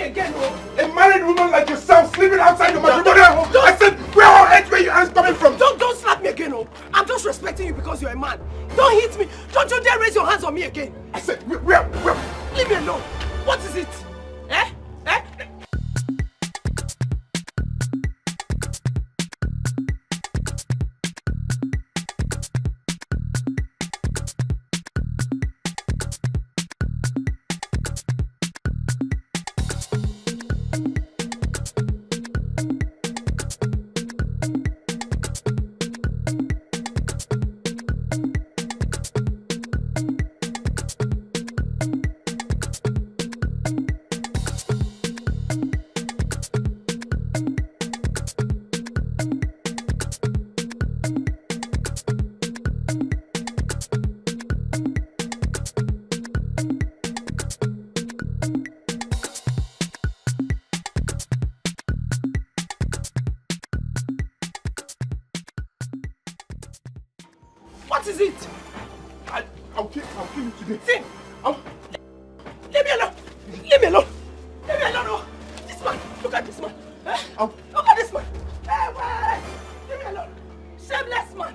again, oh. A married woman like yourself sleeping outside your matrimonial home. I said, where on earth were your hands coming from? Don't slap me again, oh. I'm just respecting you because you're a man. Don't hit me. Don't you dare raise your hands on me again. I said, where? Leave me alone. What is it? Eh? What is it? I'll kill you today. See? Leave me alone. Leave me alone. Leave me alone. Oh. This man. Look at this man. Look at this man. Hey, wait. Leave me alone. Shameless man.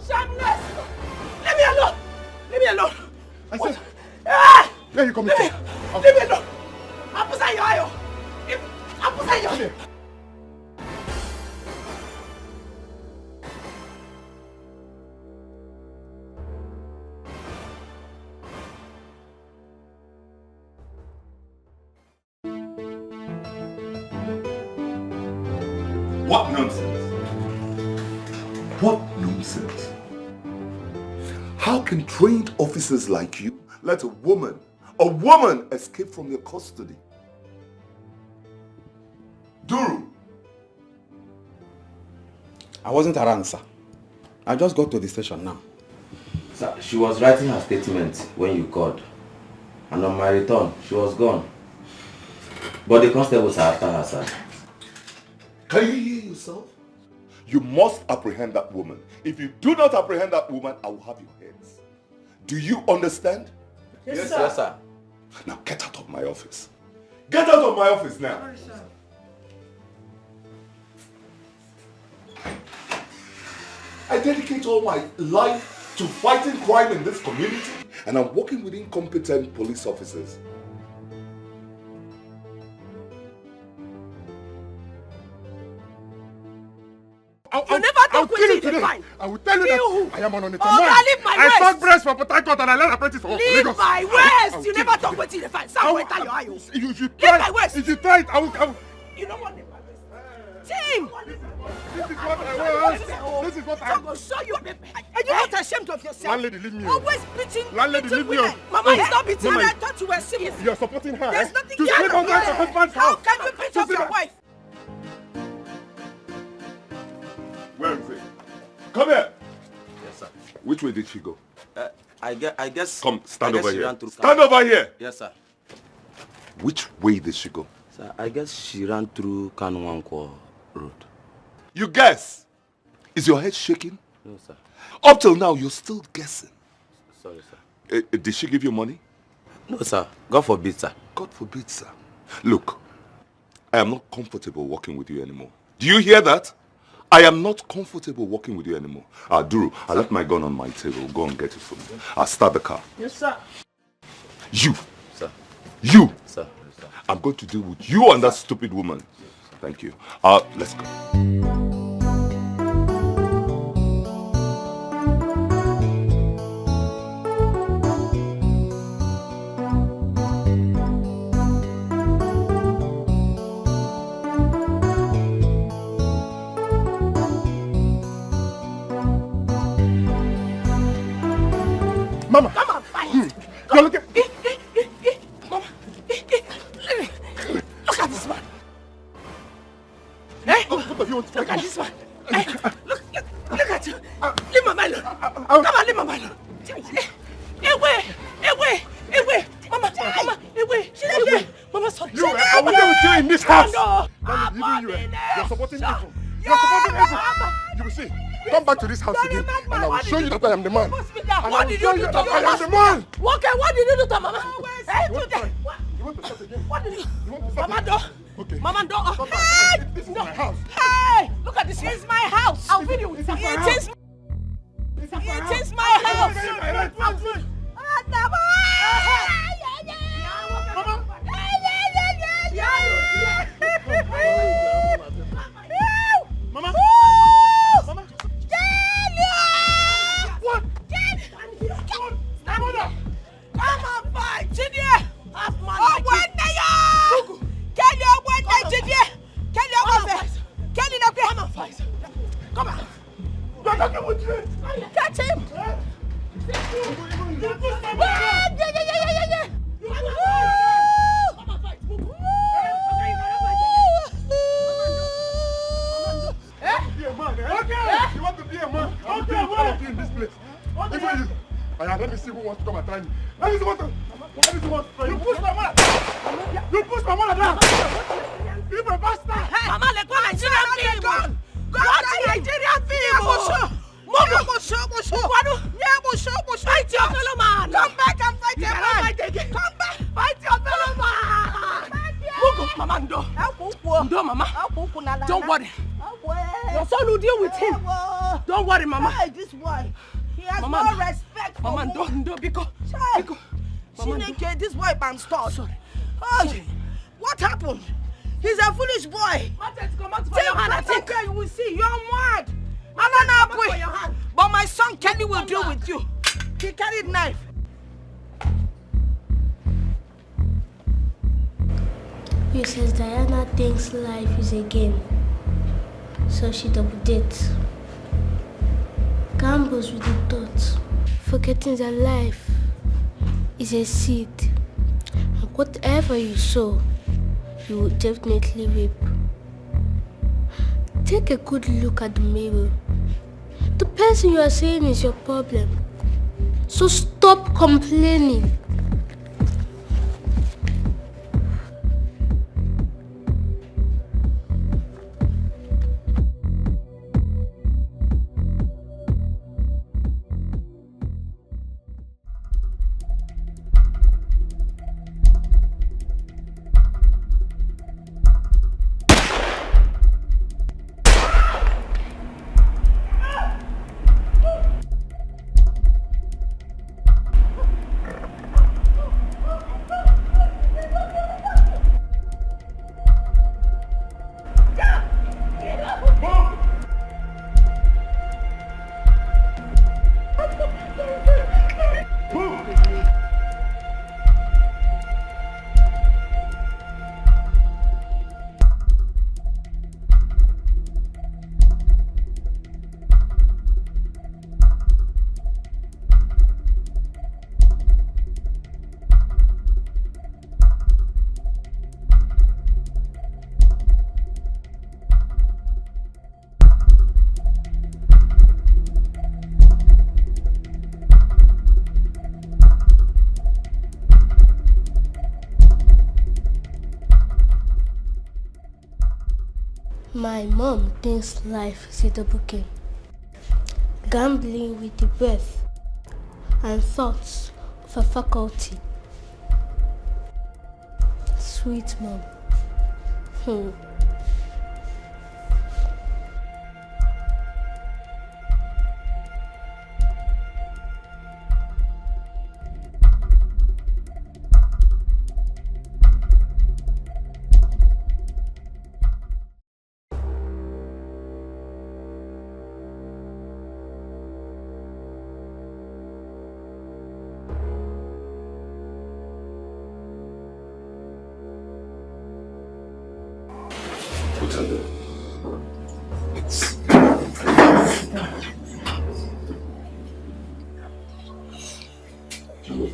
Shameless. Leave me alone. Leave me alone. I said. Where you coming from? Leave me alone. I'll put your eye. I'll put your eye. What nonsense? What nonsense? How can trained officers like you let a woman escape from your custody? Duru! I wasn't around, sir. I just got to the station now. Sir, she was writing her statement when you called. And on my return, she was gone. But the constables are after her, sir. Can you hear yourself? You must apprehend that woman. If you do not apprehend that woman, I will have your heads. Do you understand? Yes, sir. Yes, sir. Now get out of my office. Get out of my office now. Sorry, sir. I dedicate all my life to fighting crime in this community, and I'm working with incompetent police officers. You never talk with me, fine. I will tell you that I am on it. Oh, God, leave my waist. I saw breast for Port Harcourt and I learned apprentice for Lagos. Leave my waist. You never talk with me, fine. Stop with your eye. Leave my waist. If you try it, I will. You don't want leave my waist. Tim! This is what I want. This is what I want. I will show you. Are you not ashamed of yourself? Landlady, leave me. Always beating. Landlady, leave me. Mama is not beating. I thought you were serious. You are supporting her. There's nothing to sleep on my husband's house. How can you beat up your wife? Where is it? Come here. Yes, sir. Which way did she go? I guess. Come, stand over here. Stand over here. Yes, sir. Which way did she go? Sir, I guess she ran through Kanwankwo Road. You guess? Is your head shaking? No, sir. Up till now, you're still guessing. Sorry, sir. Did she give you money? No, sir. God forbid, sir. God forbid, sir. Look, I am not comfortable working with you anymore. Do you hear that? I am not comfortable working with you anymore. Duru, I left my gun on my table. Go and get it for me. I'll start the car. Yes, sir. You. Sir. You. Sir. I'm going to deal with you and that stupid woman. Thank you. Let's go. Mama! Mama! You're looking... Mama! Look at this man! Hey! What do you want to Look at this man! Hey! Look at you! Leave my man alone! Come on, leave my man alone! Away! Mama! Away! Mama, sorry! I will deal with you in this house! No! You're supporting evil! You're supporting evil! You will see! Come back to this house again, and I will show you that I am the man. And I will show you that I am the man. Okay, what did you do to Mama? You want to start again? What did you? Mama, don't. Okay. Mama, don't. Hey! This is my house. Hey! Look at this. It's my house. I'll feed you. It is my house. Mama! Mama! What? Come on, fight, Junior! Have man like you. Kelly, come on, fight. Come on. Catch him! You want to be a man? Okay, what? In this place. Even you. Let me see who wants to come and try me. Let me see who wants to try you. Push my mother. You push my mother down. You a bastard. Mama, let's go Nigerian film. Go to Nigerian film. Fight your fellow man. Come back and fight your man. Come back. Fight your fellow man. Mama, Ndo, Mama. Don't worry. Your son will deal with him. Don't worry, Mama. Hey, this boy. He has Mama, no respect for Mama, Ndo, Biko. Chineke, this boy bastard. Oh, what happened? He's a foolish boy. Take your hand, I think. You will see. You're mad. I don't know, but my son Kenny will deal with you. He carried knife. Mrs. Diana thinks life is a game, so she double dates. Gambles with the thoughts, forgetting that life is a seed, and whatever you sow, you will definitely reap. Take a good look at the mirror. The person you are saying is your problem, so stop complaining. My mom thinks life is a double game, gambling with the breath and thoughts of a faculty. Sweet mom.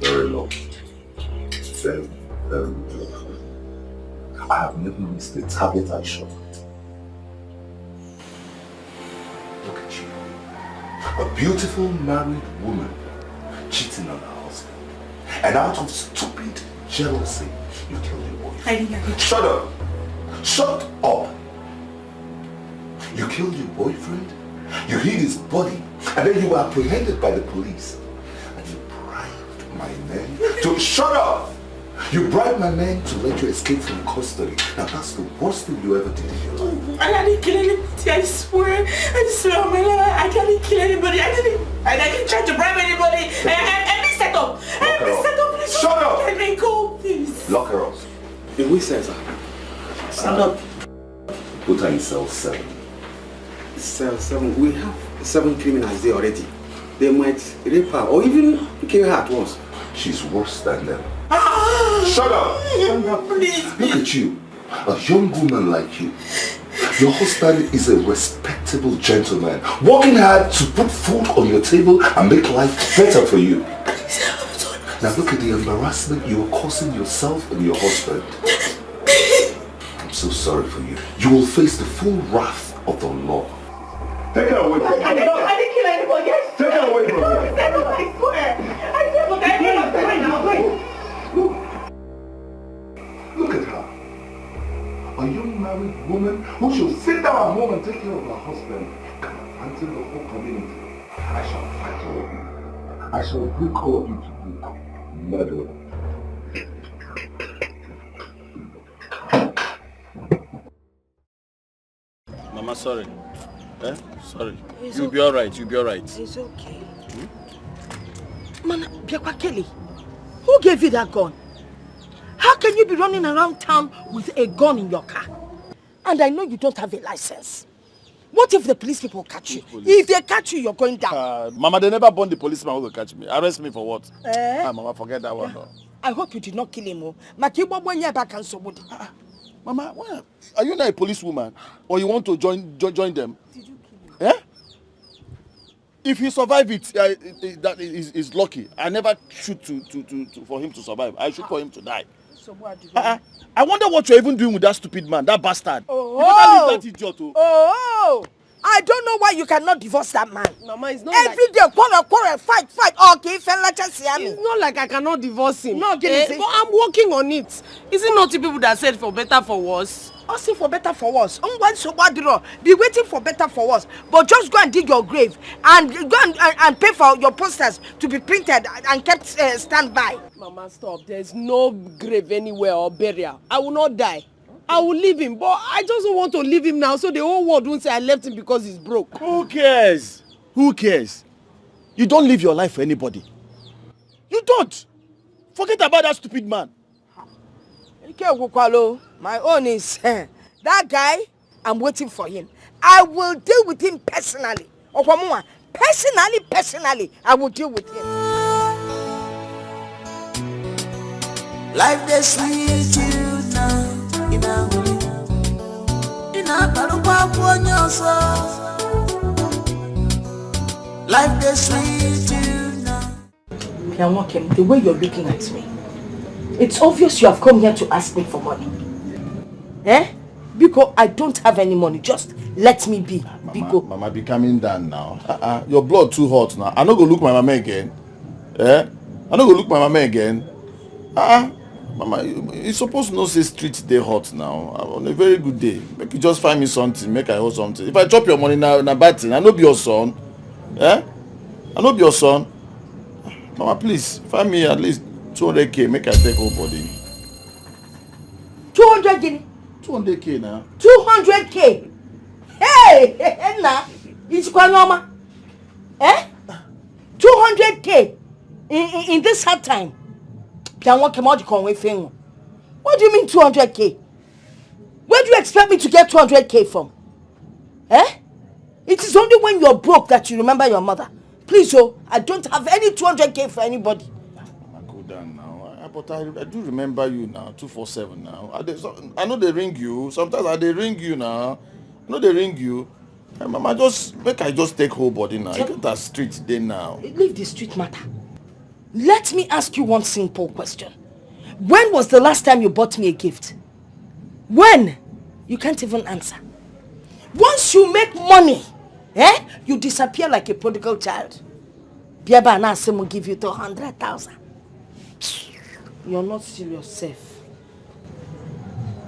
Very low. Very, very low. I have never missed a target I shot. Look at you. A beautiful married woman cheating on her husband. And out of stupid jealousy, you killed your boyfriend. Shut up! Shut up! You killed your boyfriend, you hid his body, and then you were apprehended by the police. And you bribed my men to shut up! You bribed my man to let you escape from custody. Now that's the worst thing you ever did in your life. I didn't kill anybody, I swear on my life, I didn't kill anybody. I didn't try to bribe anybody. Every setup. Please. Shut up! Let me go, please. Lock her up. In which sense, sir? Stand up. Put her in cell 7. Cell 7. We have 7 criminals there already. They might rape her or even kill her at once. She's worse than them. Shut up! Please. Look at you. A young woman like you. Your husband is a respectable gentleman, working hard to put food on your table and make life better for you. Now look at the embarrassment you are causing yourself and your husband. I'm so sorry for you. You will face the full wrath of the law. Take her away from me. I didn't kill anybody. Take her away from me. I swear. Look at her. A young married woman who should sit down at home and take care of her husband until the whole community. I shall fight all of you. I shall bring all of you to book. Murderer. Mama, sorry. Sorry. You'll be alright, you'll be alright. It's okay. Man, Biakwa Kelly, who gave you that gun? How can you be running around town with a gun in your car? And I know you don't have a license. What if the police people catch you? If they catch you, you're going down. Mama, they never born the policeman who will catch me. Arrest me for what? Mama, forget that one. No. I hope you did not kill him. Mama, what? Are you not a policewoman? Or you want to join them? Did you kill him? If he survive it, that is lucky. I never shoot for him to survive. I shoot for him to die. So what do you I wonder what you're even doing with that stupid man, that bastard. Oh, you better leave that idiot. I don't know why you cannot divorce that man. Mama, it's not every day, quarrel, fight. Okay, fella, just see me. It's not like I cannot divorce him. No, but I'm working on it. Is it not the people that said for better, for worse? Also for better, for worse. Be waiting for better, for worse. But just go and dig your grave and go and pay for your posters to be printed and kept standby. Mama, stop. There's no grave anywhere or burial. I will not die. I will leave him, but I just don't want to leave him now so the whole world won't say I left him because he's broke. Who cares? Who cares? You don't live your life for anybody. You don't. Forget about that stupid man. My own is that guy. I'm waiting for him. I will deal with him personally. Personally, I will deal with him. Life they sweet you now. Life they sweet you now. Pianwakem, the way you're looking at me, it's obvious you have come here to ask me for money. Because I don't have any money. Just let me be. Mama, be calming down now. Your blood too hot now. I'm not gonna look my mama again. I'm not gonna look my mama again. Mama, you're supposed to know say street day hot now. On a very good day. Make you just find me something, make I hold something. If I chop your money now, na bad thing. I know be your son. I know be your son. Mama, please, find me at least 200k, make I take whole body. 200 guinea? 200k now. 200k? Hey, nah. It's quite normal. 200k in this hard time. What do you mean 200k? Where do you expect me to get 200k from? It is only when you're broke that you remember your mother. Please, I don't have any 200k for anybody. Go down now. But I do remember you now, 247 now. I know they ring you. Sometimes they ring you now. I know they ring you. Mama, I just take whole body now. You get that street day now. Leave the street matter. Let me ask you one simple question. When was the last time you bought me a gift? When? You can't even answer. Once you make money, you disappear like a prodigal child. Biaba Anase will give you 200,000. You're not serious, safe.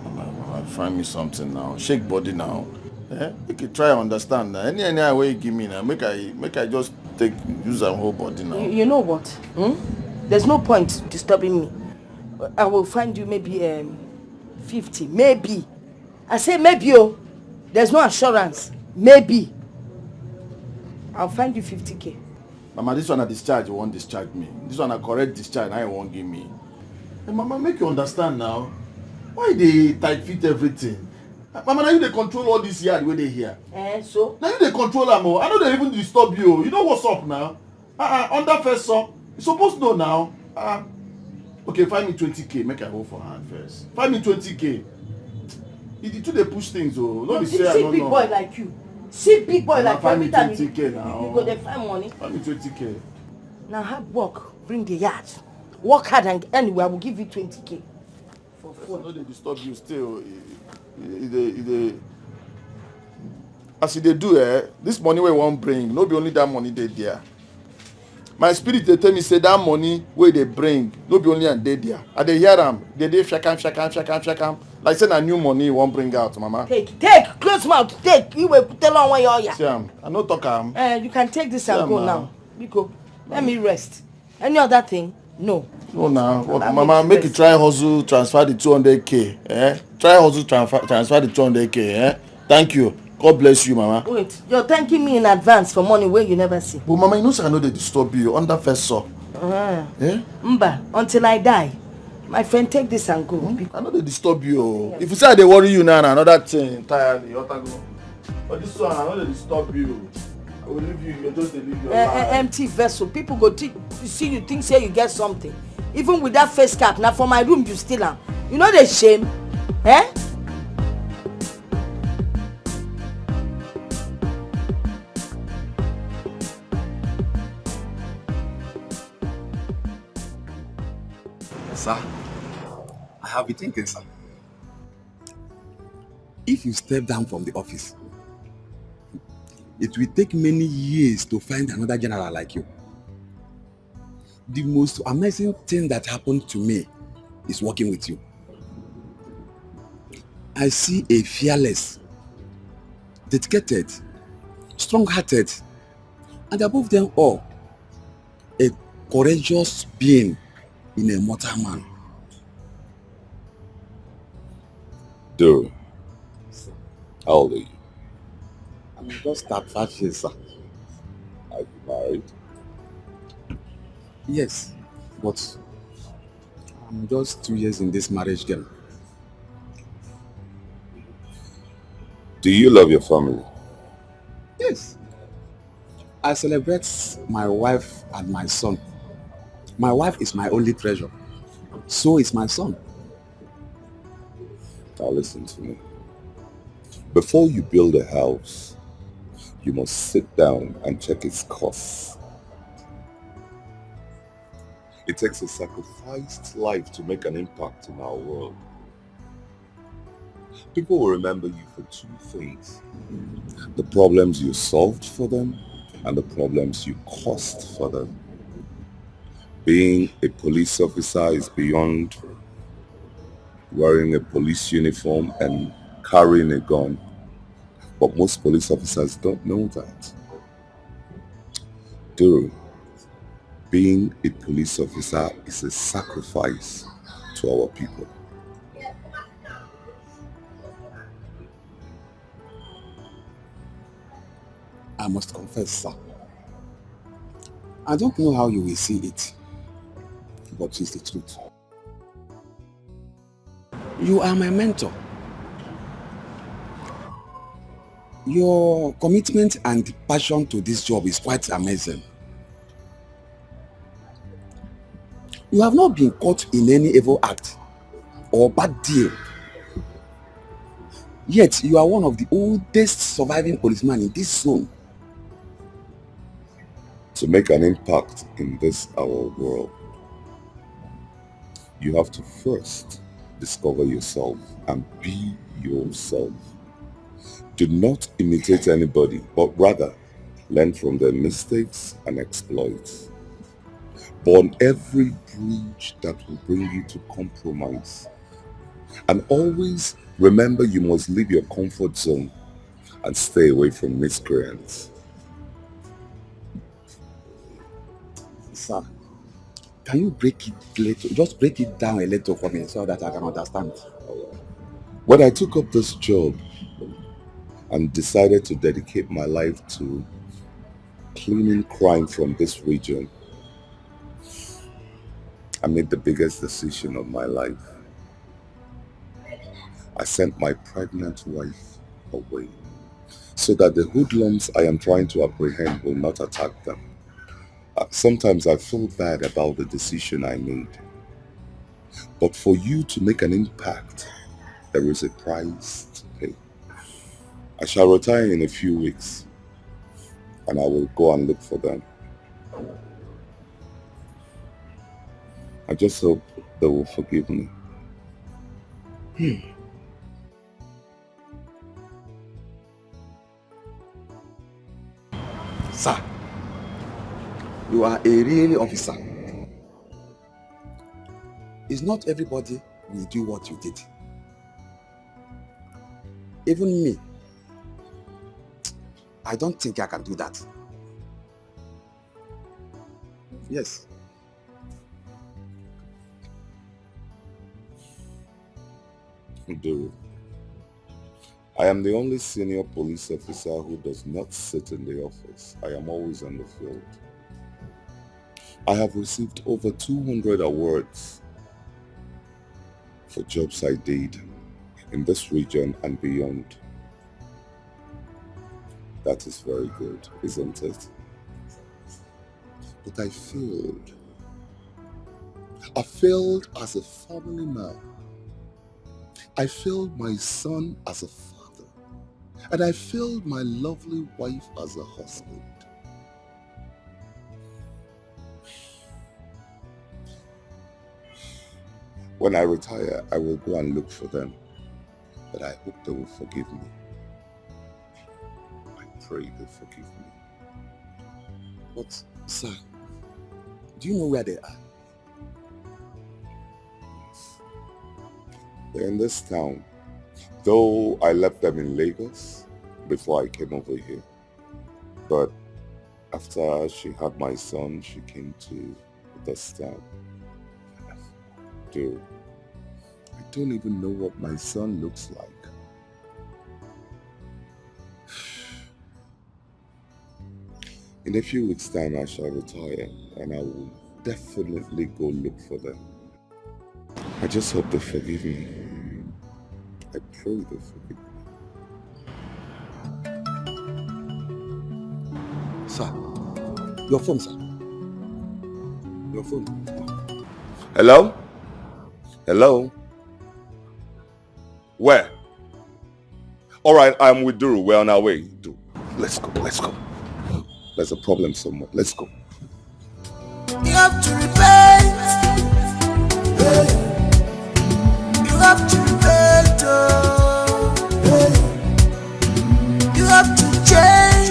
Mama, find me something now. Shake body now. You can try and understand now. Any way you give me now, make I just use our whole body now. You know what? There's no point disturbing me. I will find you maybe 50. Maybe. I say maybe, oh. There's no assurance. Maybe. I'll find you 50K. Mama, this one a discharge, you won't discharge me. This one a correct discharge, now you won't give me. Hey, Mama, make you understand now. Why they tight fit everything? Mama, now you they control all this yard where they here. So? Now you they control them all. I know they even disturb you. You know what's up now? Under first sir. You supposed to know now. Okay, find me 20K. Make I go for hand first. Find me 20K. You two they push things, oh. No, see big boy like you. See big boy like you. Find me 20K now. You go there find money. Find me 20K. Now hard work, bring the yard. Work hard and anyway I will give you 20K. For I know they disturb you still. As they do, this money we won't bring, no be only that money they there. My spirit they tell me say that money where they bring, no be only and they there. And they hear them, they shakam. Like say na new money won't bring out, Mama. Take, close mouth, take. You will tell on why you're here. See, I no talk you can take this and go now. Biko, let me rest. Any other thing? No. No now. Mama, make you try hustle, transfer the 200K. Try hustle, transfer the 200K. Thank you. God bless you, Mama. Wait, you're thanking me in advance for money where you never see. But Mama, you know I know they disturb you under first saw. Mba, until I die. My friend, take this and go. I know they disturb you. If you say they worry you now, another thing entirely. But this one, I know they disturb you. I will leave you. You just leave your life. Empty vessel. People go see you think say you get something. Even with that face cap, now for my room you still am. You know the shame, Sir, I have been thinking, sir. If you step down from the office, it will take many years to find another general like you. The most amazing thing that happened to me is working with you. I see a fearless, dedicated, strong-hearted, and above them all, a courageous being in a mortal man. Dude, how old are you? I'm just 35 years, sir. Are you married? Yes, but I'm just 2 years in this marriage game. Do you love your family? Yes. I celebrate my wife and my son. My wife is my only treasure. So is my son. Now listen to me. Before you build a house, you must sit down and check its costs. It takes a sacrificed life to make an impact in our world. People will remember you for two things: the problems you solved for them and the problems you caused for them. Being a police officer is beyond wearing a police uniform and carrying a gun. But most police officers don't know that. Duru, being a police officer is a sacrifice to our people. I must confess, sir. I don't know how you will see it, but it's the truth. You are my mentor. Your commitment and passion to this job is quite amazing. You have not been caught in any evil act or bad deal. Yet you are one of the oldest surviving policemen in this zone. To make an impact in this our world, you have to first discover yourself and be yourself. Do not imitate anybody, but rather learn from their mistakes and exploits. Burn every bridge that will bring you to compromise. And always remember you must leave your comfort zone and stay away from miscreants. Sir, Can you break it little? Just break it down a little for me so that I can understand. When I took up this job and decided to dedicate my life to cleaning crime from this region, I made the biggest decision of my life. I sent my pregnant wife away so that the hoodlums I am trying to apprehend will not attack them. Sometimes I feel bad about the decision I made. But for you to make an impact, there is a price to pay. I shall retire in a few weeks and I will go and look for them. I just hope they will forgive me. Sir, you are a really officer. It's not everybody will do what you did. Even me, I don't think I can do that. Yes. Duru, I am the only senior police officer who does not sit in the office. I am always on the field. I have received over 200 awards for jobs I did in this region and beyond. That is very good, isn't it? But I failed. I failed as a family man. I failed my son as a father. And I failed my lovely wife as a husband. When I retire, I will go and look for them. But I hope they will forgive me. I pray they forgive me. But, sir, do you know where they are? They're in this town. Though I left them in Lagos before I came over here. But after she had my son, she came to this town. Dude, I don't even know what my son looks like. In a few weeks' time, I shall retire and I will definitely go look for them. I just hope they forgive me. I pray they forgive me. Sir, your phone, sir. Your phone. Hello? Hello? Where? Alright, I'm with Duru. We're on our way. Duru, let's go, let's go. There's a problem somewhere. Let's go. You have to repent. You have to repent. You have to change.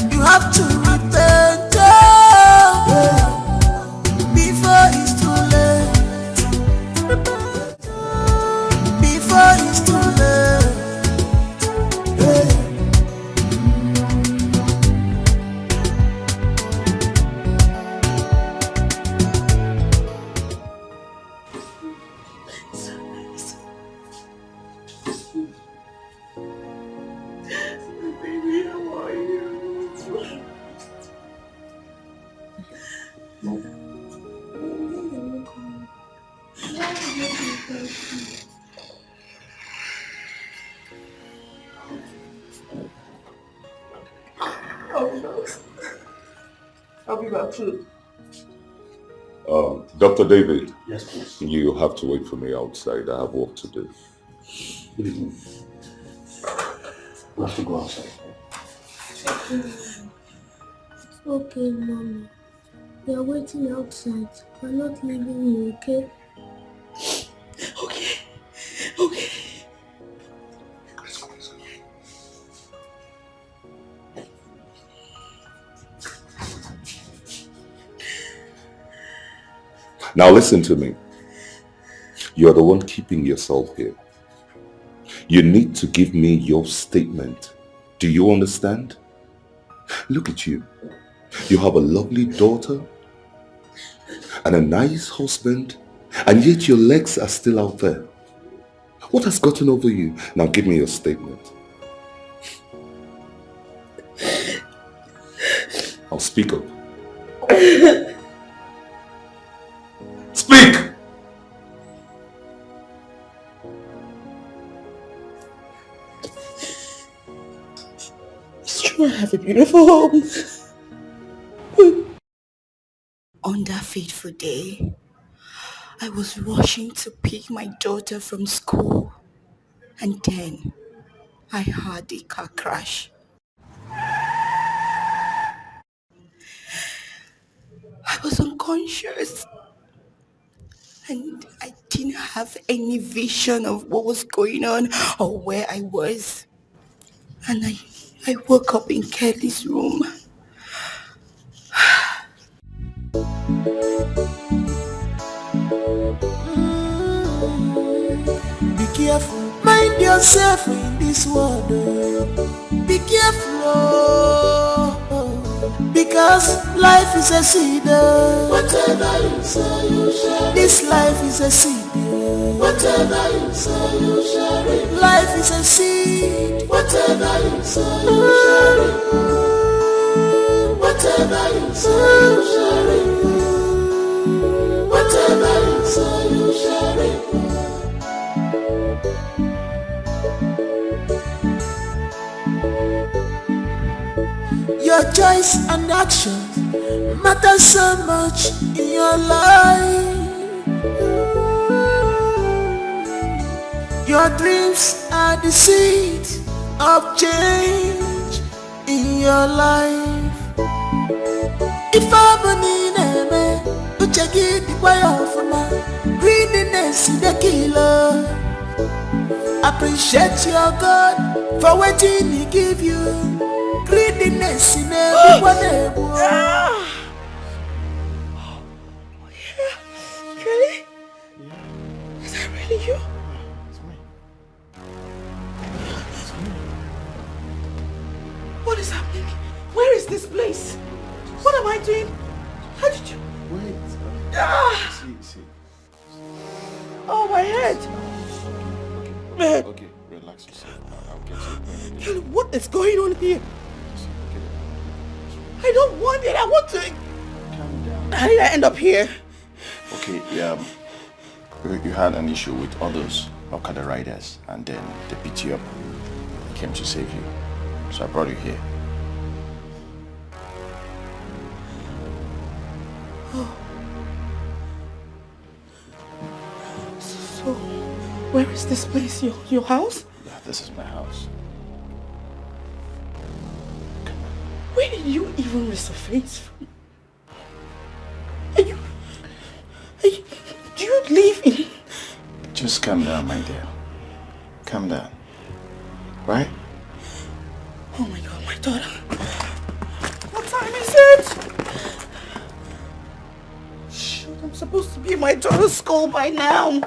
You have to repent before it's too late. Before it's too late. I'll be back soon. Dr. David. Yes, please. You have to wait for me outside. I have work to do. Good evening. We have to go outside. It's okay, Mommy. We are waiting outside. We're not leaving you, okay? Okay. Okay. Now listen to me. You're the one keeping yourself here. You need to give me your statement. Do you understand? Look at you. You have a lovely daughter and a nice husband, and yet your legs are still out there. What has gotten over you? Now give me your statement. I'll speak up. Speak! It's true, I have a beautiful home. On that fateful day, I was rushing to pick my daughter from school, and then I heard a car crash. I was unconscious, and I didn't have any vision of what was going on or where I was. And I woke up in Kelly's room. Be careful, mind yourself in this world. Be careful, because life is a seed. Whatever you say, you share. This life is a seed. Whatever you say, you share it. Life is a seed. Whatever you say, you share it. Whatever you say, you share it. Whatever you say, you share it. Your choice and action matter so much in your life. Your dreams are the seed of change in your life. If I'm an enemy, you check it the way off my greediness in the killer. Appreciate your God for waiting He give you. Greediness in everyone. Kelly? Is that really you? It's me. What is happening? Where is this place? What am I doing? How did you... Wait. See. Oh, my head. Okay, relax yourself. I'll get you. Kelly, what is going on here? I don't want it. I want to... Calm down. How did I end up here? Okay, you had an issue with others Okada riders, and then they beat you up. I came to save you, so I brought you here. Oh. So, where is this place? Your house? Yeah, this is my house. Where did you even resurface from? Do you live in... Just calm down, my dear. Calm down. Right? Oh my God, my daughter. What time is it? Shoot, I'm supposed to be in my daughter's school by now.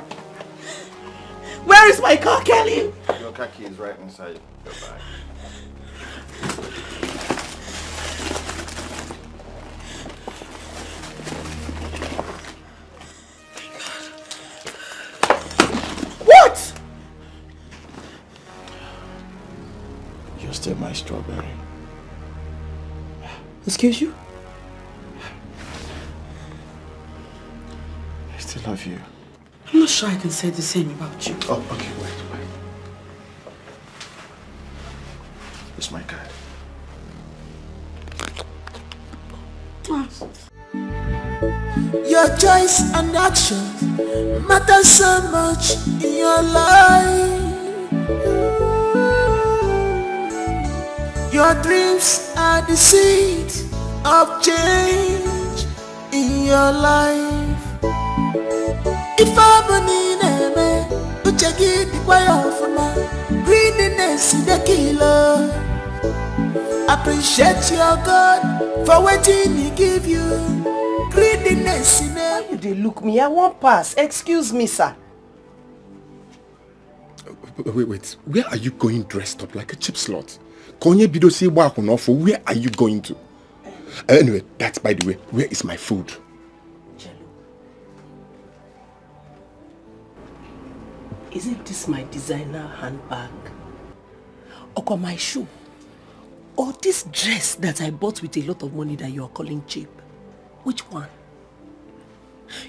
Where is my car, Kelly? Your car key is right inside your bag. What? You're still my strawberry. Excuse you? I still love you. I'm not sure I can say the same about you. Oh, okay, wait. It's my card. Your choice and action matter so much in your life. Your dreams are the seed of change in your life. If I'm an enemy, you check it the way off my greediness in the killer. Appreciate your God for waiting He give you. Greediness in Why you dey look me? I won't pass. Excuse me, sir. Wait. Where are you going dressed up like a cheap slut? Konye bido si wa kuno for where are you going to? Anyway, that's by the way. Where is my food? Jello. Isn't this my designer handbag? Or my shoe? Or this dress that I bought with a lot of money that you are calling cheap? Which one?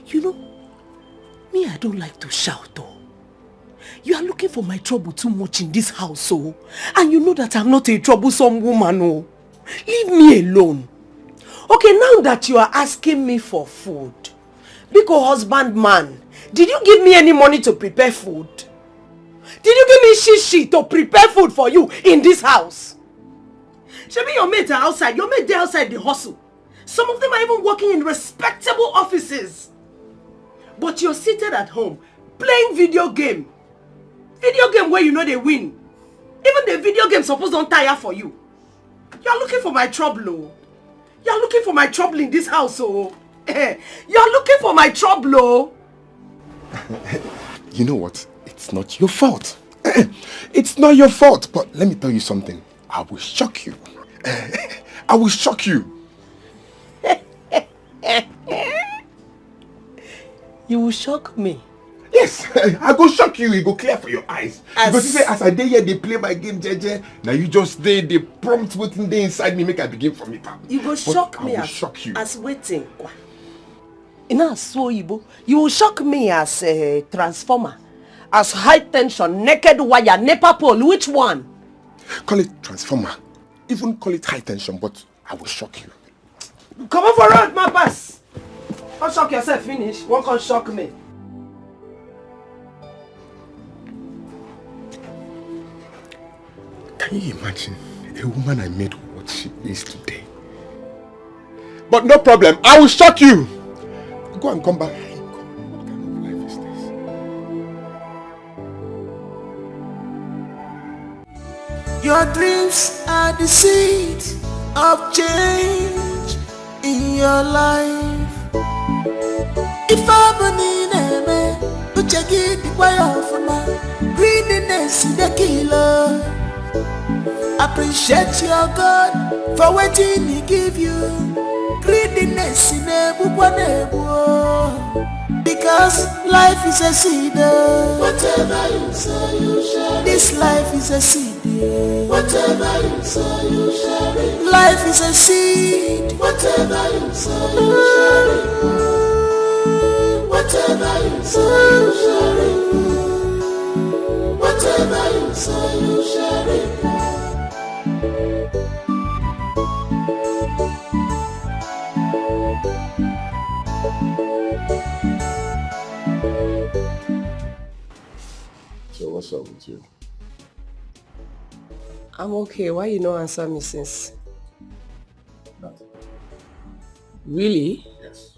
You know, me, I don't like to shout though. You are looking for my trouble too much in this house, oh. And you know that I'm not a troublesome woman, oh. Leave me alone. Okay, now that you are asking me for food, Biko husband man, did you give me any money to prepare food? Did you give me shishi to prepare food for you in this house? Shebi, your mates are outside. Your mates, they're outside the hustle. Some of them are even working in respectable offices. But you're seated at home, playing video game. Video game where you know they win. Even the video game suppose don't tire for you. You're looking for my trouble, oh. You're looking for my trouble in this house, oh. You're looking for my trouble, oh. You know what? It's not your fault. It's not your fault. But let me tell you something. I will shock you. I will shock you. You will shock me. Yes, I go shock you. It go clear for your eyes. Because you say, as I dey here, they play my game, JJ. Now you just they prompt waiting there inside me, make I begin from it. You go shock me as waiting. You will shock me as a transformer, as high tension, naked wire, NEPA pole. Which one? Call it transformer. Even call it high tension, but I will shock you. Come on for road, my pass. Don't shock yourself, finish. One can shock me. Can you imagine a woman I made what she is today? But no problem, I will shock you. Go and come back. What kind of life is this? Your dreams are the seed of change in your life. If I believe in me, check it the way of greediness is the killer. Appreciate your God for waiting He give you. Greediness in a because life is a seed. Whatever you sow, you share. This life is a seed. Whatever you sow, you share. Life is a seed. Whatever you sow, you share. Whatever you sow, you share. Whatever you sow, you share. So what's up with you? I'm okay. Why you no answer me since? Nothing. Really? Yes.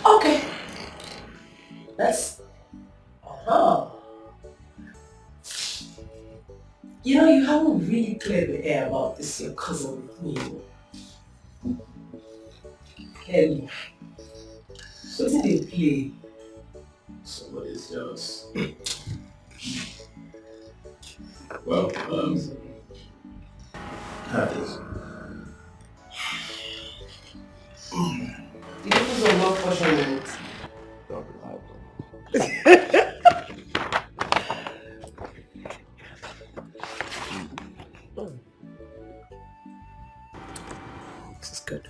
Okay. That's... You know, you haven't really cleared the air about this, your cousin with me. Clearly. So did they play? Somebody's jealous. Well, have this. Did you put some more portion in it? Don't lie. This is good.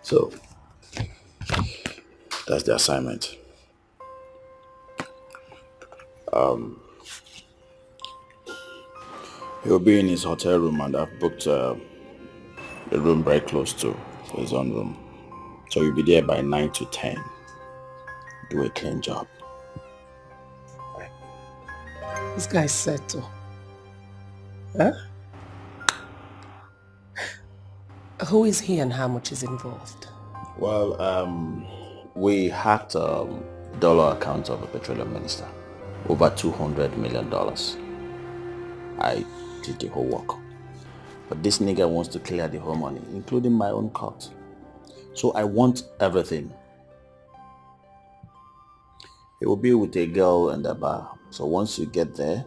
So, that's the assignment. He'll be in his hotel room, and I've booked a room very close to his own room. So you'll be there by 9 to 10. Do a clean job. This guy's set too. Huh? Who is he and how much is involved? Well, we hacked a dollar account of a petroleum minister. Over $200 million. I did the whole work. But this nigga wants to clear the whole money, including my own cut. So I want everything. He will be with a girl in the bar. So once you get there,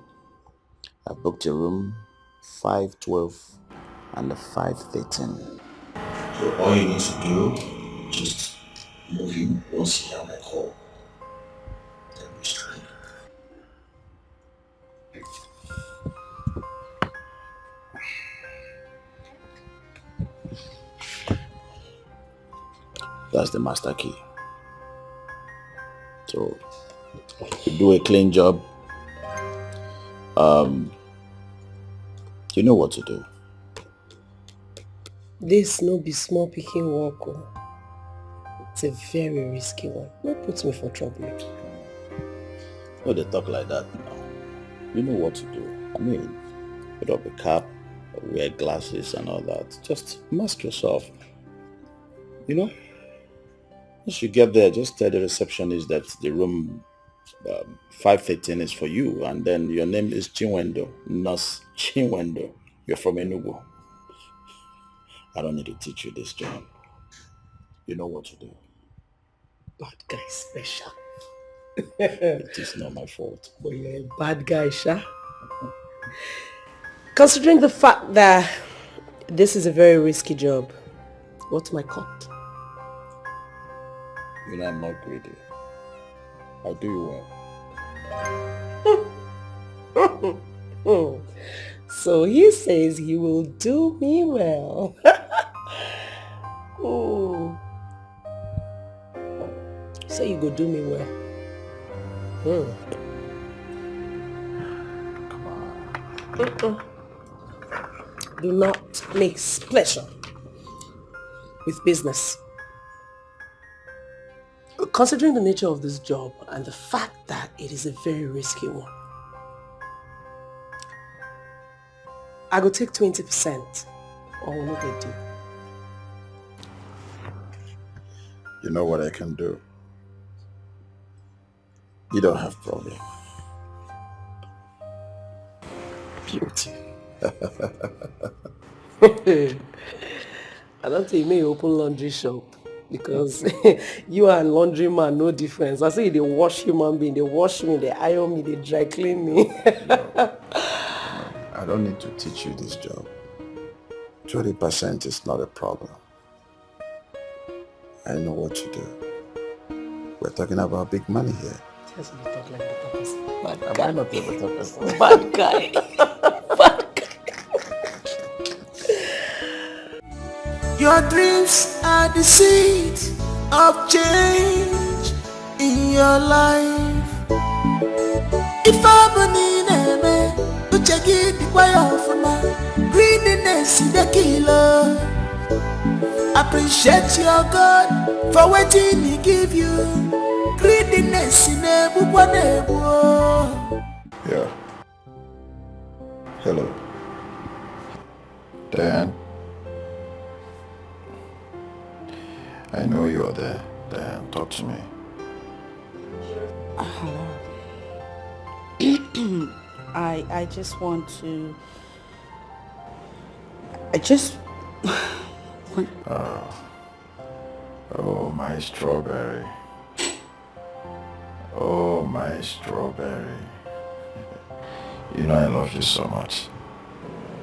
I booked a room 512 and a 513. So all you need to do, just move in once you hear my call. Then we strike. That's the master key. So you do a clean job. You know what to do. This no be small picking work. Oh. It's a very risky one. No put me for trouble. No, they talk like that now. You know what to do. I mean, put up a cap, wear glasses and all that. Just mask yourself. You know? Once you get there, just tell the receptionist that the room 513 is for you, and then your name is Chinwendo, Nurse Chinwendo. You're from Enugu. I don't need to teach you this, John. You know what to do. Bad guy special. It is not my fault. But you're a bad guy, Sha. Considering the fact that this is a very risky job, what's my cut? You know I'm not greedy. I'll do you well. So he says he will do me well. Oh. So you go do me well. Come on. Do not mix pleasure with business. Considering the nature of this job and the fact that it is a very risky one, I go take 20% or will not get due. You know what I can do? You don't have problem. Beauty. I don't think you may open laundry shop because you and laundry man no difference. I say they wash human being, they wash me, they iron me, they dry clean me. I don't need to teach you this job. 20% is not a problem. I know what to do. We're talking about big money here. Just you talk like the person. Bad Am guy. I not the better person? Bad guy. Bad guy. Your dreams are the seed of change in your life. If I believe in uche gị dịkwa ya ọfụma, greediness is the killer. Appreciate your God for wetin He give you. Greediness na-egbukwa na-egbu. Yeah. Hello. Dan. I know you are there. Dan, talk to me. Hello. I just want to... Oh, my strawberry. Oh, my strawberry. You know I love you so much.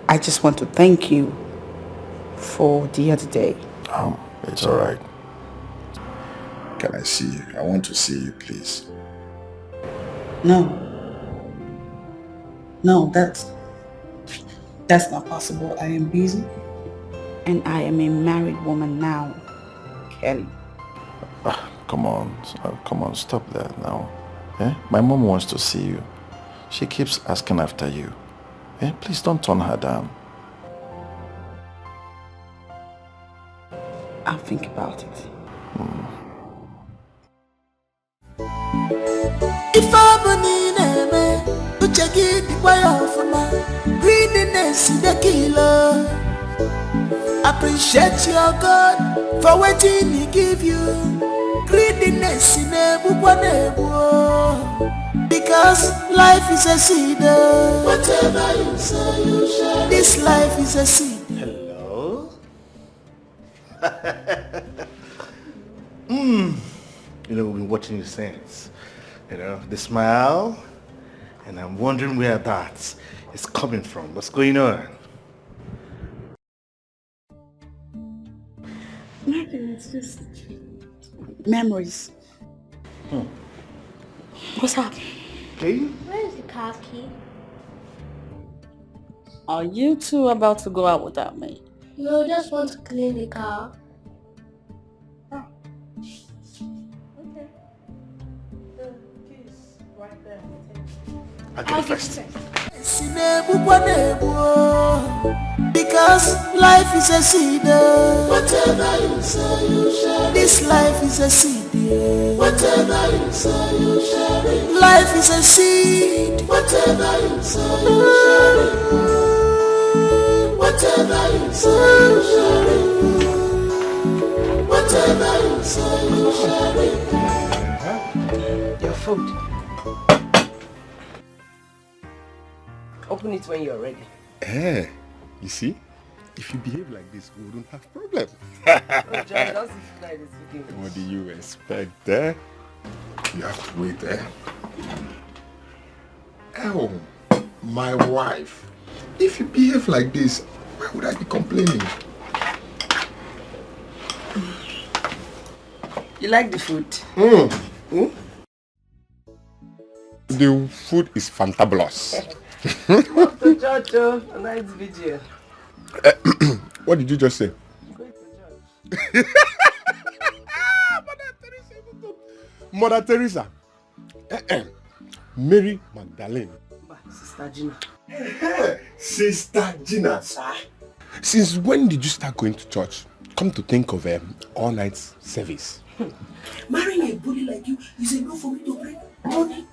I just want to thank you for the other day. It's all right. Can I see you? I want to see you, please. No, that's not possible. I am busy. And I am a married woman now, Kelly. Come on, stop that now. Eh? My mom wants to see you. She keeps asking after you. Eh? Please don't turn her down. I'll think about it. If I believe in uche gị dịkwa ya ọfụma, greediness is the killer. Appreciate your God for wetin He give you. Greediness na-egbukwa na-egbu. Because life is a seed. Whatever you say, you shall. This life is a seed. Hello? You know, we've been watching you since. You know, the smile, and I'm wondering where that is coming from. What's going on? just memories. What's up? Okay. Where's the car key? Are you two about to go out without me? No, just want to clean the car. Oh. Okay. The keys right there. I'll get it first. Because life is a seed. Whatever you say, you share. This life is a seed. Whatever you say, you share. Life is a seed. Whatever you say, you share. Whatever you say, you share. Whatever you say, you share. Your food. Open it when you're ready. You see? If you behave like this, we wouldn't have problem. Oh, John, don't sit like this again. What do you expect, eh? You have to wait, eh? Oh, my wife. If you behave like this, why would I be complaining? You like the food? The food is fantabulous. Off to church, a nice video. What did you just say? Going to church. Mother Teresa. Mary Magdalene. Sister Gina. Sister Gina. Since when did you start going to church? Come to think of all-night service. Marrying a bully like you is enough for me to bring morning,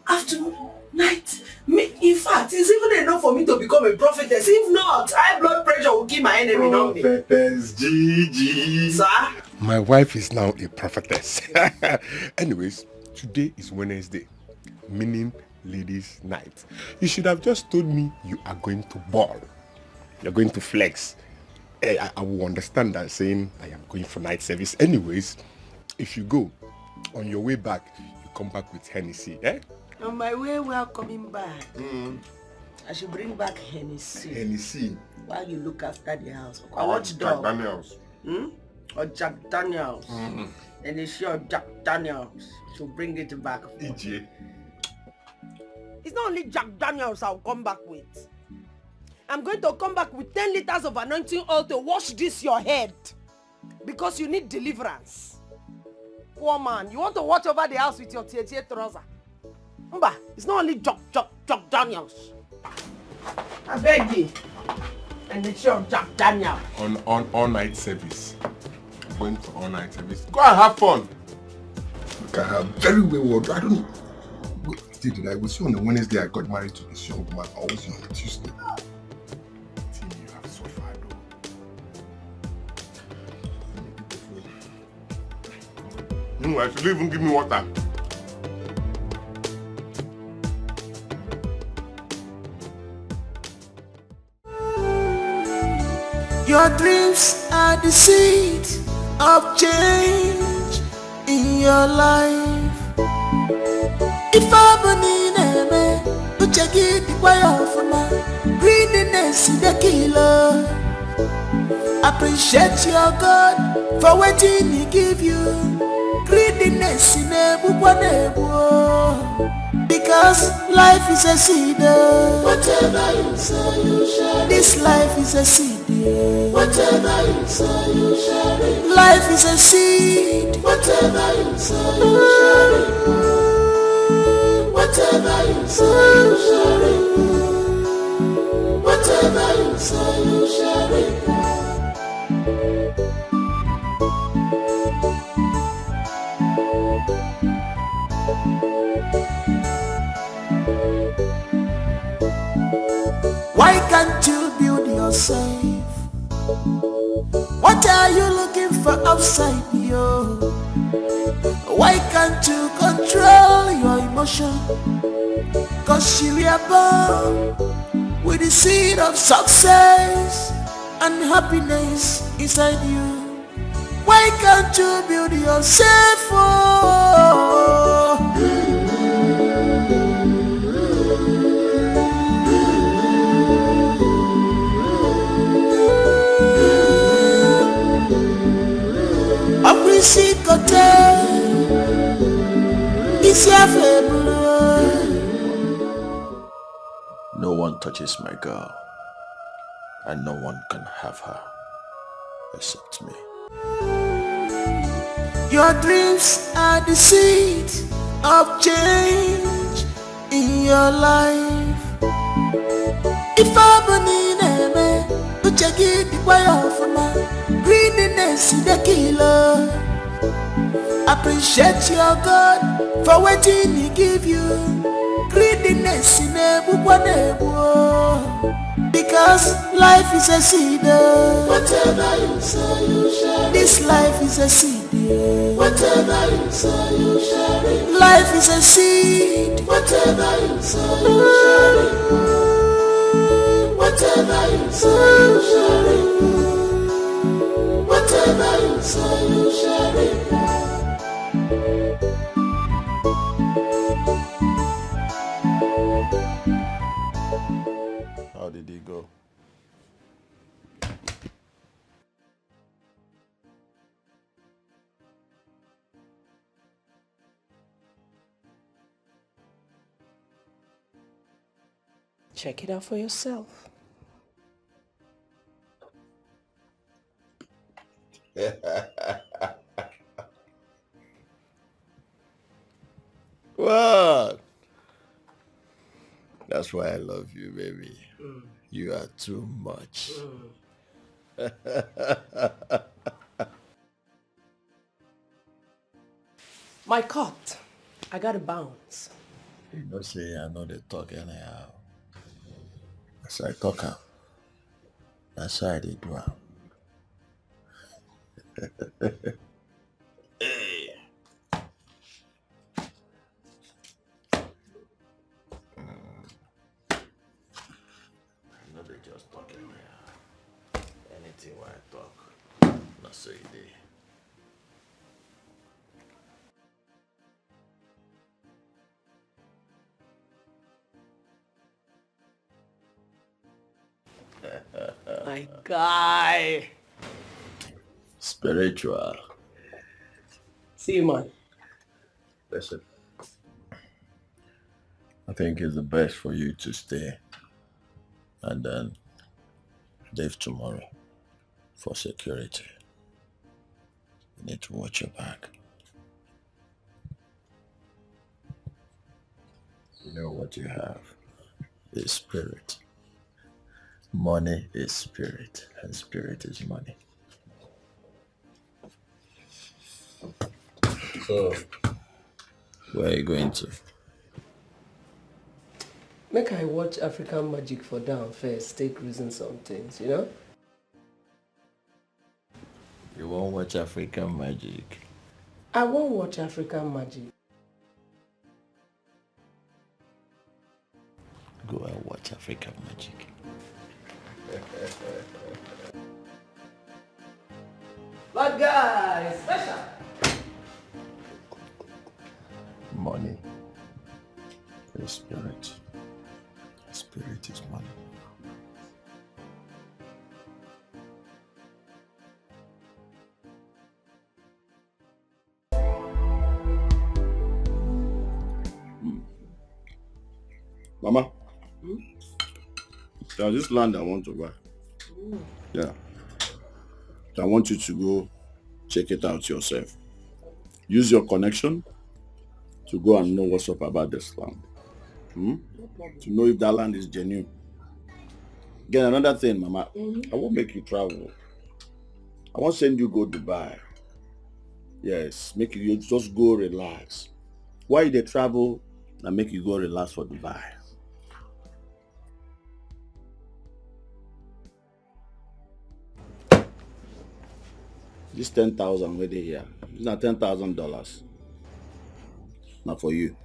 afternoon, night. In fact, it's even enough for me to become a prophetess. If not, high blood pressure will kill my enemy. Prophetess Gigi. Sir? My wife is now a prophetess. Anyways, today is Wednesday, meaning ladies' night. You should have just told me you are going to ball. You're going to flex. I will understand that saying I am going for night service. Anyways, if you go, on your way back, you come back with Hennessy, eh? On my way, we are coming back. I should bring back Hennessy. Hennessy. While you look after the house. I want Jack Daniels. Or Jack Daniels. And it's sure Jack Daniels should bring it back. EJ. It's not only Jack Daniels I'll come back with. I'm going to come back with 10 liters of anointing oil to wash this your head. Because you need deliverance. Poor man, you want to watch over the house with your tie trouser. Mba, it's not only Jack Daniels. I beg you. And it's your Jack Daniels. On all-night service. Going to all-night service. Go and have fun. Look at her, very wayward. I don't know. Did I was you on the Wednesday I got married to this young man, or was you on the Tuesday? You have suffered though. I should even give me water. Your dreams are the seed of change in your life. If I'm to check it, the way of greediness is the killer. Appreciate your God for waiting He give you. Greediness in a because life is a seed. Whatever you say, you share. This life is a seed. Whatever you say, you share. Life is a seed. Whatever you say, you share. Whatever you say, you share. Whatever you say, you share. Why can't you build yourself? What are you looking for outside you? Why can't you control your emotion? Cause you are born with the seed of success and happiness inside you. Why can't you build yourself? one touches my girl, and no one can have her except me. Your dreams are the seed of change in your life. If I believe in me, you check it the way of my greediness is the killer. Appreciate your God for waiting He give you. Greediness in a because life is a seed. Whatever you sow, you share. This life is a seed. Whatever you sow, you share. Life is a seed. Whatever you sow, you share. Whatever you sow, you share. Whatever you sow, you share. How did he go? Check it out for yourself. What? That's why I love you, baby. You are too much. My cut. I gotta bounce. You know, say I know they talk anyhow. That's I talk am. That's how they do am. Hey. I know they just talk anyhow. Anything when I talk, not so you dey. My guy. Spiritual. See you, man. Listen, I think it's the best for you to stay and then leave tomorrow for security. You need to watch your back. You know what you have is spirit. Money is spirit, and spirit is money. So, where are you going to? Make I watch African Magic for down first, take reason some things, you know? You won't watch African Magic? I won't watch African Magic. Go and watch African Magic. But guys, special. Money is spirit. Spirit is money. Mama, there's this land I want to buy. Yeah. I want you to go check it out yourself. Use your connection to go and know what's up about this land. To know if that land is genuine. Again, another thing, Mama, I won't make you travel. I won't send you go Dubai. Yes, make you just go relax. Why they travel and make you go relax for Dubai? This 10,000 where they here. It's not $10,000. Not for you.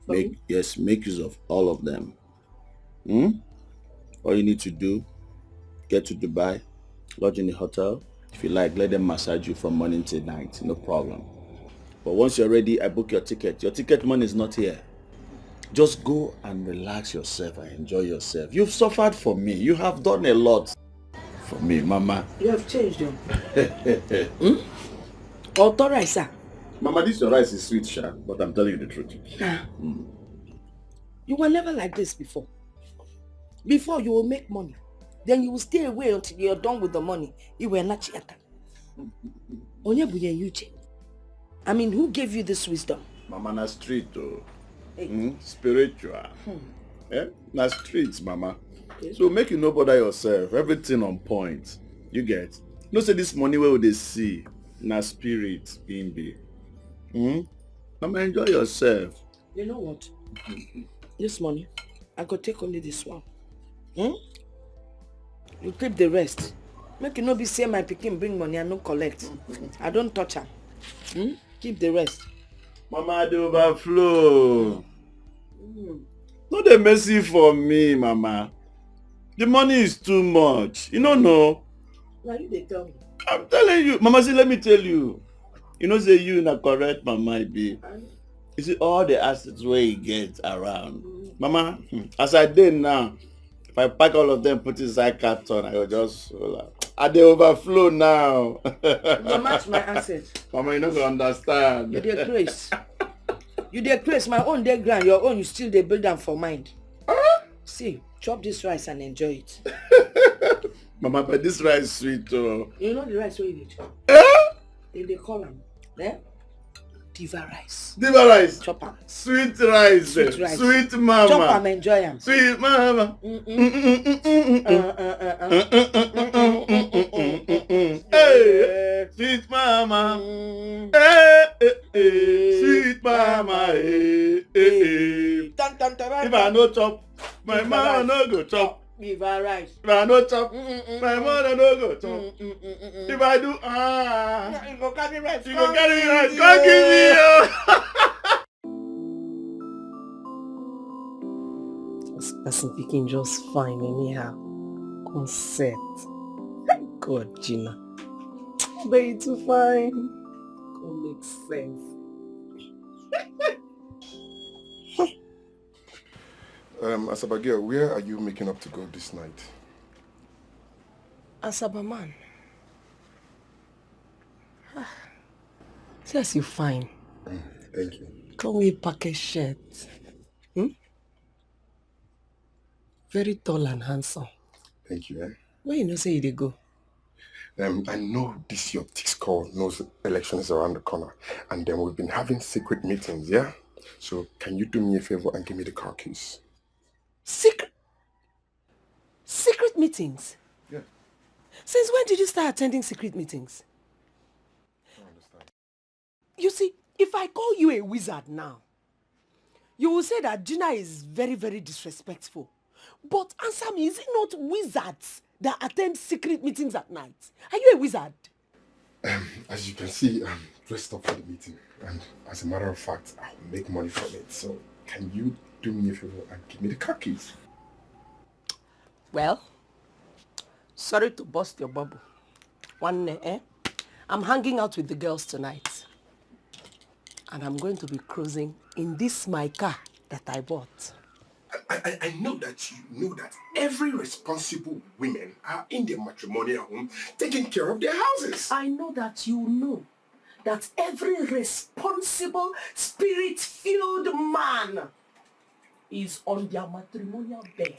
Make use of all of them. All you need to do, get to Dubai, lodge in the hotel. If you like, let them massage you from morning till night. No problem. But once you're ready, I book your ticket. Your ticket money is not here. Just go and relax yourself and enjoy yourself. You've suffered for me. You have done a lot for me, Mama. You have changed, though. Auto rice, sir. Mama, this your rice is sweet, Sha, but I'm telling you the truth. You were never like this before. before you will make money. Then you will stay away until you're done with the money. You were not chiaka. I mean, who gave you this wisdom? Mama, na street, oh. Spiritual. Na streets, Mama. Okay. So make you no bother yourself. Everything on point. You get? No say this money where they see. Na spirit in be. Mama, enjoy yourself. You know what? This money, I could take only this one. You keep the rest. Make you no be say my pikin bring money and no collect. I don't touch her. Keep the rest. Mama, the overflow. No dey messy for me, Mama. The money is too much. You don't know. Now you dey tell me. I'm telling you. Mama, see, let me tell you. You know, say you na correct, Mama, be. You see all the assets where you get around. Mama, as I did now, if I pack all of them, put inside carton, I will just they overflow now. You match my assets. Mama, you don't understand. You dey craze. You dey craze. My own dey grand. Your own, you still dey build them for mind. See, chop this rice and enjoy it. Mama, but this rice is sweet, oh. You know the rice where you dey chop? They call them. Diva rice. Diva rice. Chop am. Sweet rice. Sweet rice. Sweet mama. Chop am, enjoy am. Sweet mama. Hey, sweet mama. Sweet mama. If I no chop, my mama no go chop. Diva rice. If I no chop, my mother no go chop. If I do, you go carry rice. You go carry rice. Come give me. This person picking just fine anyhow. Concept. God, Gina. But you too fine. Don't make sense. Asaba girl, where are you making up to go this night? Asaba man. See as you fine. Thank you. Come with packet shirt. Very tall and handsome. Thank you, Where you know say you dey go? I know this your thick skull knows election is around the corner. And then we've been having secret meetings, yeah? So can you do me a favor and give me the car keys? Secret meetings? Yeah. Since when did you start attending secret meetings? I don't understand. You see, if I call you a wizard now, you will say that Gina is very, very disrespectful. But answer me, is it not wizards that attend secret meetings at night? Are you a wizard? As you can see, I'm dressed up for the meeting. And as a matter of fact, I'll make money from it. So can you do me a favor and give me the car keys? Well, sorry to bust your bubble. I'm hanging out with the girls tonight. And I'm going to be cruising in this my car that I bought. I know that you know that every responsible women are in their matrimonial home taking care of their houses. I know that you know that every responsible, spirit-filled man is on their matrimonial bed,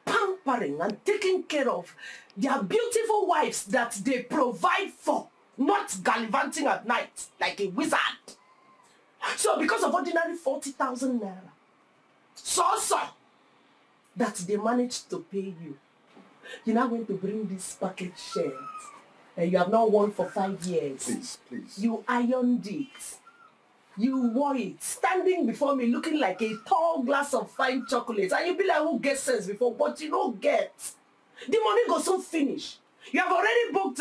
pampering and taking care of their beautiful wives that they provide for, not gallivanting at night like a wizard. So because of ordinary 40,000 naira, so that they managed to pay you, you're now going to bring this package shirt and you have not worn for 5 years. Please. You ironed it. You wore it, standing before me looking like a tall glass of fine chocolate. And you be like, who gets sense before? But you don't get. The money goes so finish. You have already booked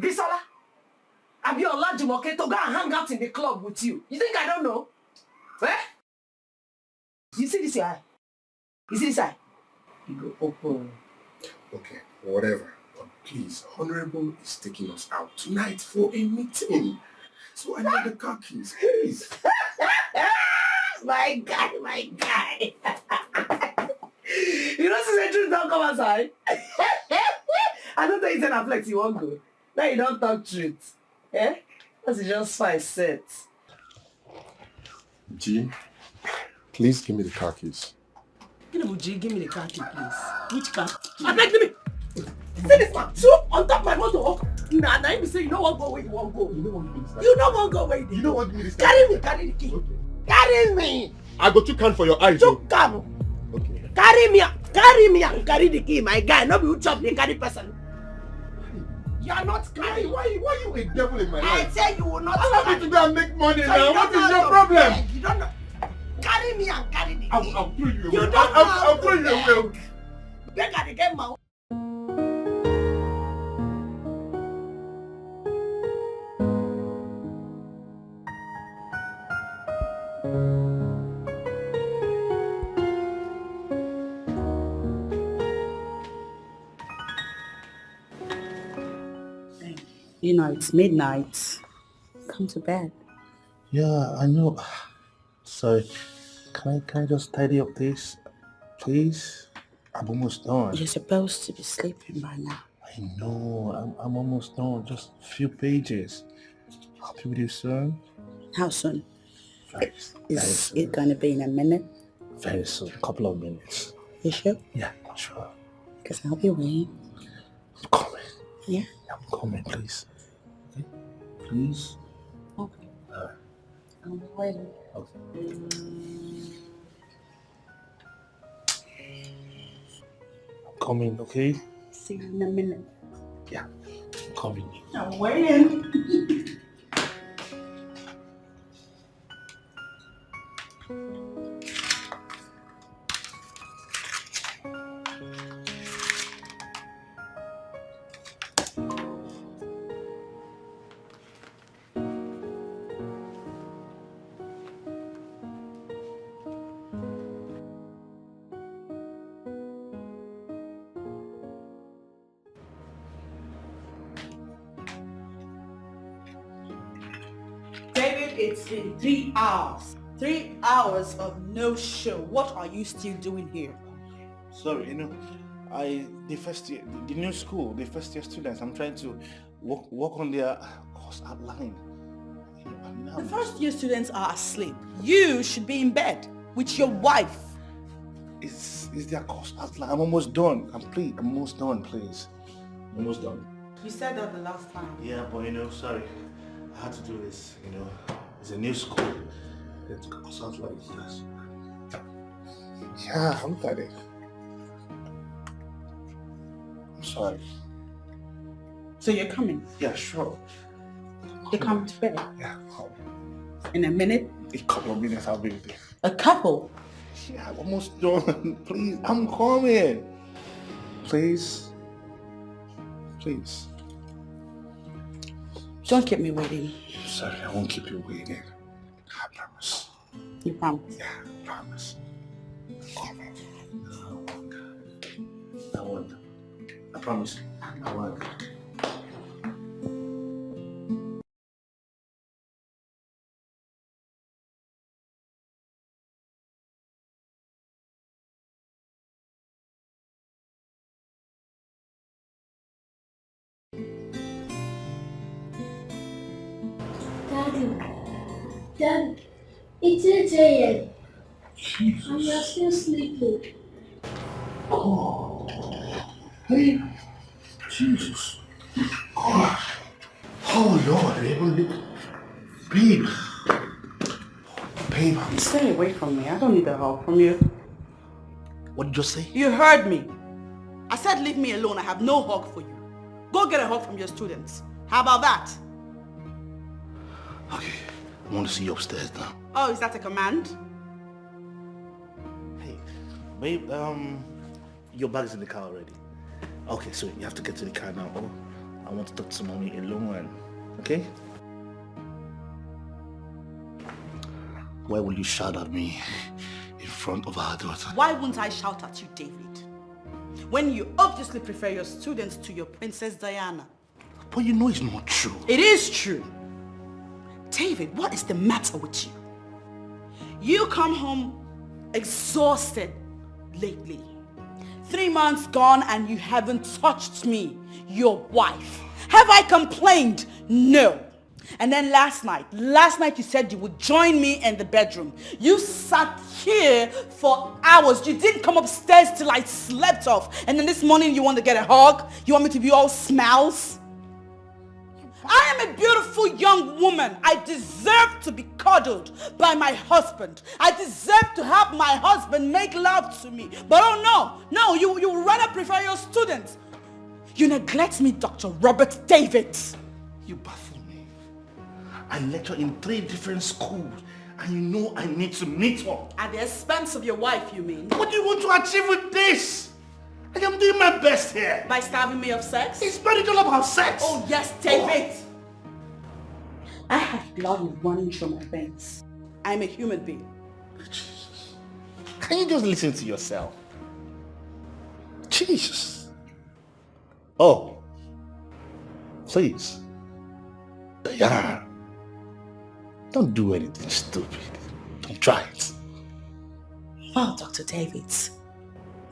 Bisola Abiola Jumoke to go and hang out in the club with you. You think I don't know? You see this eye? You see this eye? You go open. Okay, whatever. But please, Honorable is taking us out tonight for a meeting. So I need the car keys, please. My guy. You know, since the truth don't come outside. I don't think it's an flex you won't go. Now you don't talk truth. That's just fine set. G, please give me the car keys. You know, Oji, give me the car key, please. Which car? I beg me. See this man. So on top my motor. Nah, you say you don't want to go where you want to go. You don't want to go. You don't want to go where you don't want to go. Carry the key. Okay. Carry me. I got 2 cans for your eyes. 2 cans. Okay. Carry me and carry the key, my guy. No be you chop the carry person. You are not carrying. Why you a devil in my life? I say you will not. I want you to go and make money now. What is your problem? You don't know. Carry me and carry the key. I'll throw you away. You don't I'll throw you away. Beg at the game, man. You know, it's midnight. Come to bed. Yeah, I know. Sorry. Can I just tidy up this, please? I'm almost done. You're supposed to be sleeping by now. I know. I'm almost done. Just a few pages. I'll be with you soon. How soon? Very Is soon. it gonna be in a minute? Very soon. A couple of minutes. You sure? Yeah, sure. Because I'll be waiting. I'm coming. Yeah? I'm coming, please. Okay? Please? Okay. I'll be waiting. Okay. I'm coming, okay? See you in a minute. Yeah, I'm coming. I'm waiting. It's been 3 hours. 3 hours of no show. What are you still doing here? Sorry, the first year, the new school, the first year students, I'm trying to work on their course outline. The first year students are asleep. You should be in bed with your wife. Is their course outline? I'm almost done. I'm almost done, please. I'm almost done. You said that the last time. Yeah, but sorry. I had to do this, It's a new school. It's course outline, yes. Yeah, look at it. I'm sorry. So you're coming? Yeah, sure. You're coming to bed? Yeah, in a minute? A couple of minutes, I'll be there. A couple? Yeah, I'm almost done. Please, I'm coming. Please. Please. Don't keep me waiting. Sorry, I won't keep you waiting. I promise. You promise? Yeah, I promise. Come on. I won't. I promise. I won't. Dad, it's 8 a.m. and you're still sleeping. Oh, hey, Jesus. Oh, Lord, babe. Babe. Stay away from me. I don't need the help from you. What did you say? You heard me. I said leave me alone. I have no hug for you. Go get a hug from your students. How about that? Okay, I want to see you upstairs now. Oh, is that a command? Hey, babe, your bag is in the car already. Okay, so you have to get to the car now. Oh, I want to talk to mommy alone, okay? Why will you shout at me in front of our daughter? Why wouldn't I shout at you, David? When you obviously prefer your students to your Princess Diana. But you know it's not true. It is true. David, what is the matter with you? You come home exhausted lately. 3 months gone and you haven't touched me, your wife. Have I complained? No. And then last night you said you would join me in the bedroom. You sat here for hours. You didn't come upstairs till I slept off. And then this morning you want to get a hug? You want me to be all smiles? I am a beautiful young woman. I deserve to be cuddled by my husband. I deserve to have my husband make love to me. But oh no, you rather prefer your students. You neglect me, Dr. Robert David. You baffle me. I lecture in 3 different schools, and you know I need to meet up. At the expense of your wife, you mean? What do you want to achieve with this? I am doing my best here. By starving me of sex? It's not all about sex. Oh yes, David. I have blood running through my veins. I'm a human being. Jesus. Can you just listen to yourself? Jesus. Oh. Please. Diana. Don't do anything stupid. Don't try it. Wow, Dr. David.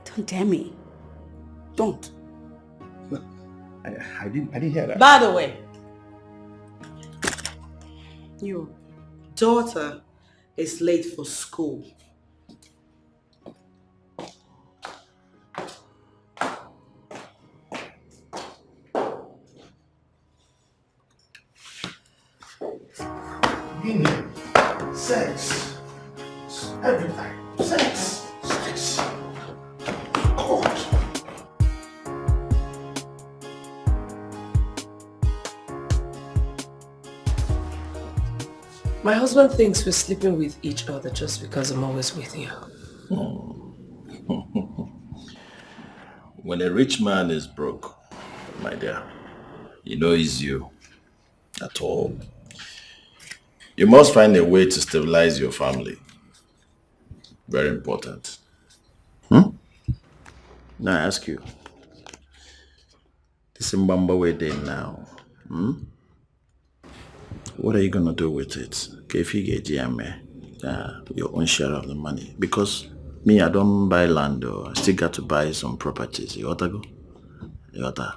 Don't dare me. Don't. I didn't hear that. By the way, your daughter is late for school. Sex. Everything. Sex. Sex. God. My husband thinks we're sleeping with each other just because I'm always with you. When a rich man is broke, my dear, you know it's you. At all. You must find a way to stabilize your family. Very important. Now I ask you, this Mbamba wedding now, what are you going to do with it? If you get your own share of the money. Because me, I don't buy land though. I still got to buy some properties. You got to go? You got to.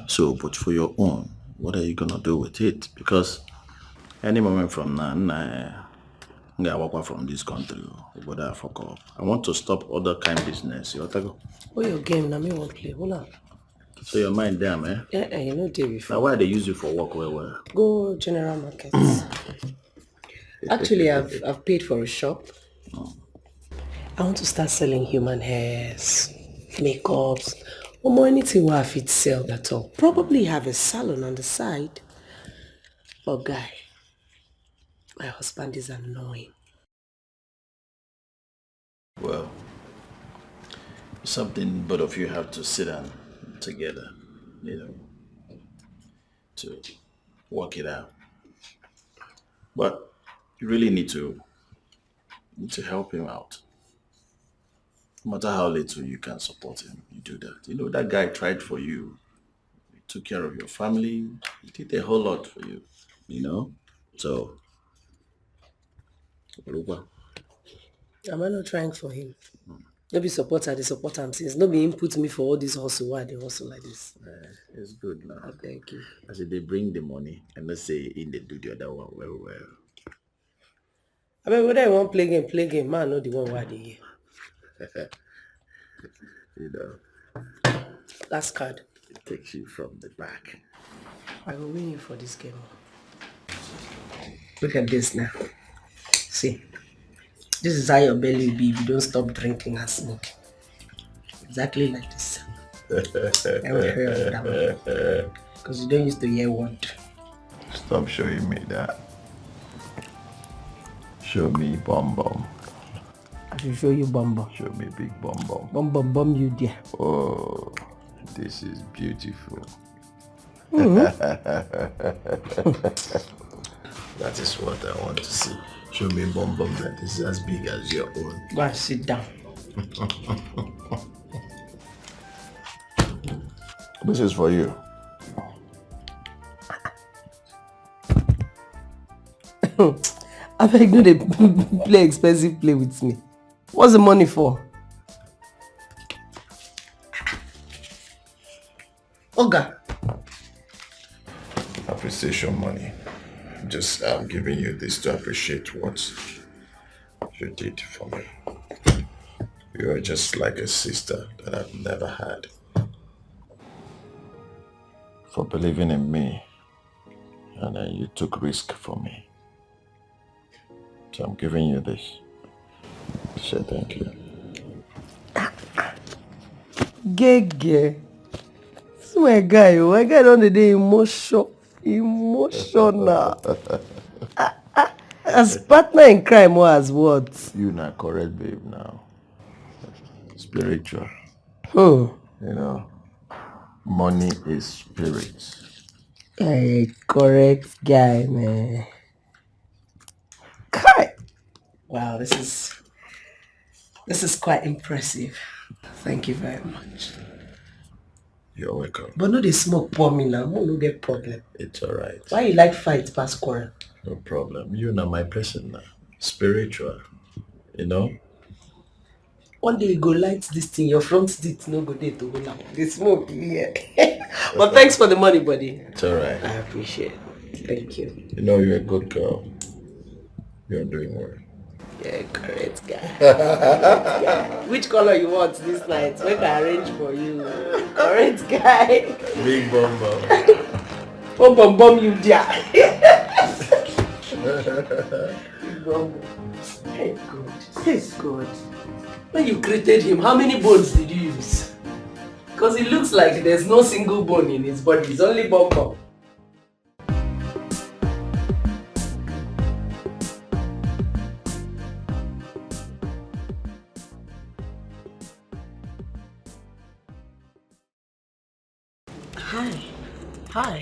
So, but for your own, what are you going to do with it? Because any moment from now, I'm going to walk out from this country. But I fuck up. I want to stop other kind of business. You got to go? Oh, your game, now me won't play. Hold on. So your mind there, man? Yeah, you know day before. Now why they use you for work? Where? Go general markets. Actually, I've paid for a shop. I want to start selling human hairs, makeups, or more anything where I fit sell at all. Probably have a salon on the side. But guy, my husband is annoying. Well, it's something both of you have to sit down together, to work it out. But you really need to help him out. No matter how little you can support him, you do that. That guy tried for you. He took care of your family. He did a whole lot for you, So, Am I not trying for him? No be supporter, they support him since. No be him put me for all this hustle. Why they hustle like this? It's good now. Thank you. As they bring the money, and let's say in they do the other one well. I mean, whether I want play game, man, not the one why they here. Last card. It takes you from the back. I will win you for this game. Look at this now. See. This is how your belly will be if you don't stop drinking and smoking. Exactly like this. I will hear of that one. Because you don't used to hear word. Stop showing me that. Show me bum bum. I should show you bum bum. Show me big bum bum. Bum bum bum you there. Oh, this is beautiful. That is what I want to see. Show me bum bum that is as big as your own. Go and sit down. This is for you. I beg you, they play expensive play with me. What's the money for? Oga. Appreciation money. just giving you this to appreciate what you did for me. You are just like a sister that I've never had. For believing in me, and then you took risk for me. So I'm giving you this to say thank you. Gege. This my guy, my guy on the day emotional. As partner in crime or as what? You not correct, babe, now. Spiritual. You know, money is spirit. a correct guy, man. Kai. Wow, this is quite impressive. Thank you very much. You're welcome. But no, they smoke pour me now. No get problem. It's alright. Why you like fight past quarrel? No problem. You know my person now. Spiritual. You know? One day you go light this thing, your front teeth no go there to go now. The smoke here. But thanks for the money, buddy. It's alright. I appreciate it. Thank you. You know you're a good girl. You're doing well. Yeah, correct guy. Which color you want this night? We can arrange for you. Correct guy. Big bum bum. Bum you there. Big bum. Hey God. Hey God. When you created him, how many bones did you use? Because it looks like there's no single bone in his body. It's only bum bum. Hi.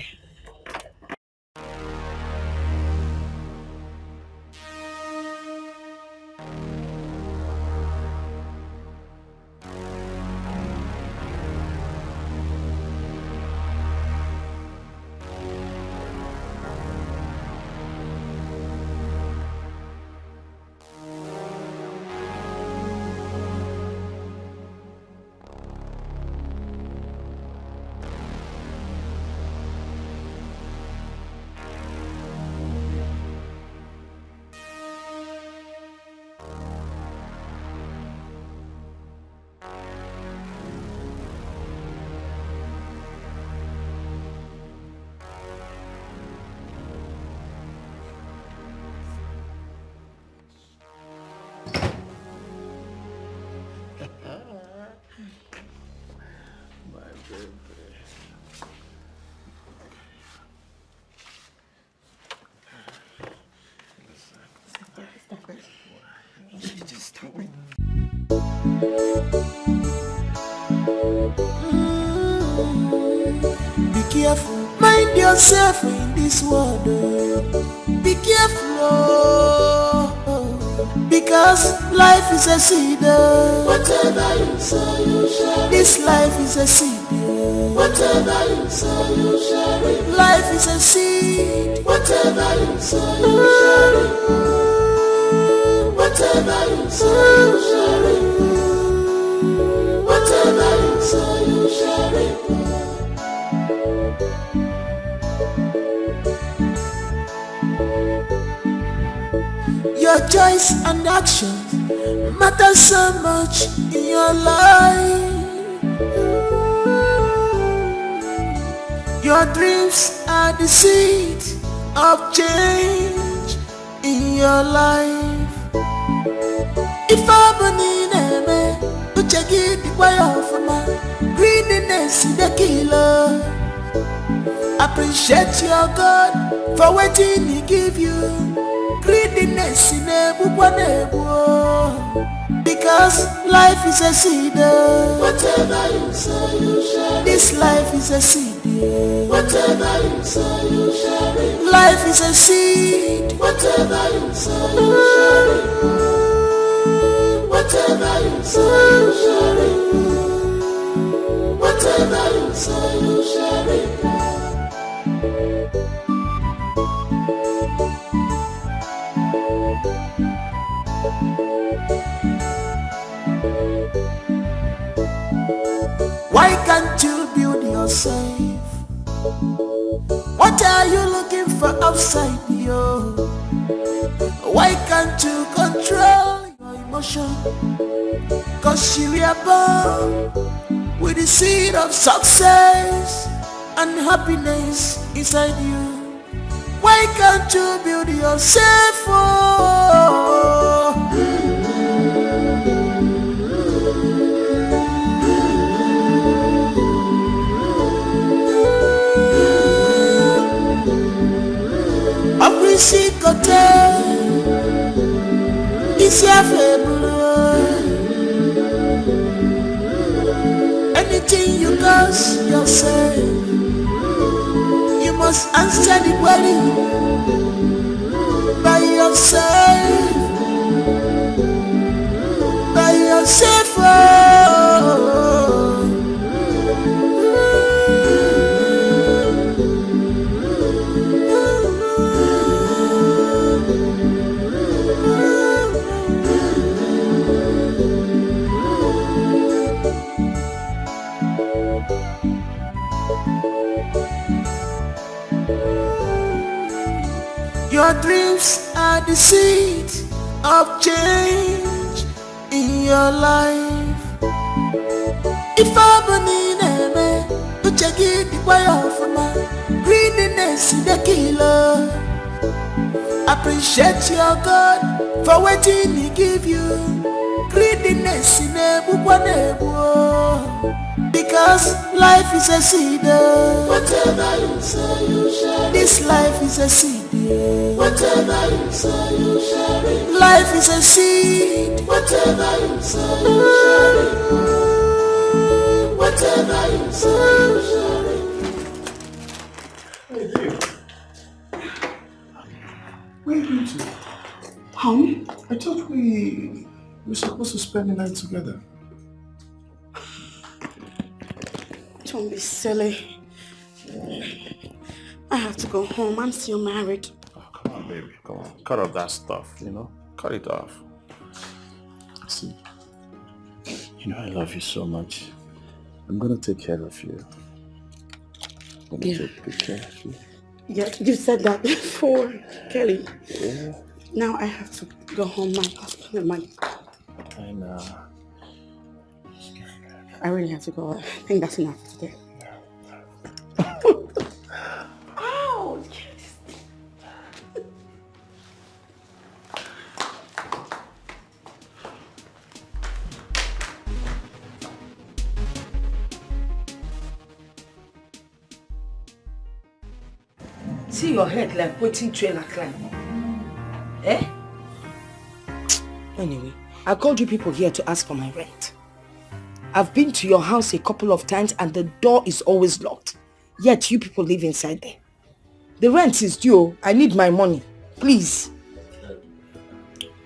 Be careful, mind yourself in this world. Be careful, because life is a seed. Whatever you sow, you shall reap. This life is a seed. Whatever you sow, you shall reap. Life is a seed. Whatever you sow, you shall reap. Whatever you sow, you shall reap. Whatever you sow, you shall reap. Your choice and action matter so much in your life. Your dreams are the seed of change in your life. If I believe in me, you check it the way of my greediness is the killer. Appreciate your God for waiting He give you. Greediness in a because life is a seed. Whatever you sow, you shall reap. This life is a seed. Whatever you sow, you shall reap. Life is a seed. Whatever you sow, you shall reap. Whatever you sow, you shall reap. Whatever you sow, you shall reap. Why can't you build yourself? What are you looking for outside? you. Why can't you control your emotion? Cause you were born with the seed of success and happiness inside you. Why can't you build yourself up? Appreciate it's your favorite. Anything you cause yourself, you must answer the query by yourself. By yourself. Your dreams are the seed of change in your life. If I believe in me, to check it the way of my greediness is the killer. Appreciate your God for waiting He give you. Greediness in a book. Because life is a seed. Whatever you say, you share. This life is a seed. Whatever you say, you share it. Life is a seed. Whatever you say, you share it. Whatever you say, you share it. Hey, babe. Where are you going to? Home? I thought we were supposed to spend the night together. Don't be silly. I have to go home. I'm still married. Oh, come on, baby. Come on. Cut off that stuff, you know? Cut it off. See, you know I love you so much. I'm gonna take care of you. I'm gonna take good care of you. Yeah, you said that before, Kelly. Yeah. Now I have to go home. My husband and my... I know. I really have to go. I think that's enough for today. Oh, yes. See your head like waiting trailer climb. Eh? Anyway, I called you people here to ask for my rent. I've been to your house a couple of times and the door is always locked. Yet you people live inside there. The rent is due. I need my money. Please.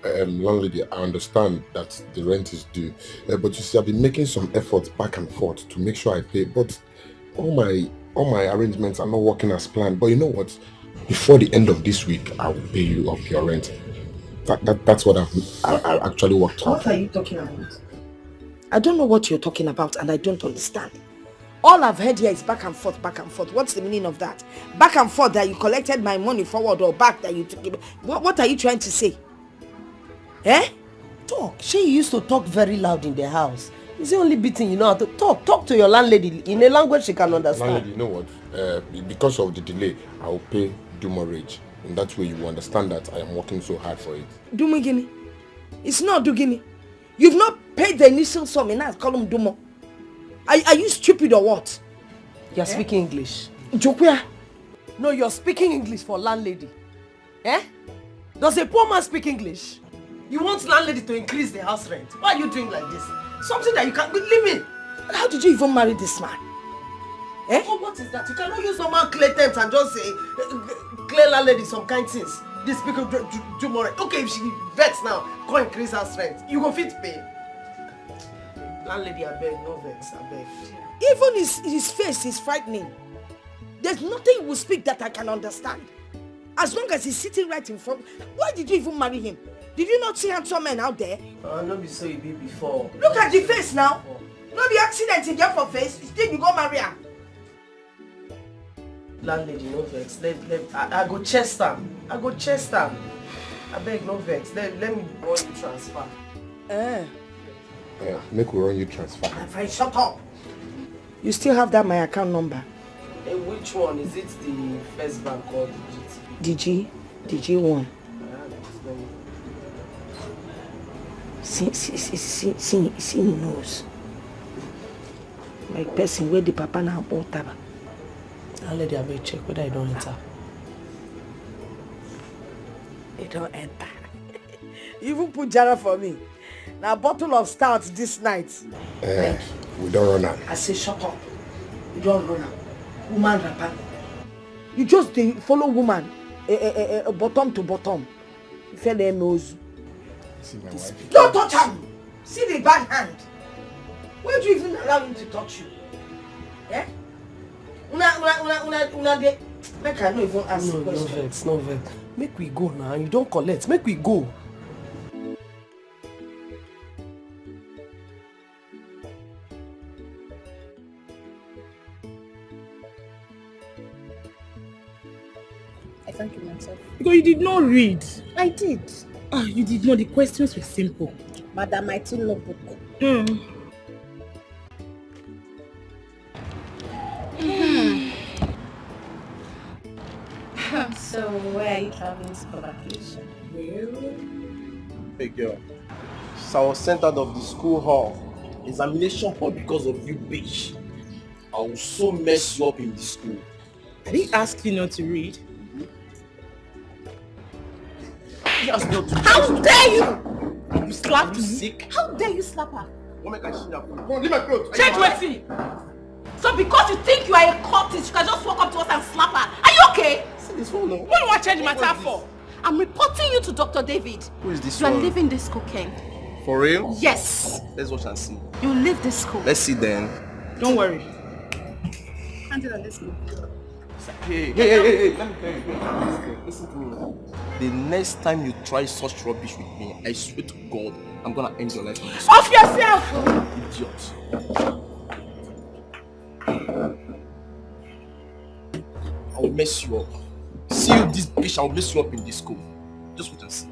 Landlady, I understand that the rent is due. But you see, I've been making some efforts back and forth to make sure I pay. But all my arrangements are not working as planned. But you know what? Before the end of this week, I will pay you up your rent. That's what I actually worked on. What are you talking about? I don't know what you're talking about and I don't understand. All I've heard here is back and forth, back and forth. What's the meaning of that? Back and forth that you collected my money forward or back that you took it. What are you trying to say? Eh? Talk. She used to talk very loud in the house. It's the only bit thing you know how to talk. Talk to your landlady in a language she can understand. Landlady, you know what? Because of the delay, I will pay demurrage. In that way, you will understand that I am working so hard for it. Dumigini. It's not Dugini. You've not paid the initial sum and now call him Dumo. Are you stupid or what? You're speaking English. Jokwea. No, you're speaking English for landlady. Eh? Does a poor man speak English? You want landlady to increase the house rent. Why are you doing like this? Something that you can't believe in. How did you even marry this man? Eh? Oh, what is that? You cannot use normal clear terms and just say clear landlady some kind things. This people do more. Okay, if she vex now, go increase house rent. You go fit pay. Landlady, I beg, no vex, I beg. Even his face is frightening. There's nothing he will speak that I can understand. As long as he's sitting right in front. Why did you even marry him? Did you not see handsome men out there? No be so you be before. Look at the face now. No be accident in get for face. Still you go marry her. Landlady, no vex. I go chest am. I go chase them. I beg, no vex. Let me run you transfer. Yeah, make we run you transfer. My friend, shut up. You still have that my account number? And which one? Is it the First Bank or the GT? DG1. See knows. Like person where the papa now bought taba. I'll let the abeg check whether I don't enter. It don't enter. You even put Jara for me. Now a bottle of stout this night. We don't run out. I say shut up. You don't run out. Woman rapper. You just follow woman. Bottom to bottom. You feel them nose. See my wife. Don't touch him. See the bad hand. Why do you even allow him to touch you? Eh? Una de. Make I no even ask No questions. vex, no vex. Make we go now. You don't collect. Make we go. I thank you myself. Because you did not read. I did. You did not. The questions were simple. Madam, I took notebook. So, where are you traveling for vacation? Hey girl, so I was sent out of the school hall, examination hall because of you, bitch. I will so mess you up in the school. I didn't ask you not to read. Yes, not to How dare you! You slapped me? Sick? How dare you slap her? What make I see that? Come on, leave my clothes. Change wetin. So because you think you are a cultist, you can just walk up to us and slap her. Are you okay? See this one now. What do you want to change matter for? I'm reporting you to Dr. David. Who is this You are one? leaving this cocaine. For real? Yes. Let's watch and see. You leave this school. Let's see then. Don't worry. Hand it on this school. Hey. Let me tell you. Listen to me. The next time you try such rubbish with me, I swear to God, I'm gonna end your life in this. Off yourself! Idiot. I will mess you up. See you this bitch, I will mess you up in this school. Just wait and see.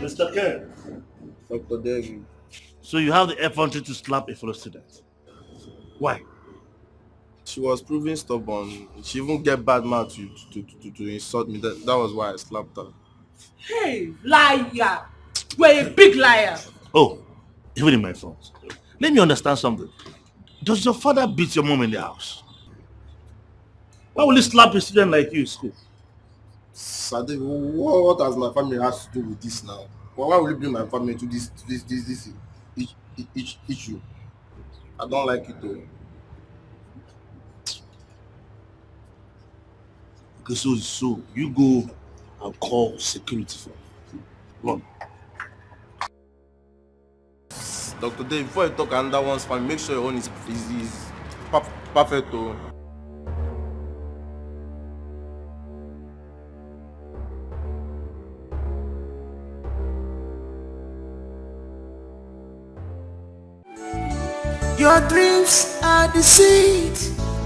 Mr. Ken. Dr. David. So you have the effrontery to slap a fellow student. Why? She was proving stubborn. She even get bad mouth to insult me. That was why I slapped her. Hey, liar! You're a big liar! Oh, even in my front. Let me understand something. Does your father beat your mom in the house? Why will he slap a student like you in school? Sade, what has my family has to do with this now? Why will you bring my family to this issue? I don't like it though. Okay, so you go and call security for run. Dr. Dave, before you talk another one's family, make sure your own is perfect though. Your dreams are the seed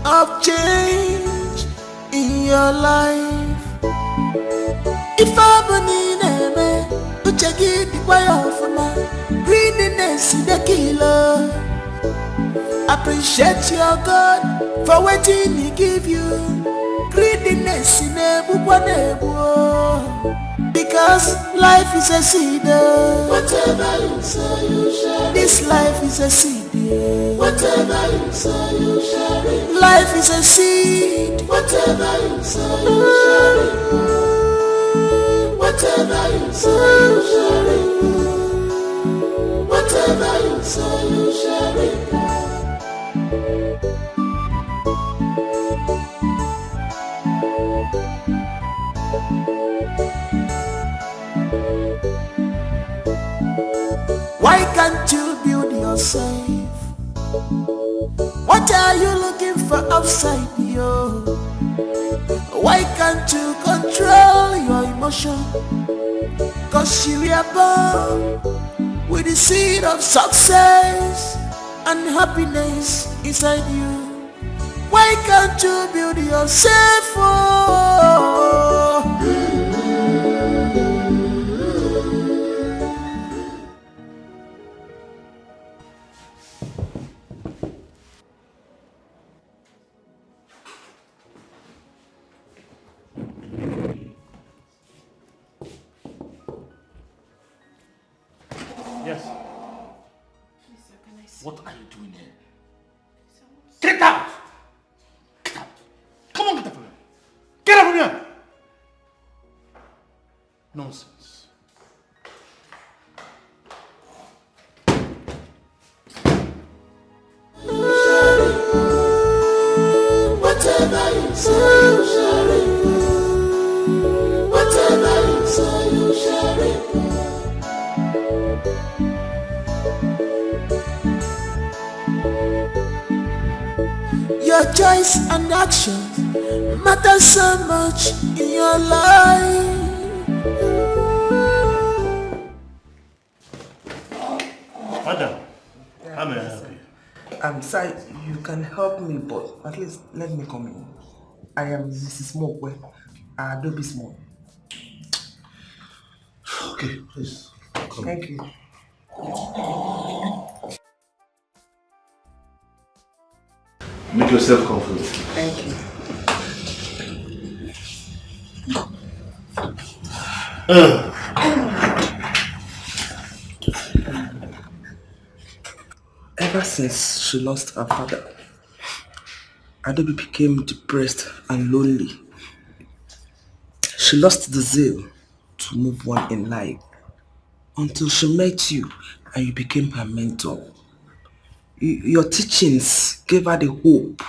of change in your life. If I'm uche gị dịkwa ya ọfụma, greediness the killer. Appreciate your God for wetin he give you. Greediness na-egbukwa na-egbu. Because life is a seed. Whatever you say you share. This life is a seed. Whatever you say you share. Life is a seed. Whatever you say you share. Whatever you say you share. Whatever you say you share. safe. What are you looking for outside, yo? Why can't you control your emotion? Cause you are born with the seed of success and happiness inside you. Why can't you build yourself? Oh. Yes. What are you doing here? Get out! Get out! Come on, get up from here! Get up from here! Nonsense. Whatever you say, you share it. Whatever you say, you share it. Your choice and action matter so much in your life. Madam, how may I help you? Sir, you can help me, but at least let me come in. I am Mrs. Mokwe, Adobe's mom. Okay, please. Come. Thank you. Make yourself comfortable. Thank you. Ever since she lost her father, Adobe became depressed and lonely. She lost the zeal to move on in life until she met you and you became her mentor. Your teachings gave her the hope,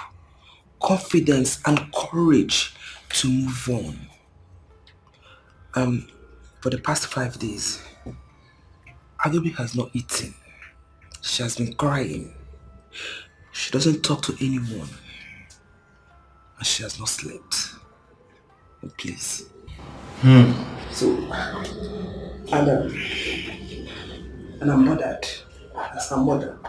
confidence and courage to move on. For the past 5 days, Adobe has not eaten. She has been crying. She doesn't talk to anyone. And she has not slept. Oh, please. So, and I'm bothered as her mother.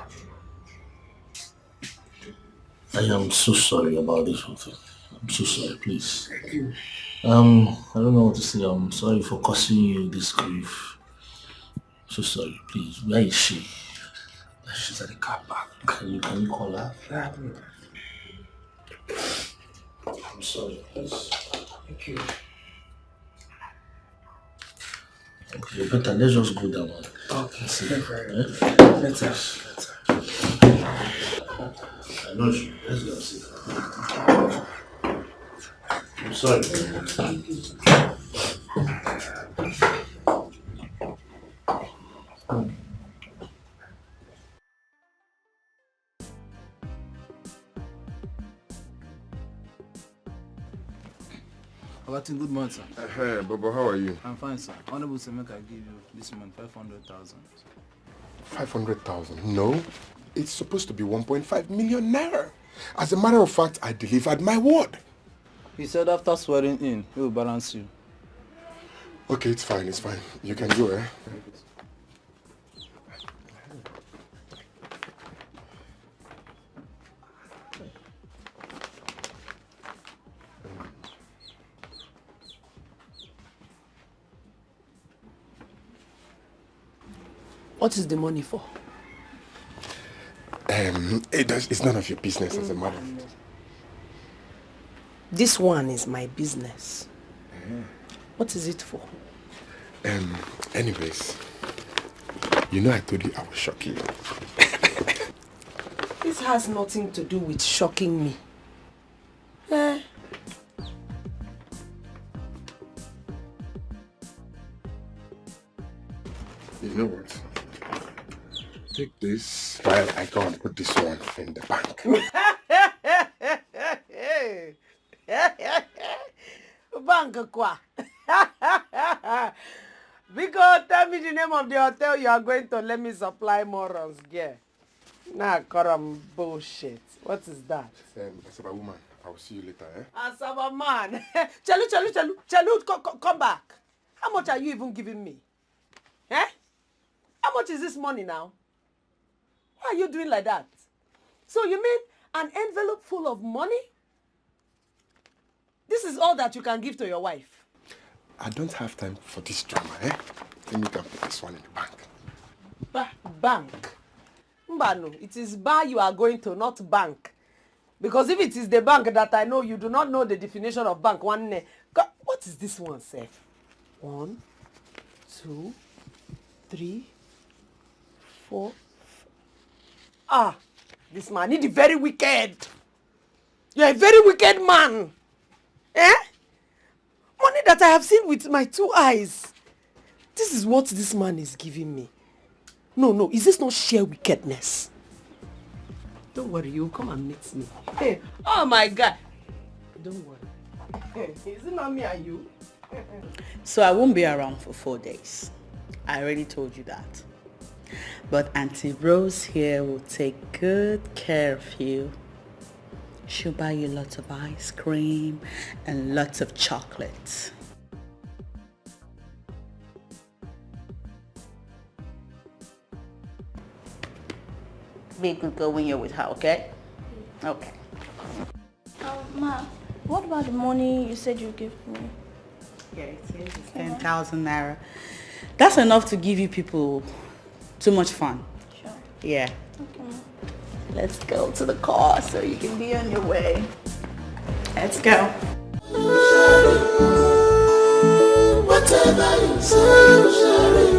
I am so sorry about this whole thing. I'm so sorry, please. Thank you. I don't know what to say. I'm sorry for causing you this grief. So sorry, please. Where is she? She's at the car park. Can you call her? Yeah, I'm sorry, please. thank you. Okay, better. Let's just go down. Okay. See. Better. I know you. Let's go see. I'm sorry. Good morning, sir. Hey, Bobo, how are you? I'm fine, sir. Honorable sir, make I give you this month 500,000. 500,000? No, it's supposed to be 1.5 million naira. As a matter of fact, I delivered my word. He said after swearing in, he will balance you. Okay, it's fine, it's fine. You can go, eh? What is the money for? It's none of your business, as a matter of fact. This one is my business. What is it for? Anyways, you know I told you I was shocking you. This has nothing to do with shocking me. Eh? You know what? Take this while I go and put this one in the bank. Bank kwa. Because tell me the name of the hotel you are going to let me supply more runs, girl. Nah, Karam, bullshit. What is that? Asaba woman, I will see you later, eh? Asaba man. Chalu, come back. How much are you even giving me? Eh? How much is this money now? Why are you doing like that? So you mean an envelope full of money? This is all that you can give to your wife? I don't have time for this drama, eh? Let me go put this one in the bank. Bank? Mbano, it is bar you are going to, not bank. Because if it is the bank that I know, you do not know the definition of bank. What is this one, sir? 1, 2, 3, 4. Ah, this man is very wicked. You are a very wicked man. Eh? Money that I have seen with my 2 eyes. This is what this man is giving me. No, is this not sheer wickedness? Don't worry, you'll come and meet me. Hey, oh my God. Don't worry. Hey, is it not me and you? So I won't be around for 4 days. I already told you that. But Auntie Rose here will take good care of you. She'll buy you lots of ice cream and lots of chocolates. Be a good girl when you're with her, okay? Okay. Ma, what about the money you said you'd give me? Yeah, it's 10,000 naira. That's enough to give you people too much fun. Sure. Yeah. Okay, Ma. Let's go to the car so you can be on your way. Let's go. Whatever you say, you share it.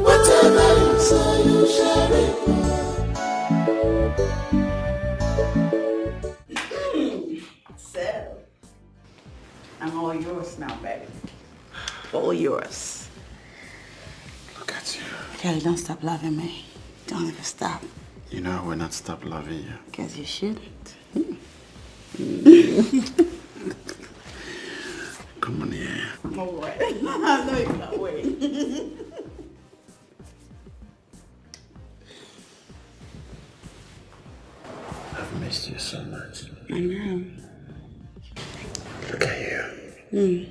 Whatever you say, you share it. So, I'm all yours now, baby. All yours. Look at you. Kelly, don't stop loving me. Don't ever stop. You know I will not stop loving you. Because you shouldn't. Come on here. All right. I know you can't wait. I've missed you so much. I know. Look at you.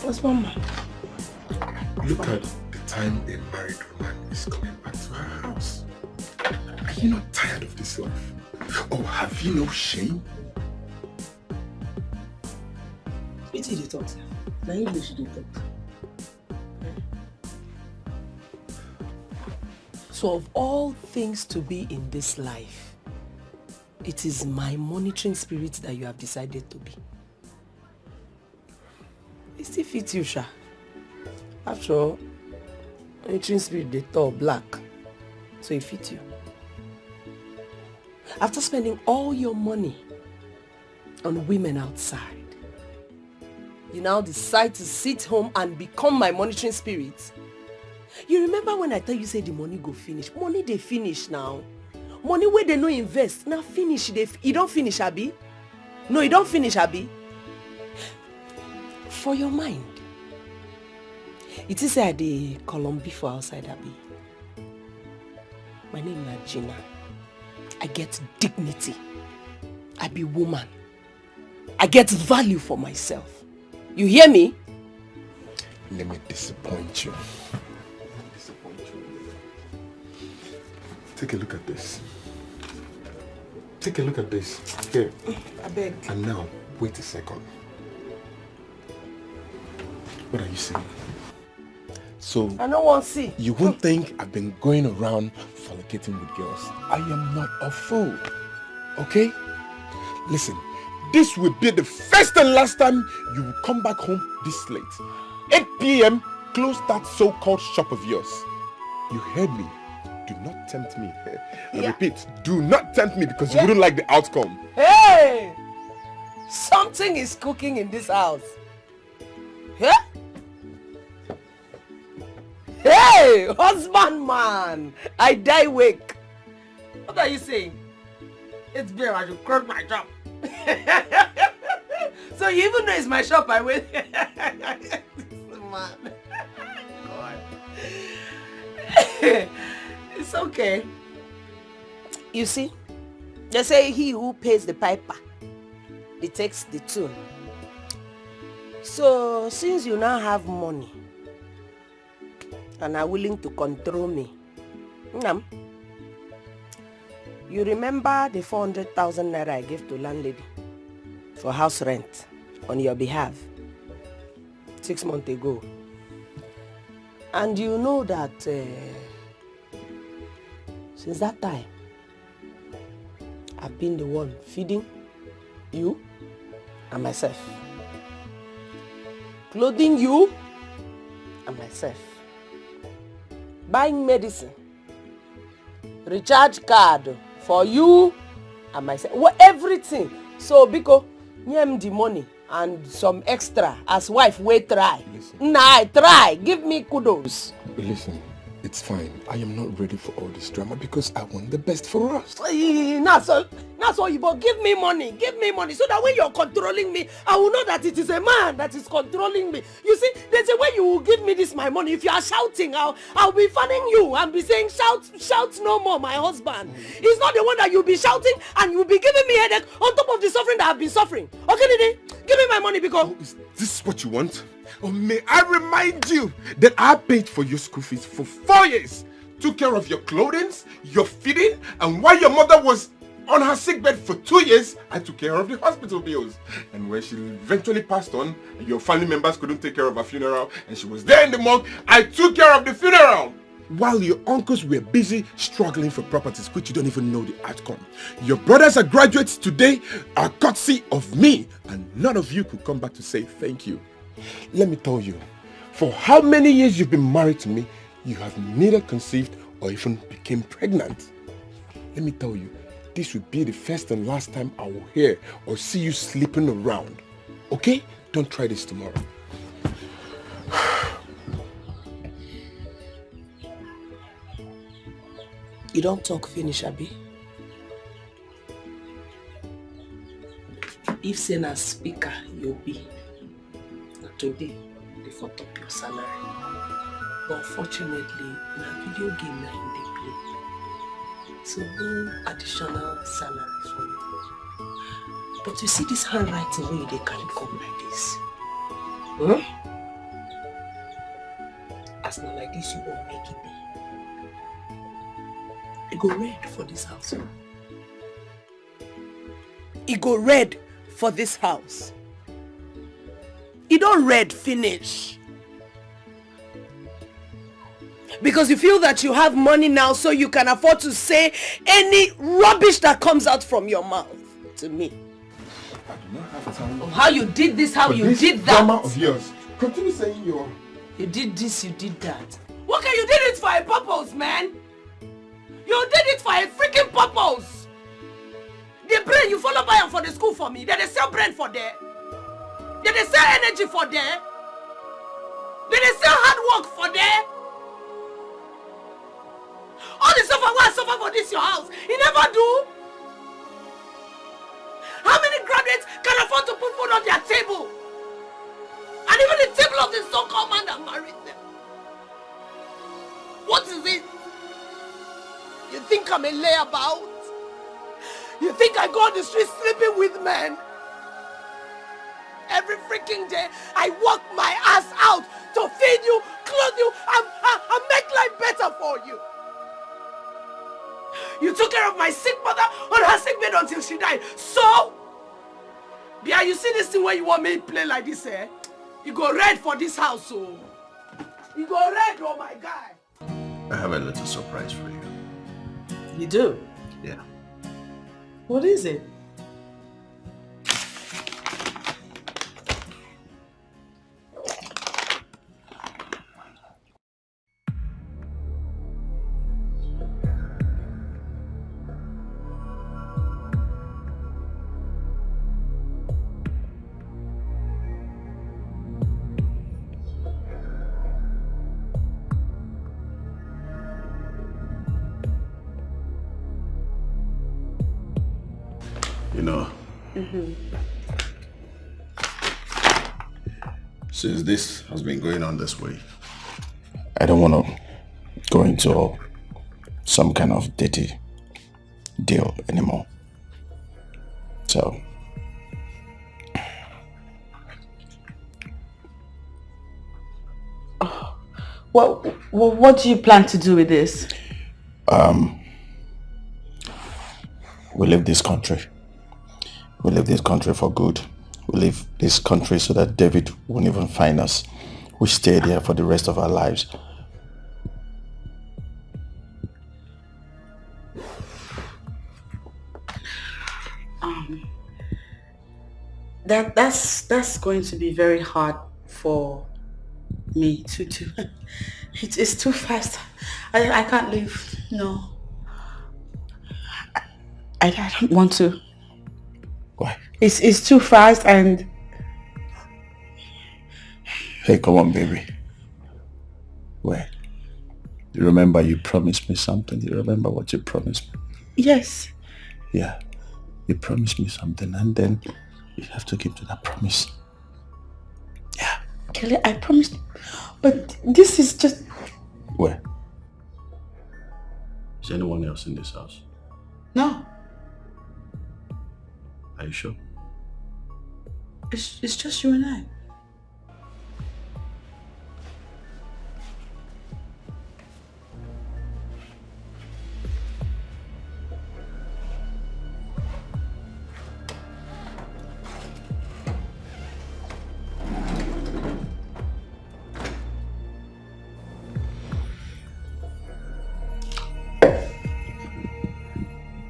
What's wrong, man? Look at the time a married woman is coming back to her house. Are you not tired of this life? Oh, have you no shame? What did you talk, sir? Now English you talk. So of all things to be in this life, it is my monitoring spirit that you have decided to be. It still fits you, Sha. After all, monitoring spirit they tall black, so it fits you. After spending all your money on women outside, you now decide to sit home and become my monitoring spirit. You remember when I tell you say the money go finish? Money they finish now. Money where they no invest, now finish. You don't finish, Abi? No, you don't finish, Abi. For your mind, it is at the Columbi for outside, Abi. My name is Gina. I get dignity. I be woman. I get value for myself. You hear me? Let me disappoint you. Take a look at this. Take a look at this. Here. I beg. And now, wait a second. What are you saying? So, I don't want to see. You won't think I've been going around fornicating with girls. I am not a fool. Okay? Listen, this will be the first and last time you will come back home this late. 8 p.m., close that so-called shop of yours. You heard me. Do not tempt me. I repeat, do not tempt me because you wouldn't like the outcome. Hey! Something is cooking in this house. Hey! Hey, husband man, I die wake. What are you saying? It's beer, I should close my shop. So you even know it's my shop, I went. Man. God. It's okay. You see, they say he who pays the piper, he takes the tune. So since you now have money and are willing to control me, you remember the 400,000 naira I gave to landlady for house rent on your behalf 6 months ago? And you know that since that time, I've been the one feeding you and myself, clothing you and myself, buying medicine, recharge card for you and myself, well, everything. So Biko, give the money and some extra as wife we try. Nah, I try. Give me kudos. Listen, it's fine. I am not ready for all this drama because I want the best for us. That's all you but give me money so that when you're controlling me, I will know that it is a man that is controlling me. You see, there's a way you will give me this my money. If you are shouting, I'll be fanning you and be saying shout no more, my husband. He's not the one that you'll be shouting and you'll be giving me headache on top of the suffering that I've been suffering. Okay, Didi? Give me my money because... Oh, is this what you want? Or may I remind you that I paid for your school fees for 4 years, took care of your clothing, your feeding, and while your mother was on her sickbed for 2 years, I took care of the hospital bills. And when she eventually passed on, your family members couldn't take care of her funeral, and she was there in the morgue, I took care of the funeral. While your uncles were busy struggling for properties which you don't even know the outcome. Your brothers are graduates today, are courtesy of me, and none of you could come back to say thank you. Let me tell you, for how many years you've been married to me, you have neither conceived or even became pregnant. Let me tell you, this will be the first and last time I will hear or see you sleeping around. Okay? Don't try this tomorrow. You don't talk finish, Abi. If say na speaker you be, today they for top your salary. But unfortunately, na video game na in dey play. So no additional salary for you. But you see this handwriting where they carry come like this. As not like this, you won't make it be. It go red for this house. It go red for this house. It don't red finish. Because you feel that you have money now so you can afford to say any rubbish that comes out from your mouth to me. I do not have time. How you did this, how you did that. Drama of yours. Continue saying your... You did this, you did that. Okay, you did it for a purpose, man. You did it for a freaking purpose. The brain you follow buy for the school for me. They sell brain for there. They sell energy for there. They sell hard work for there. All the suffer I suffer for this your house. He never do. How many graduates can afford to put food on their table? And even the table of the so-called man that married them. What is it? You think I'm a layabout? You think I go on the street sleeping with men? Every freaking day, I work my ass out to feed you, clothe you, and make life better for you. You took care of my sick mother on her sick bed until she died. So, Bia, you see this thing where you want me to play like this, eh? You go red for this house, oh. You go red, oh my guy. I have a little surprise for you. You do? Yeah. What is it? know, since this has been going on this way, I don't want to go into some kind of dirty deal anymore. So, what do you plan to do with this? we leave this country. We leave this country for good. We leave this country so that David won't even find us. We stay there for the rest of our lives. That's going to be very hard for me to do. It's too fast. I can't leave. No. I don't want to. Why? It's too fast and... Hey, come on, baby. Wait. You remember you promised me something? You remember what you promised me? Yes. Yeah. You promised me something and then you have to keep to that promise. Yeah. Kelly, I promised. But this is just... Where? Is anyone else in this house? No. Are you sure? It's just you and I.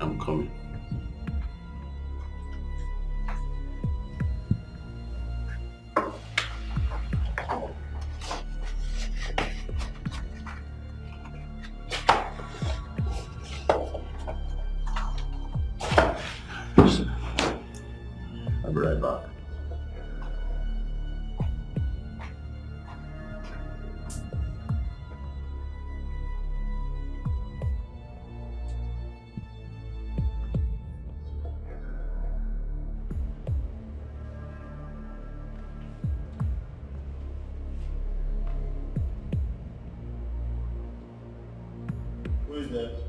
I'm coming. I'll be right back. Who is that?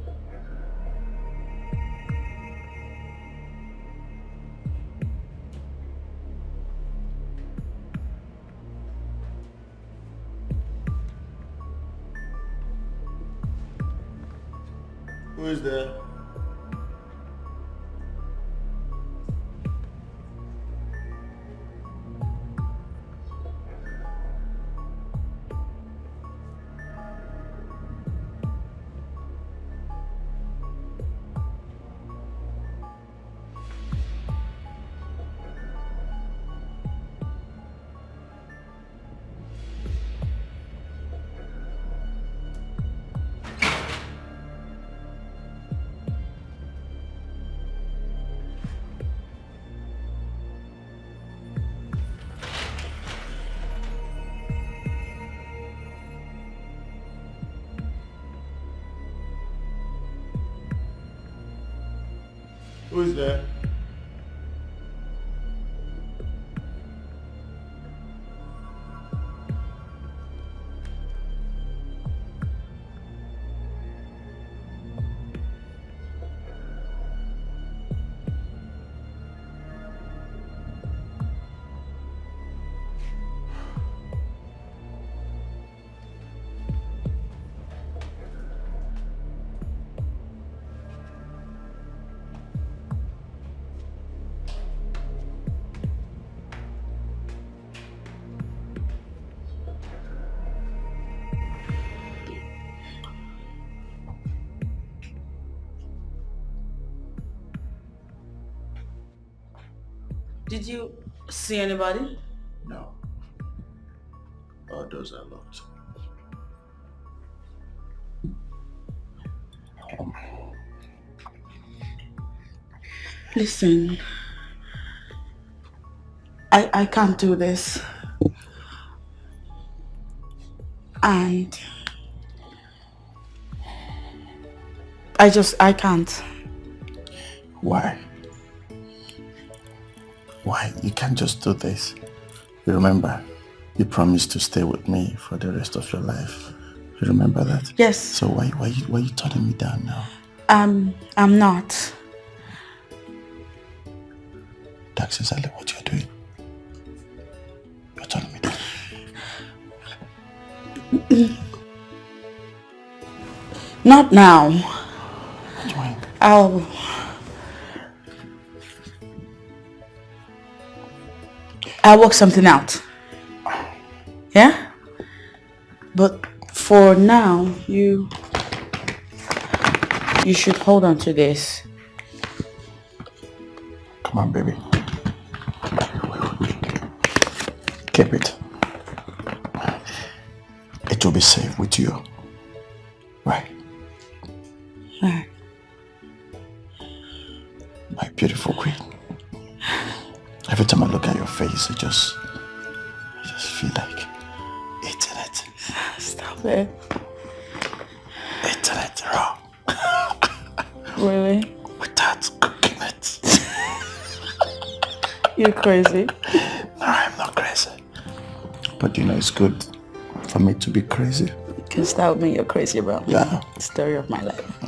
Who is there? Who is there? Did you see anybody? No. All doors are locked. Listen, I can't do this. And I can't. Why? Why? You can't just do this. You remember, you promised to stay with me for the rest of your life. You remember that? Yes. So why you turning me down now? I'm not. That's exactly what you're doing. You're turning me down. Not now. Why? I'll work something out. Yeah? But for now, you should hold on to this. Come on, baby. Keep it. It will be safe with you. Right? Alright. My beautiful queen. Every time I look at your face, I just feel like eating it. Stop it. Eating it raw. Really? Without cooking it. You're crazy. No, I'm not crazy. But you know, it's good for me to be crazy. Because that would mean you're crazy about me. Yeah. Story of my life.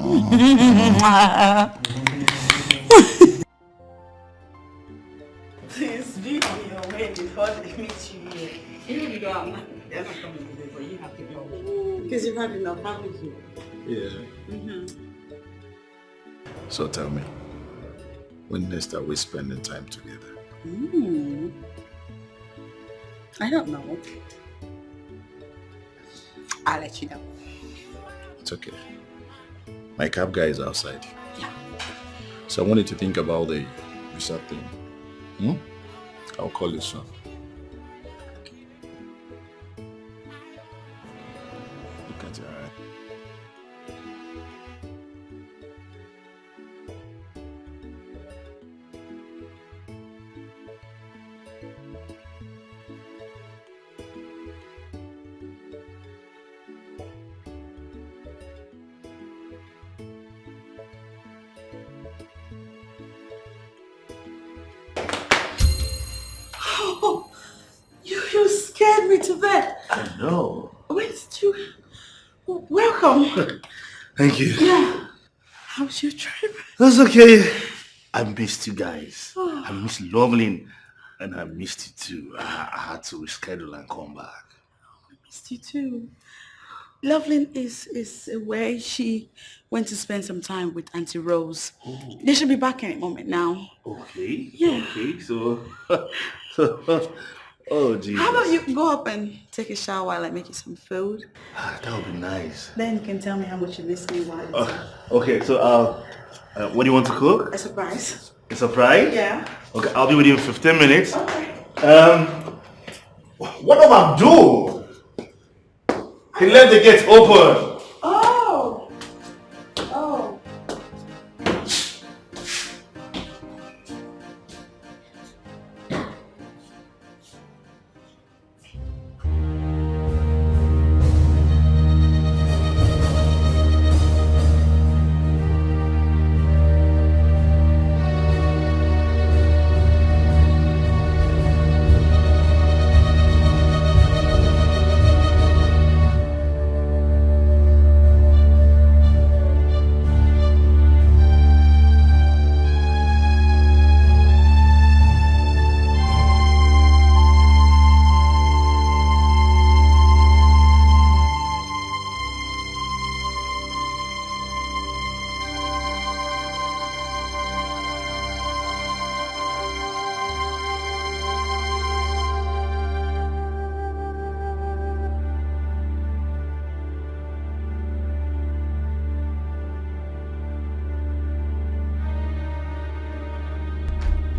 Please be on your way before they meet you here. Even if they're not coming today, but you have to go. Because you've had enough, haven't you? Yeah. So tell me, when next are we spending time together? I don't know. I'll let you know. It's okay. My cab guy is outside. Yeah. So I wanted to think about the visa thing. I'll call you soon. Look at it, alright? Oh, you scared me to death. I know. Where did you... Welcome. Thank you. Yeah. How's your trip? That's okay. I missed you guys. Oh. I missed Loveling, and I missed you too. I had to reschedule and come back. I missed you too. Loveling is away. She went to spend some time with Auntie Rose. Oh. They should be back any moment now. Okay. Yeah. Okay. So, oh Jesus. How about you go up and take a shower while I make you some food? That would be nice. Then you can tell me how much you miss me while it's Okay. So, what do you want to cook? a surprise. A surprise? Yeah. Okay. I'll be with you in 15 minutes. Okay. What do I do? He left the gate open. Oh. Oh.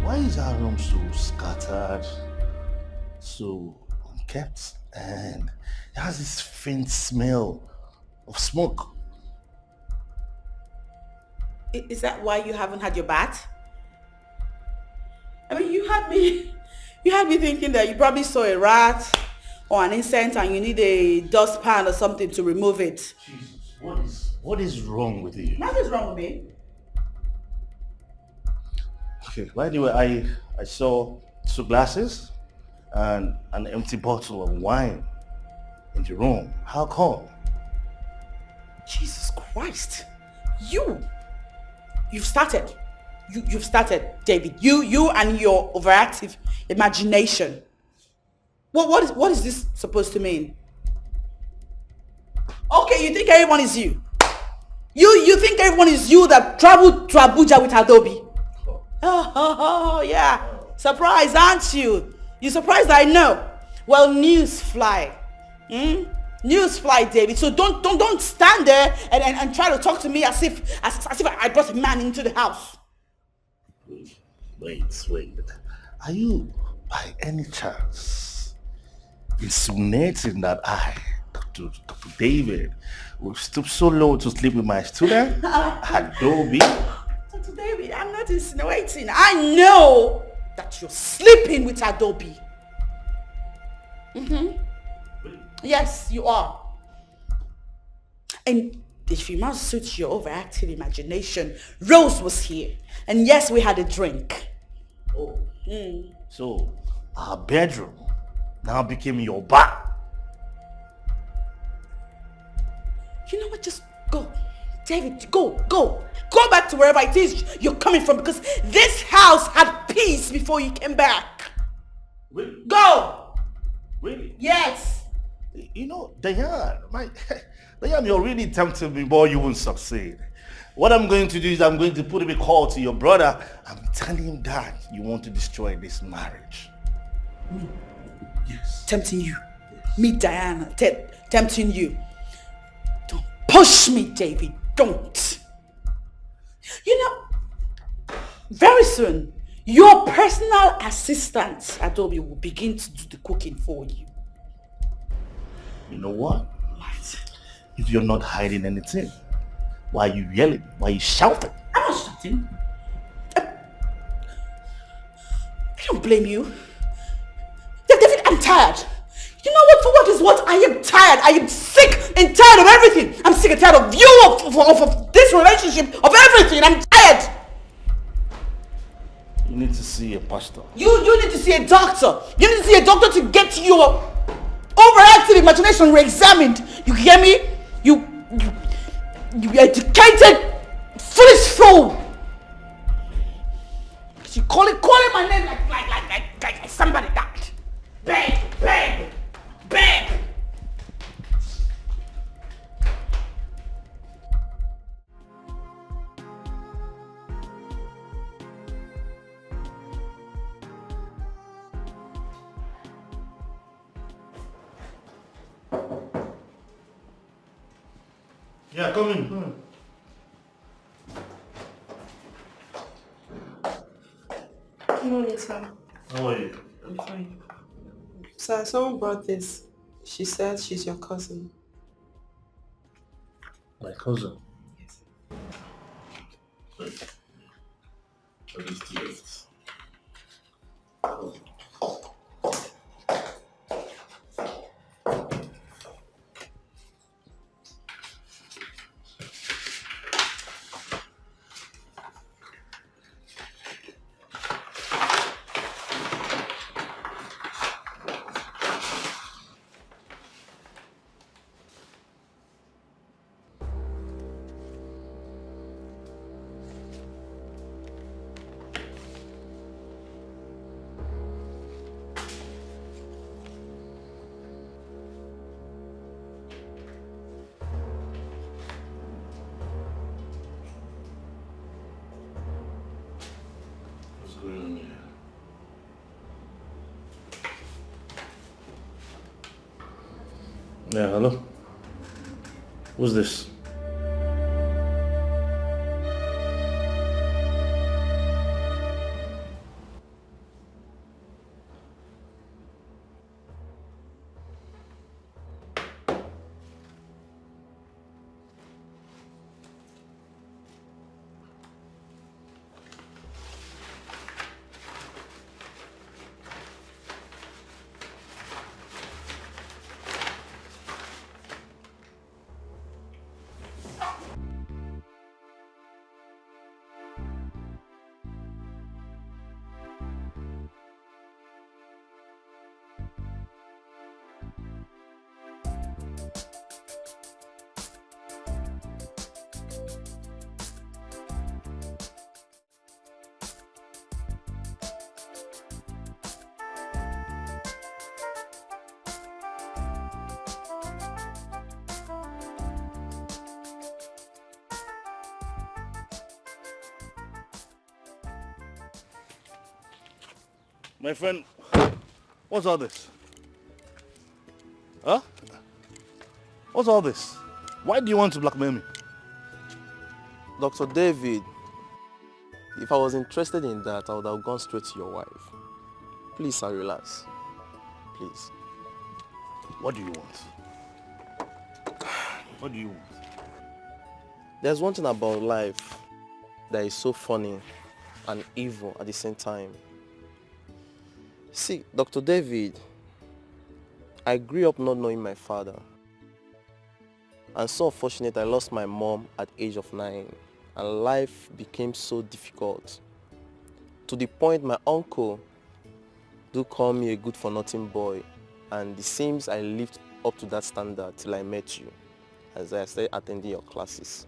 Why is our room so scattered, so unkept, and it has this faint smell of smoke? Is that why you haven't had your bath? I mean, you had me thinking that you probably saw a rat or an insect and you need a dustpan or something to remove it. Jesus, what is wrong with you? Nothing's wrong with me. Okay, by the way, I saw 2 glasses and an empty bottle of wine in the room. How come? Jesus Christ. You've started. You've started, David. You and your overactive imagination. What is this supposed to mean? Okay, you think everyone is you. You think everyone is you that traveled to Abuja with Adobe. Oh, yeah. Surprised, aren't you? You surprised, I know. Well, news fly. News fly, David. So don't stand there and try to talk to me as if I brought a man into the house. Wait. Are you, by any chance, insinuating that I, Dr. David, will stoop so low to sleep with my student, Adobe? Dr. David, I'm not insinuating. I know that you're sleeping with Adobe. Yes, you are. And if you must suit your overactive imagination, Rose was here. And yes, we had a drink. Oh. So, our bedroom now became your bar. You know what? Just go. David, go. Go back to wherever it is you're coming from, because this house had peace before you came back. Really? Go! Really? Yes. You know, Diane, you're really tempting me, boy, you won't succeed. What I'm going to do is I'm going to put a call to your brother and tell him that you want to destroy this marriage. Yes. Tempting you. Yes. Me, Diana, tempting you. Don't push me, David. Don't. You know, very soon, your personal assistant, Adobe, will begin to do the cooking for you. You know what? If you're not hiding anything, why are you yelling? Why are you shouting? I'm not shouting. I don't blame you. David, I'm tired. You know what? For what is what? I am tired. I am sick and tired of everything. I'm sick and tired of you, of this relationship, of everything. I'm tired. You need to see a pastor. You need to see a doctor. You need to see a doctor to get your overactive imagination re-examined. You hear me? You educated, foolish fool. You calling my name like somebody died. Bang. Yeah, come in. Good morning, sir. How are you? I'm fine. Sir, someone brought this. She said she's your cousin. My cousin? Yes. Wait. What is this? Yeah, hello? Who's this? My friend, what's all this? Huh? What's all this? Why do you want to blackmail me? Dr. David, if I was interested in that, I would have gone straight to your wife. Please, sir, relax. Please. What do you want? What do you want? There's one thing about life that is so funny and evil at the same time. See, Dr. David, I grew up not knowing my father. And so unfortunate, I lost my mom at the age of 9. And life became so difficult. To the point my uncle do call me a good-for-nothing boy. And it seems I lived up to that standard till I met you, as I started attending your classes.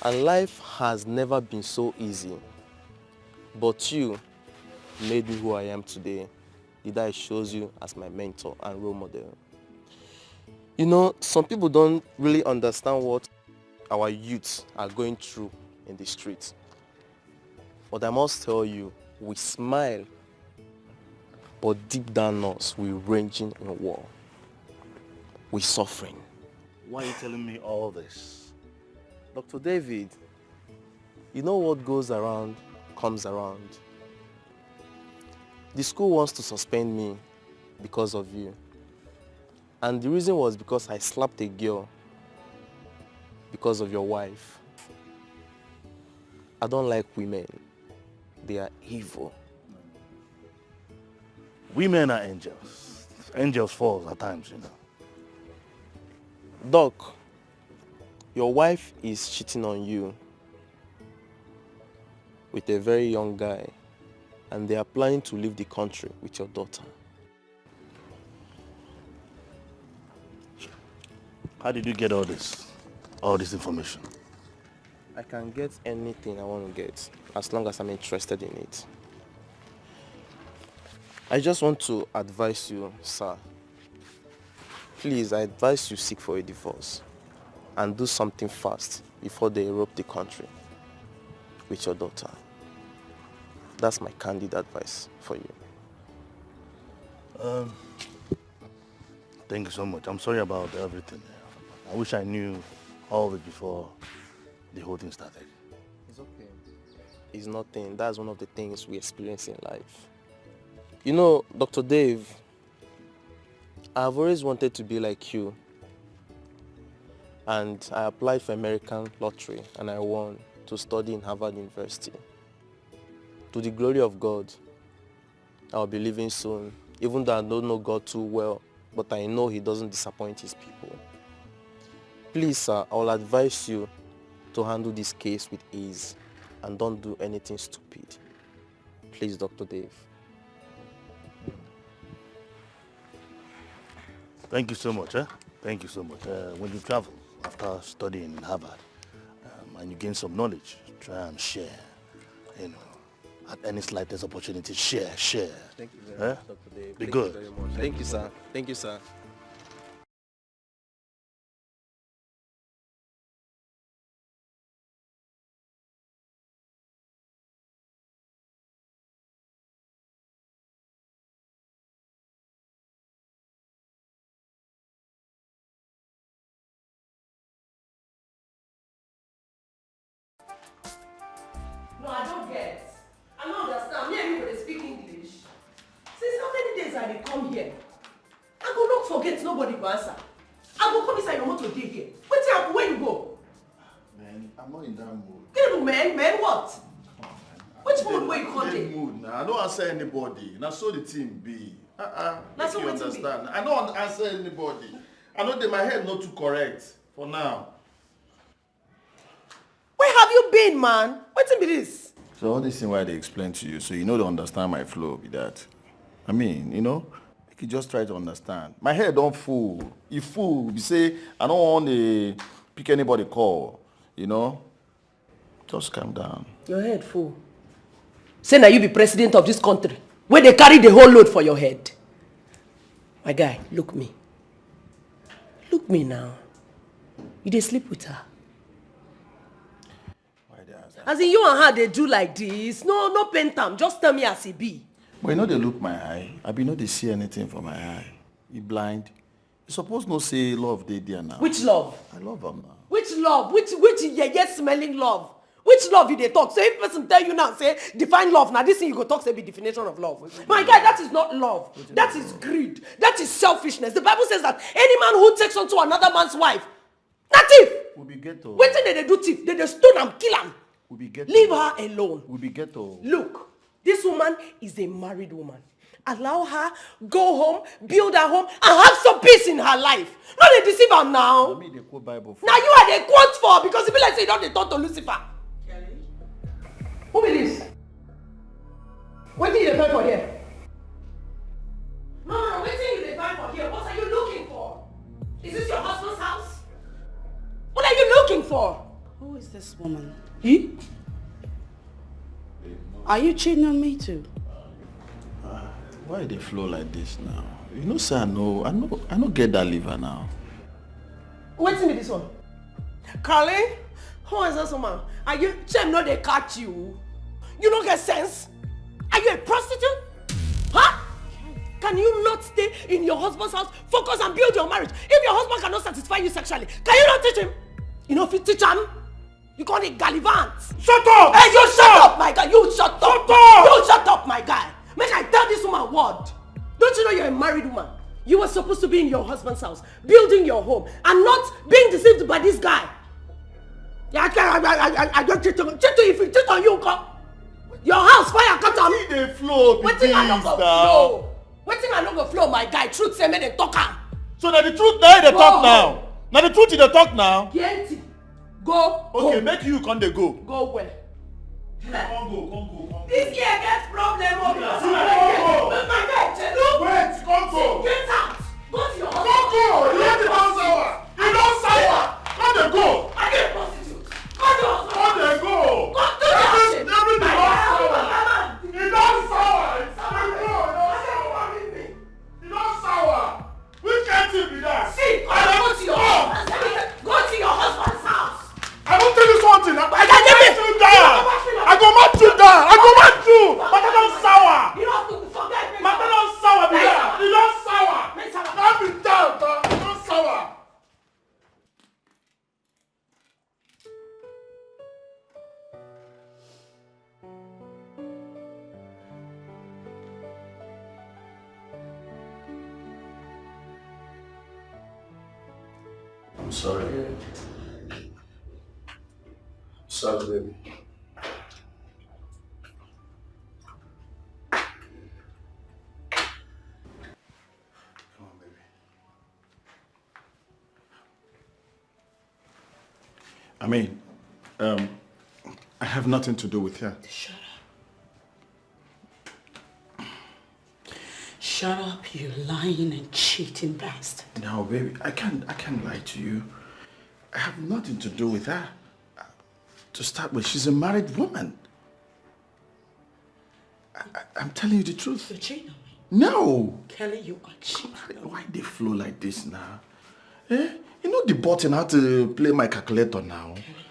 And life has never been so easy. But you made me who I am today. The day I chose you as my mentor and role model. You know, some people don't really understand what our youths are going through in the streets. But I must tell you, we smile, but deep down us, we're raging in war. We're suffering. Why are you telling me all this? Dr. David, you know what goes around comes around. The school wants to suspend me because of you. And the reason was because I slapped a girl because of your wife. I don't like women. They are evil. Women are angels. Angels fall at times, you know. Doc, your wife is cheating on you with a very young guy, and they are planning to leave the country with your daughter. How did you get all this information? I can get anything I want to get as long as I'm interested in it. I just want to advise you, sir. Please, I advise you seek for a divorce and do something fast before they erupt the country with your daughter. That's my candid advice for you. Thank you so much. I'm sorry about everything. I wish I knew all of it before the whole thing started. It's okay. It's nothing. That's one of the things we experience in life. You know, Dr. Dave, I've always wanted to be like you. And I applied for American lottery and I won to study in Harvard University. To the glory of God, I'll be leaving soon. Even though I don't know God too well, but I know He doesn't disappoint His people. Please, sir, I will advise you to handle this case with ease and don't do anything stupid. Please, Dr. Dave. Thank you so much. Thank you so much. When you travel after studying in Harvard and you gain some knowledge, try and share. You know, at any slightest opportunity, share. Thank you very much, Dr. Dave. Be Thank good. you very much. Thank you, sir. Thank you, sir. No, I don't get. I don't understand. Me and you will speak English. Since how many days I dey come here? I go not forget nobody go answer. I go come inside your motor dey here. Wetin happen? Where you go? Man, I'm not in that mood. Get man, what? Which mood where you come dey? Mood now. I don't answer anybody. Now so the team be. Na Make so you wetin be? understand. I don't answer anybody. I know that my head not too correct for now. Where have you been, man? Wetin be this? So all this thing why they explain to you, so you know to understand my flow be that. I mean, you know, you can just try to understand. My head don't full. If full, you say I don't want to pick anybody call, you know. Just calm down. Your head full. Say now you be president of this country. Where they carry the whole load for your head. My guy, look me. Look me now. You dey sleep with her. As in you and her they do like this. No paint am. Just tell me as it be. But you know they look my eye. I be know they see anything for my eye. You blind. You suppose no say love they there now. Which love? I love them now. Which love? Which yes smelling love? Which love you they talk? So if person tell you now, say define love. Now this thing you go talk say be definition of love. My guy, that is not love. That is greed. That is selfishness. The Bible says that any man who takes on to another man's wife, not thief. We be ghetto. Wait till they do thief. They stone and kill him. We be ghetto. Leave her alone. We be ghetto. Look, this woman is a married woman. Allow her, go home, build her home, and have some peace in her life. No, they deceive her now. I mean, they quote Bible for. Now you are the quote for because if you like say you don't they talk to Lucifer. Who be this? What did you find for here? No, what did you find for here? What are you looking for? Is this your husband's house? What are you looking for? Who is this woman? He? Are you cheating on me too? Why they flow like this now? You know, sir, I know get that liver now. What's in this one? Carly? Who is this woman? Are you shame no they catch you? You don't get sense? Are you a prostitute? Huh? Can you not stay in your husband's house, focus and build your marriage? If your husband cannot satisfy you sexually, can you not teach him? You know if you teach him, you call it gallivant. Shut up! Hey, you shut up, my guy. You shut up. Shut up! You shut up, my guy. Make I tell this woman what? Don't you know you're a married woman? You were supposed to be in your husband's house, building your home, and not being deceived by this guy. I don't cheat on you. If he cheat on you, come. Your house fire cut on. They flow. What thing I don't go flow? What thing I don't go flow, my guy? Truth say make them talk am. So now the truth now they talk now. Now the truth they talk now. Yenti, go. Okay, make you come they go. Go where? Come go. This year gets problem. My guy, wait, come go. Get out. Go to your house. Come go. You let the house sour. You don't sour. Come they go. I get prostitute. Go to your house. Come they go. Go to your house. Everything don't sour. You don't sour. You don't sour. Which can't you be that? See, go to your house. Go to your husband's house. I won't tell you something. I go match you down. Matter don't sour. You don't have to forget me. Matter don't sour. You don't sour. Not be down, but you don't sour. I'm sorry. Sorry, baby. Come on, baby. I mean, I have nothing to do with her. Shut up. Shut up, you lying and cheating bastard. No, baby, I can't lie to you. I have nothing to do with her. To start with, she's a married woman. I'm telling you the truth. You're cheating on me. No. Kelly, you are cheating. Why they flow like this now? Eh? You know the button how to play my calculator now. Kelly,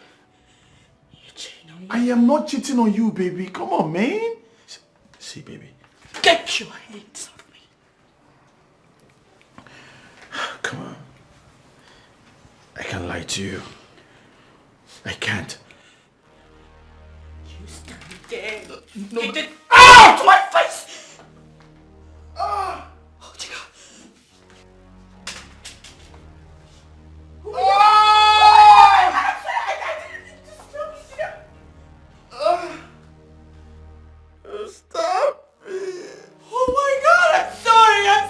you're cheating on me. I am not cheating on you, baby. Come on, man. See, baby. Get your hands off me. Come on. I can't lie to you. I can't. You stand there. No. Get it out to my face! Ah! Oh, dear God. Stop me. Oh my God, I'm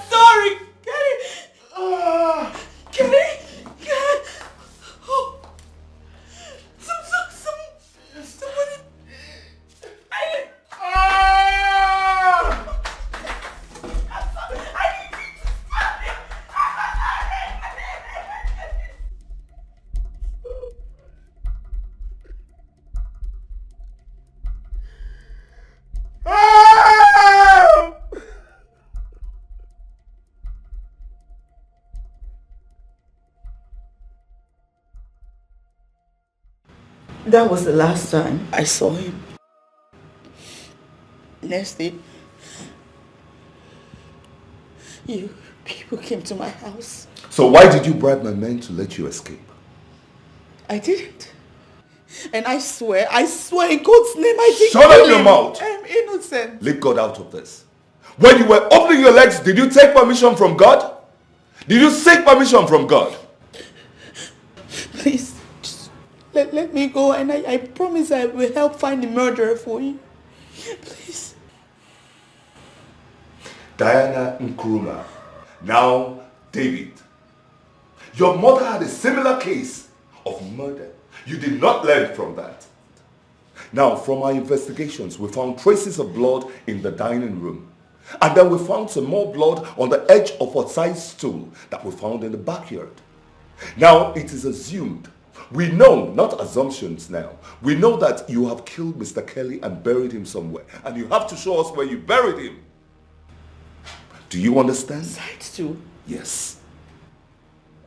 sorry. Kenny. Oh. Somebody. That was the last time I saw him. Next day, You people came to my house. So why did you bribe my men to let you escape? I didn't. And I swear in God's name, I didn't. Shut up your mouth! I'm innocent. Leave God out of this. When you were opening your legs, did you take permission from God? Did you seek permission from God? Please, just let me go, and I promise I will help find the murderer for you. Please. Diana Nkrumah. Now, David. Your mother had a similar case of murder. You did not learn from that. Now, from our investigations, we found traces of blood in the dining room. And then we found some more blood on the edge of a side stool that we found in the backyard. Now, it is assumed, we know, not assumptions now, we know that you have killed Mr. Kelly and buried him somewhere. And you have to show us where you buried him. Do you understand? Side stool? Yes.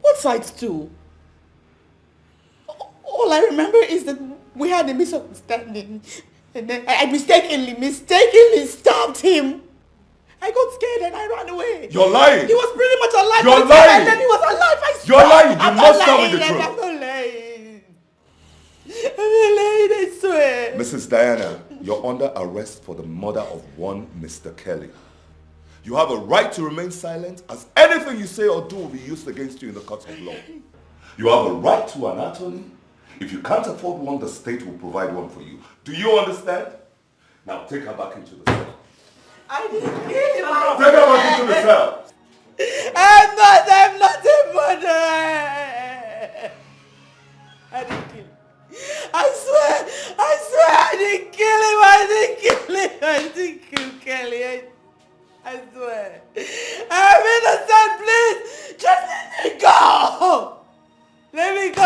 What side stool? All I remember is that we had a misunderstanding. And then I mistakenly stabbed him. I got scared and I ran away. You're lying. He was pretty much alive. You're lying. And then he was alive. I swear. You're lying. You I'm must not tell me lying. the truth. I'm not lying. I'm not lying, I swear. Mrs. Diana, you're under arrest for the murder of one Mr. Kelly. You have a right to remain silent, as anything you say or do will be used against you in the courts of law. You have a right to an attorney. If you can't afford one, the state will provide one for you. Do you understand? Now take her back into the cell. I didn't kill him. Take her back into the cell. I'm not a murderer. I didn't kill him. I swear I didn't kill him. I didn't kill Kelly. I swear. I'm innocent, please. Just let me go. Let me go.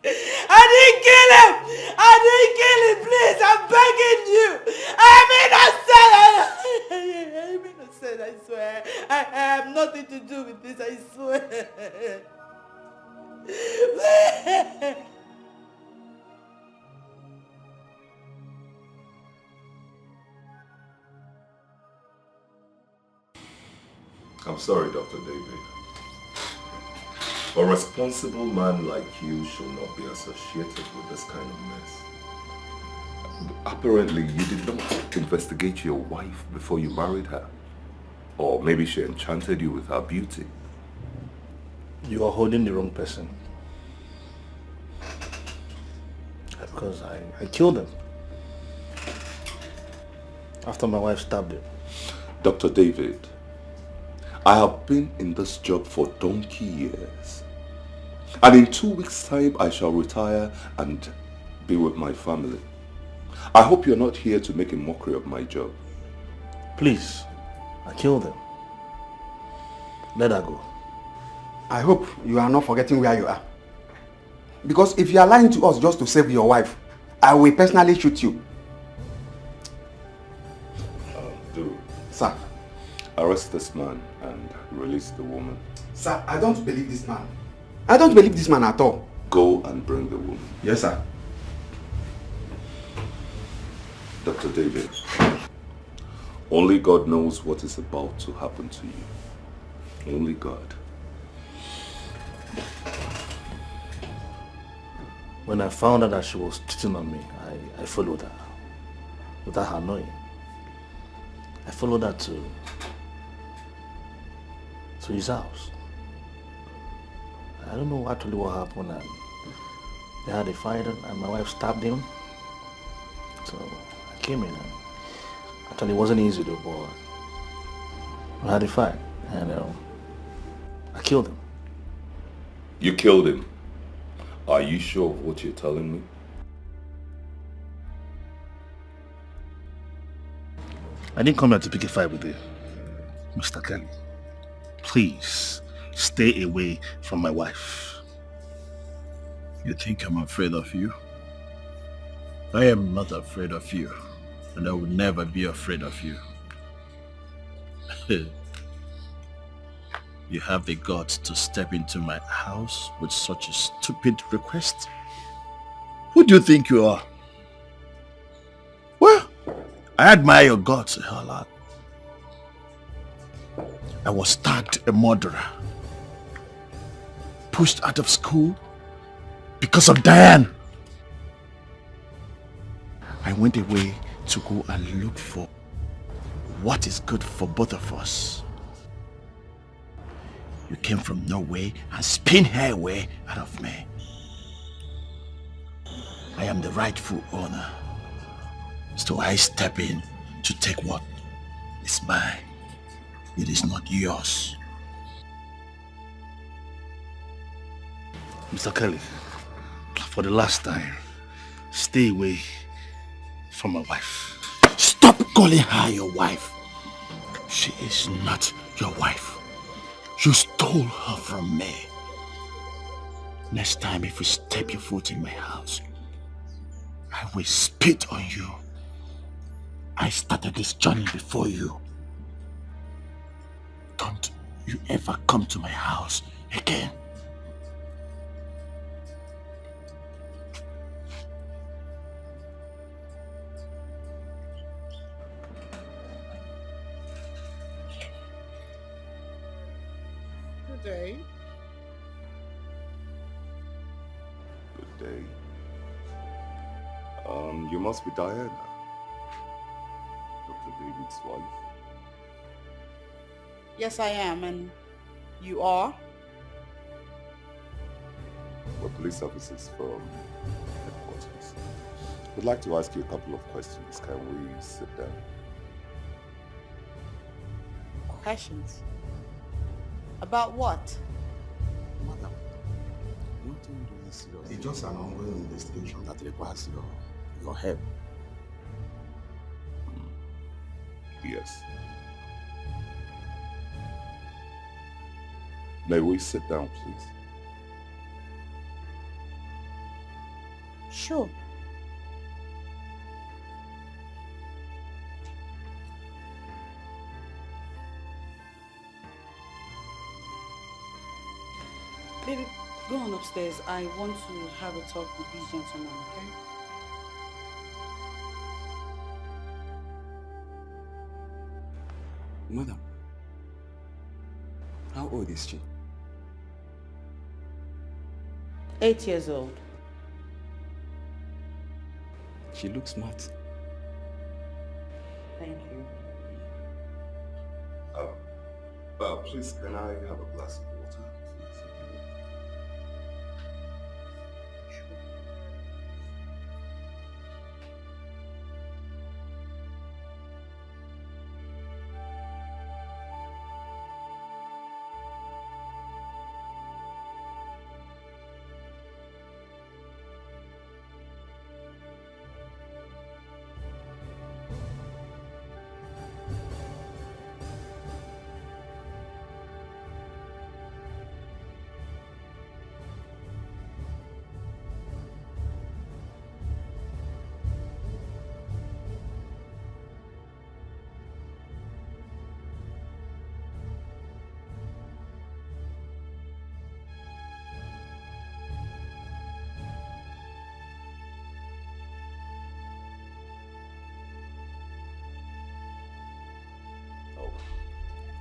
I didn't kill him. Please. I'm begging you. I'm innocent, I swear. I have nothing to do with this, I swear. I'm sorry, Dr. David. A responsible man like you should not be associated with this kind of mess. Apparently, you did not investigate your wife before you married her. Or maybe she enchanted you with her beauty. You are holding the wrong person. Because I killed him. After my wife stabbed him. Dr. David, I have been in this job for donkey years. And in 2 weeks' time, I shall retire and be with my family. I hope you're not here to make a mockery of my job. Please, I killed him. Let her go. I hope you are not forgetting where you are. Because if you are lying to us just to save your wife, I will personally shoot you. Do. Sir. Arrest this man and release the woman. Sir, I don't believe this man. I don't believe this man at all. Go and bring the woman. Yes, sir. Dr. David, only God knows what is about to happen to you. Only God. When I found out that she was cheating on me, I followed her. Without her knowing. I followed her to his house. I don't know actually what happened, and they had a fight and my wife stabbed him. So I came in, and actually it wasn't easy though, but we had a fight and I killed him. You killed him? Are you sure of what you're telling me? I didn't come here to pick a fight with you, Mr. Kelly. Please, stay away from my wife. You think I'm afraid of you? I am not afraid of you, and I will never be afraid of you. You have the guts to step into my house with such a stupid request? Who do you think you are? Well, I admire your guts a whole lot. I was tagged a murderer. Pushed out of school because of Diane. I went away to go and look for what is good for both of us. You came from nowhere and spin her away out of me. I am the rightful owner. So I step in to take what is mine. It is not yours. Mr. Kelly, for the last time, stay away from my wife. Stop calling her your wife. She is not your wife. You stole her from me. Next time if you step your foot in my house, I will spit on you. I started this journey before you. Don't you ever come to my house again. Good day. Good day. You must be Diana, Dr. David's wife. Yes, I am, and you are? We're police officers from headquarters. We'd like to ask you a couple of questions. Can we sit down? Questions? About what? Madam, nothing really serious. It's just an ongoing investigation that requires your help. Yes. May we sit down, please? Sure. Baby, go on upstairs. I want to have a talk with these gentlemen, okay? Madam, how old is she? 8 years old. She looks smart. Thank you. Please, can I have a glass of water, please?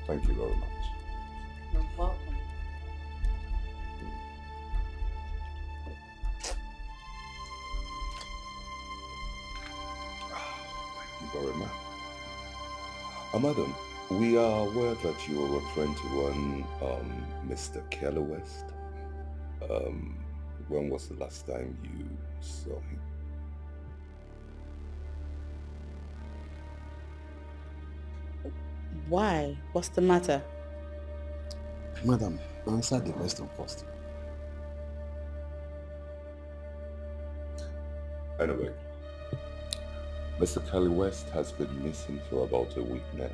Thank you very much. You're welcome. Thank you very much. Madam, we are aware that you are referring to one Mr. Kelly West. When was the last time you saw him? Why? What's the matter? Madam, answer the question first. Anyway, Mr. Kelly West has been missing for about a week now.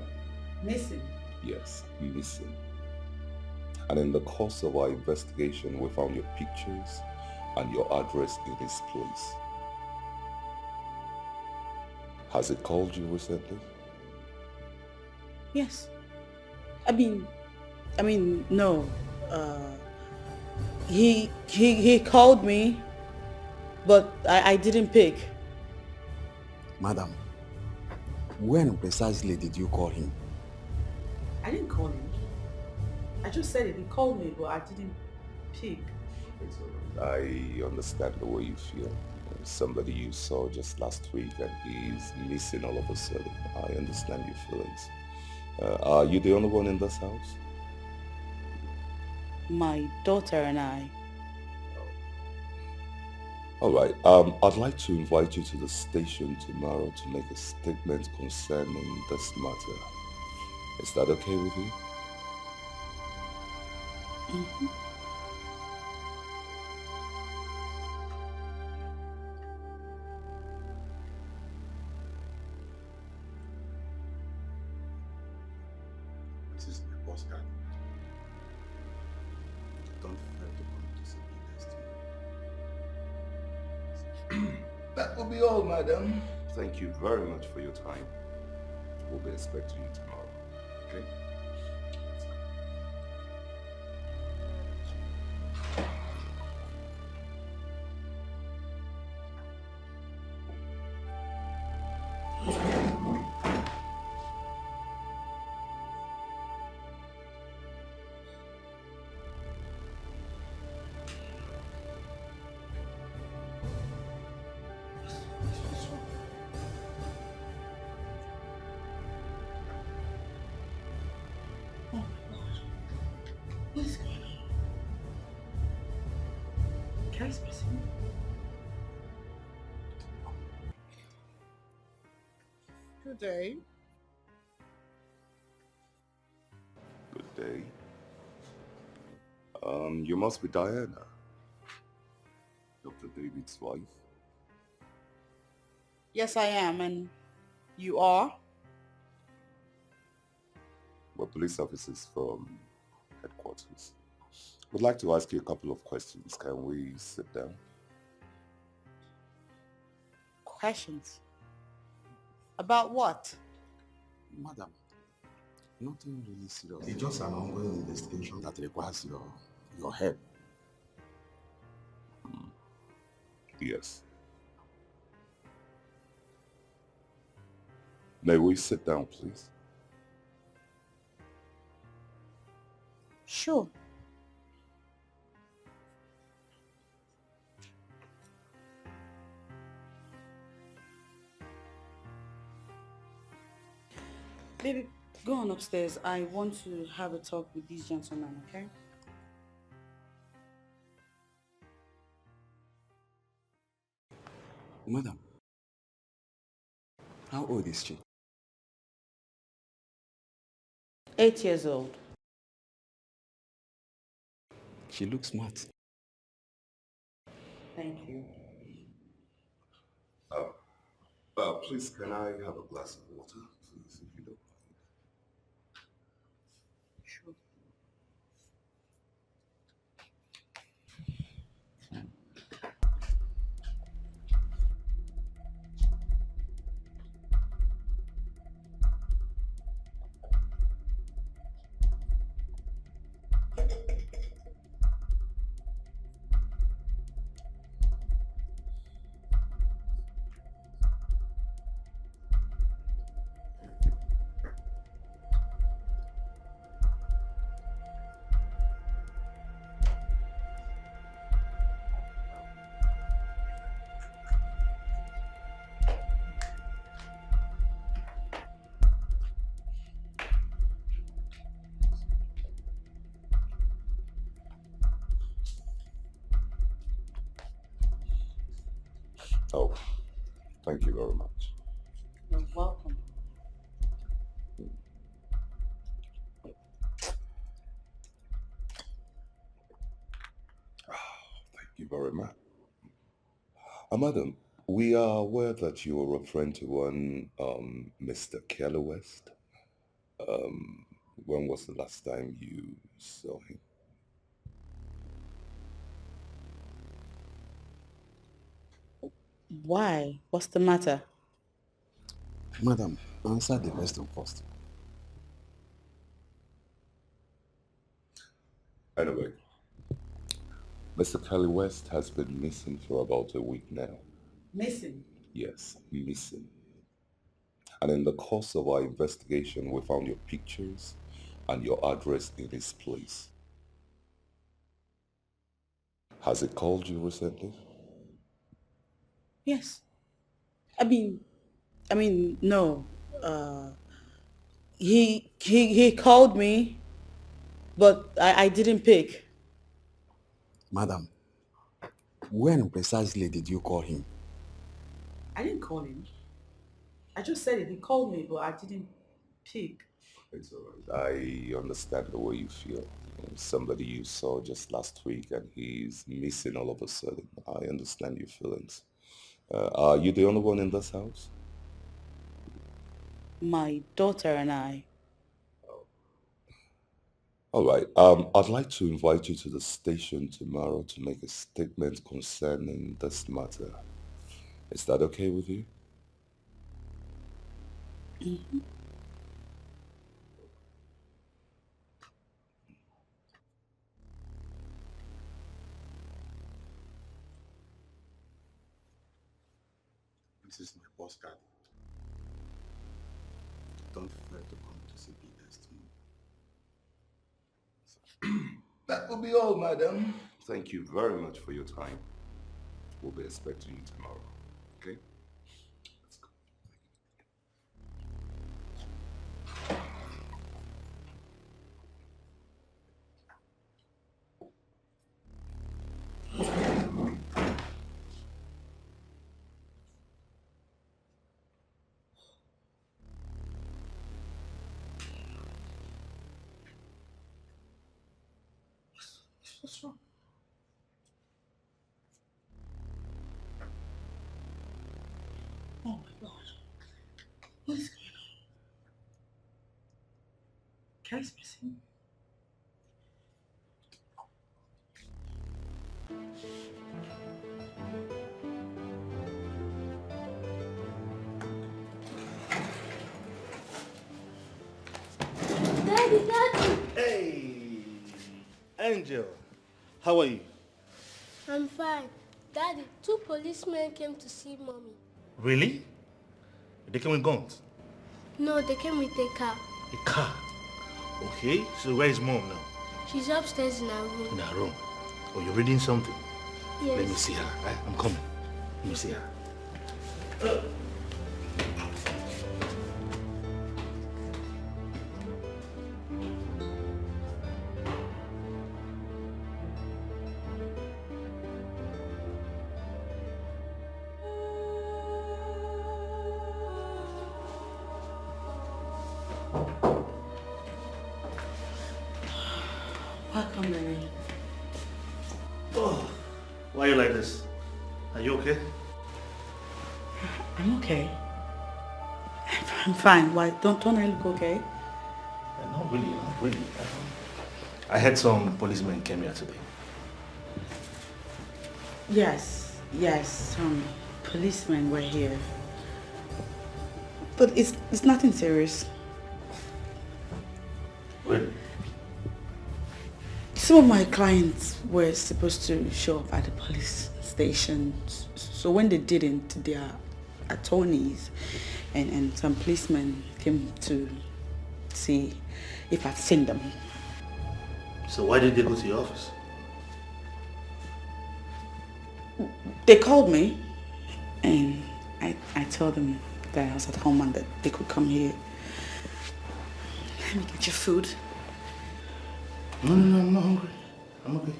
Missing? Yes, missing. And in the course of our investigation, we found your pictures and your address in his place. Has he called you recently? Yes. I mean, no. He called me, but I didn't pick. Madam, when precisely did you call him? I didn't call him. I just said it. He called me, but I didn't pick. I understand the way you feel. Somebody you saw just last week and he's missing all of a sudden. I understand your feelings. Are you the only one in this house? My daughter and I. All right. I'd like to invite you to the station tomorrow to make a statement concerning this matter. Is that okay with you? Mm-hmm. This is my postcard. Don't fail to come to see me next week. That will be all, madam. Thank you very much for your time. We'll be expecting you tomorrow. Okay? Guys, pressing. Good day. Good day. You must be Diana, Dr. David's wife. Yes, I am. And you are? We're police officers from headquarters. Would like to ask you a couple of questions. Can we sit down? Questions? About what? Madam, nothing really serious. It's just an ongoing investigation that requires your help. Yes. May we sit down, please? Sure. Baby, go on upstairs. I want to have a talk with these gentlemen, okay? Madam, how old is she? 8 years old. She looks smart. Thank you. Please, can I have a glass of water, please, if you don't mind? Sure. Oh, thank you very much. You're welcome. Thank you very much. Madam, we are aware that you are referring to one Mr. Kelly West. When was the last time you saw him? Why? What's the matter? Madam, answer the question first. Anyway, Mr. Kelly West has been missing for about a week now. Missing? Yes, missing. And in the course of our investigation, we found your pictures and your address in his place. Has he called you recently? Yes. I mean, no. He called me, but I didn't pick. Madam, when precisely did you call him? I didn't call him. I just said it. He called me, but I didn't pick. It's alright. I understand the way you feel. Somebody you saw just last week and he's missing all of a sudden. I understand your feelings. Are you the only one in this house? My daughter and I. Alright, I'd like to invite you to the station tomorrow to make a statement concerning this matter. Is that okay with you? Mm-hmm. This is my postcard. Don't forget to come to see Bcos tomorrow. That will be all, madam. Thank you very much for your time. We'll be expecting you tomorrow. Okay? Let's go. What's wrong? Oh my God. What is going on? Kai's missing. Daddy. Hey, Angel, how are you? I'm fine. Daddy, 2 policemen came to see Mommy. Really? They came with guns? No, they came with a car. A car? Okay, so where is Mom now? She's upstairs in her room. In her room. Oh, you're reading something? Yes. Let me see her, right? I'm coming. Let me see her. Welcome, Mary. Oh, why are you like this? Are you okay? I'm okay. I'm fine. Why? Don't I look okay? Not really, not really. I had some policemen came here today. Yes, some policemen were here. But it's nothing serious. Really? Some of my clients were supposed to show up at the police station. So when they didn't, their attorneys and some policemen came to see if I'd seen them. So why did they go to your office? They called me and I told them that I was at home and that they could come here. Let me get your food. No, I'm not hungry. I'm okay.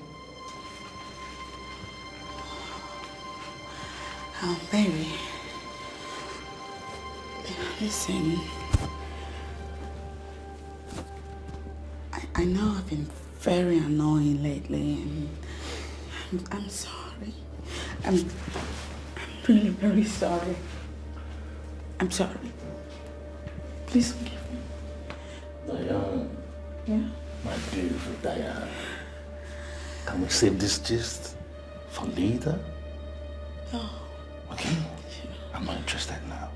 Oh, baby. Listen. I know I've been very annoying lately and I'm sorry. I'm really very sorry. I'm sorry. Please forgive me. Diane. Yeah? My beautiful Diane. Can we save this gist for later? No. Okay? I'm not interested now.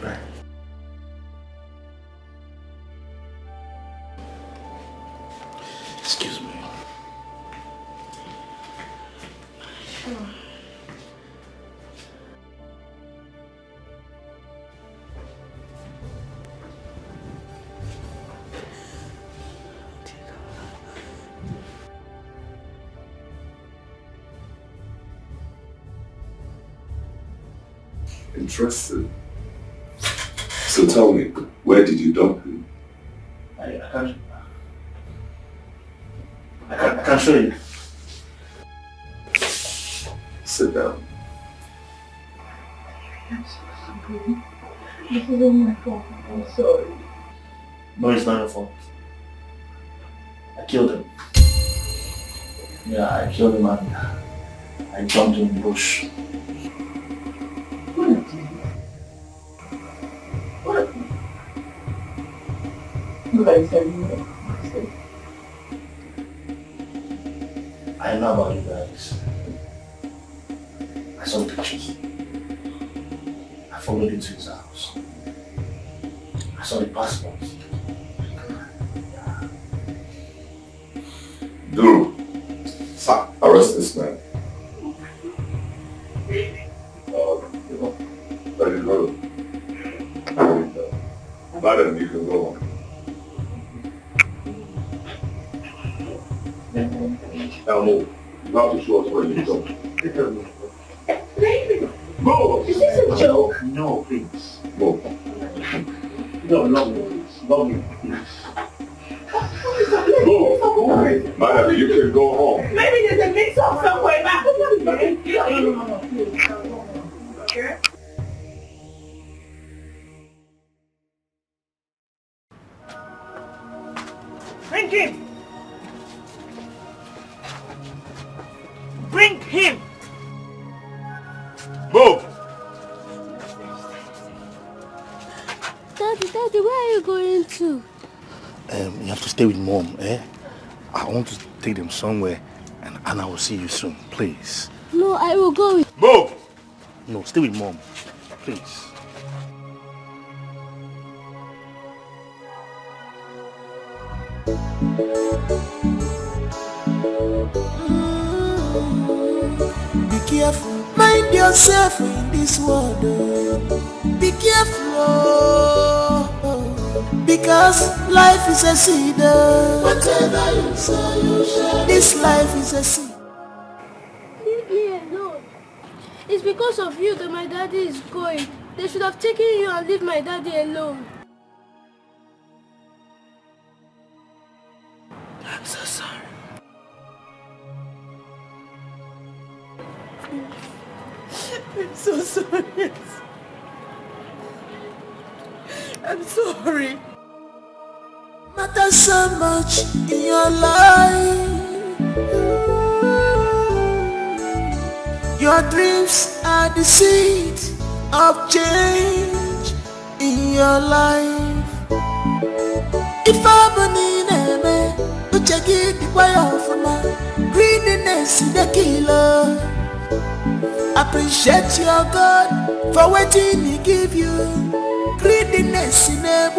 Right. Excuse me. Sure. Interesting. So tell me, where did you dump him? I can't show you. Sit down. I'm so sorry. This isn't my fault. I'm sorry. No, it's not your fault. I killed him. Yeah, I killed him and I jumped in the bush. What did you do? What? Nobody said you were. I know about you guys. I saw the pictures. I followed him to his house. I saw the passports. Duru, sir, arrest this man. Let it go. Madam, you can go on. Now move. You have to show us where you go. Move! Is this a joke? No, please. Move. No, love me, please. Love me, please. Move. Madam, you can go home. Maybe there's a mix-up somewhere. No. Okay? Bring him! Bring him! Move! Daddy, where are you going to? You have to stay with Mom, eh? I want to take them somewhere and I will see you soon, please. No, I will go with... Move! No, stay with Mom, please. Be careful, mind yourself in this world. Be careful, because life is a seed. Whatever you sow, you shall. This life is a seed. Leave me alone. It's because of you that my daddy is going. They should have taken you and leave my daddy alone. I'm so sorry. I'm so sorry. I'm sorry. Matters so much in your life. Your dreams are the seed of change in your life. If I'm in a man, don't you get the way off my greediness in the killer. Appreciate your God for waiting He give you. Greediness in a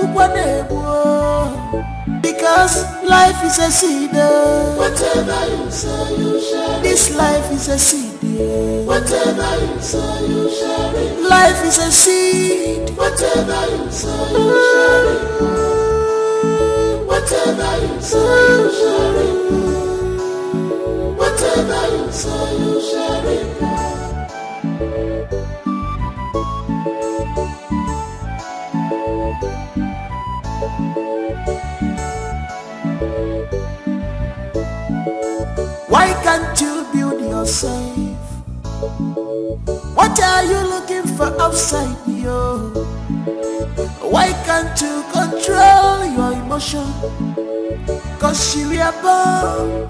because life is a seed. Whatever you sow, you shall. This life is a seed. Whatever you sow, you shall. Life is a seed. Whatever you sow, you shall. Whatever you sow, you shall. Whatever you sow, you shall. Why can't you build yourself? What are you looking for outside you? Why can't you control your emotion? Cause you were born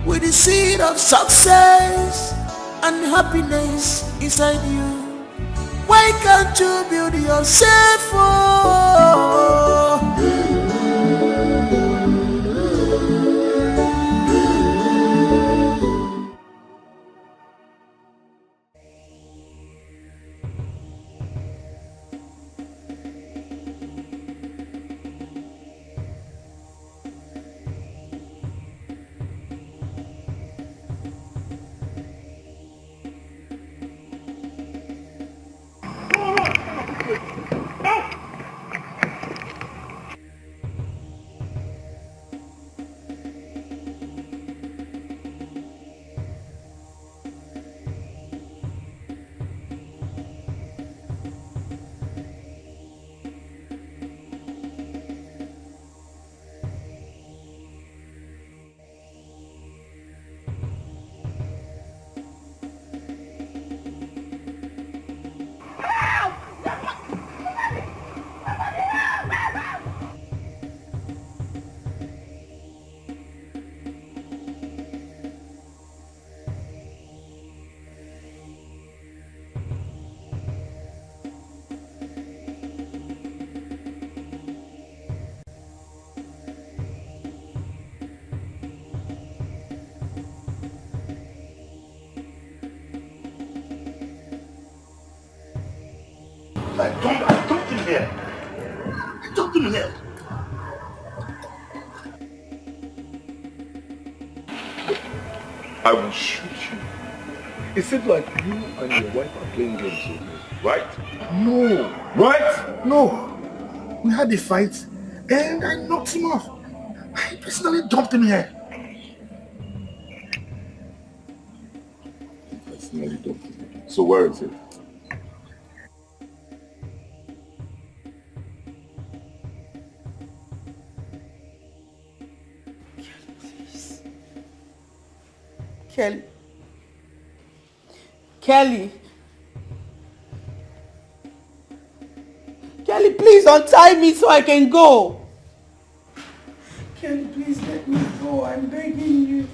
with the seed of success and happiness inside you. Why can't you build yourself? I talked to him here. I talked to him here. I will shoot you. It seems like you and your wife are playing games with me, right? No. Right? No. We had a fight and I knocked him off. I personally dumped him here. Personally dumped him. So where is it? Kelly. Kelly. Kelly, please untie me so I can go. Kelly, please let me go. I'm begging you.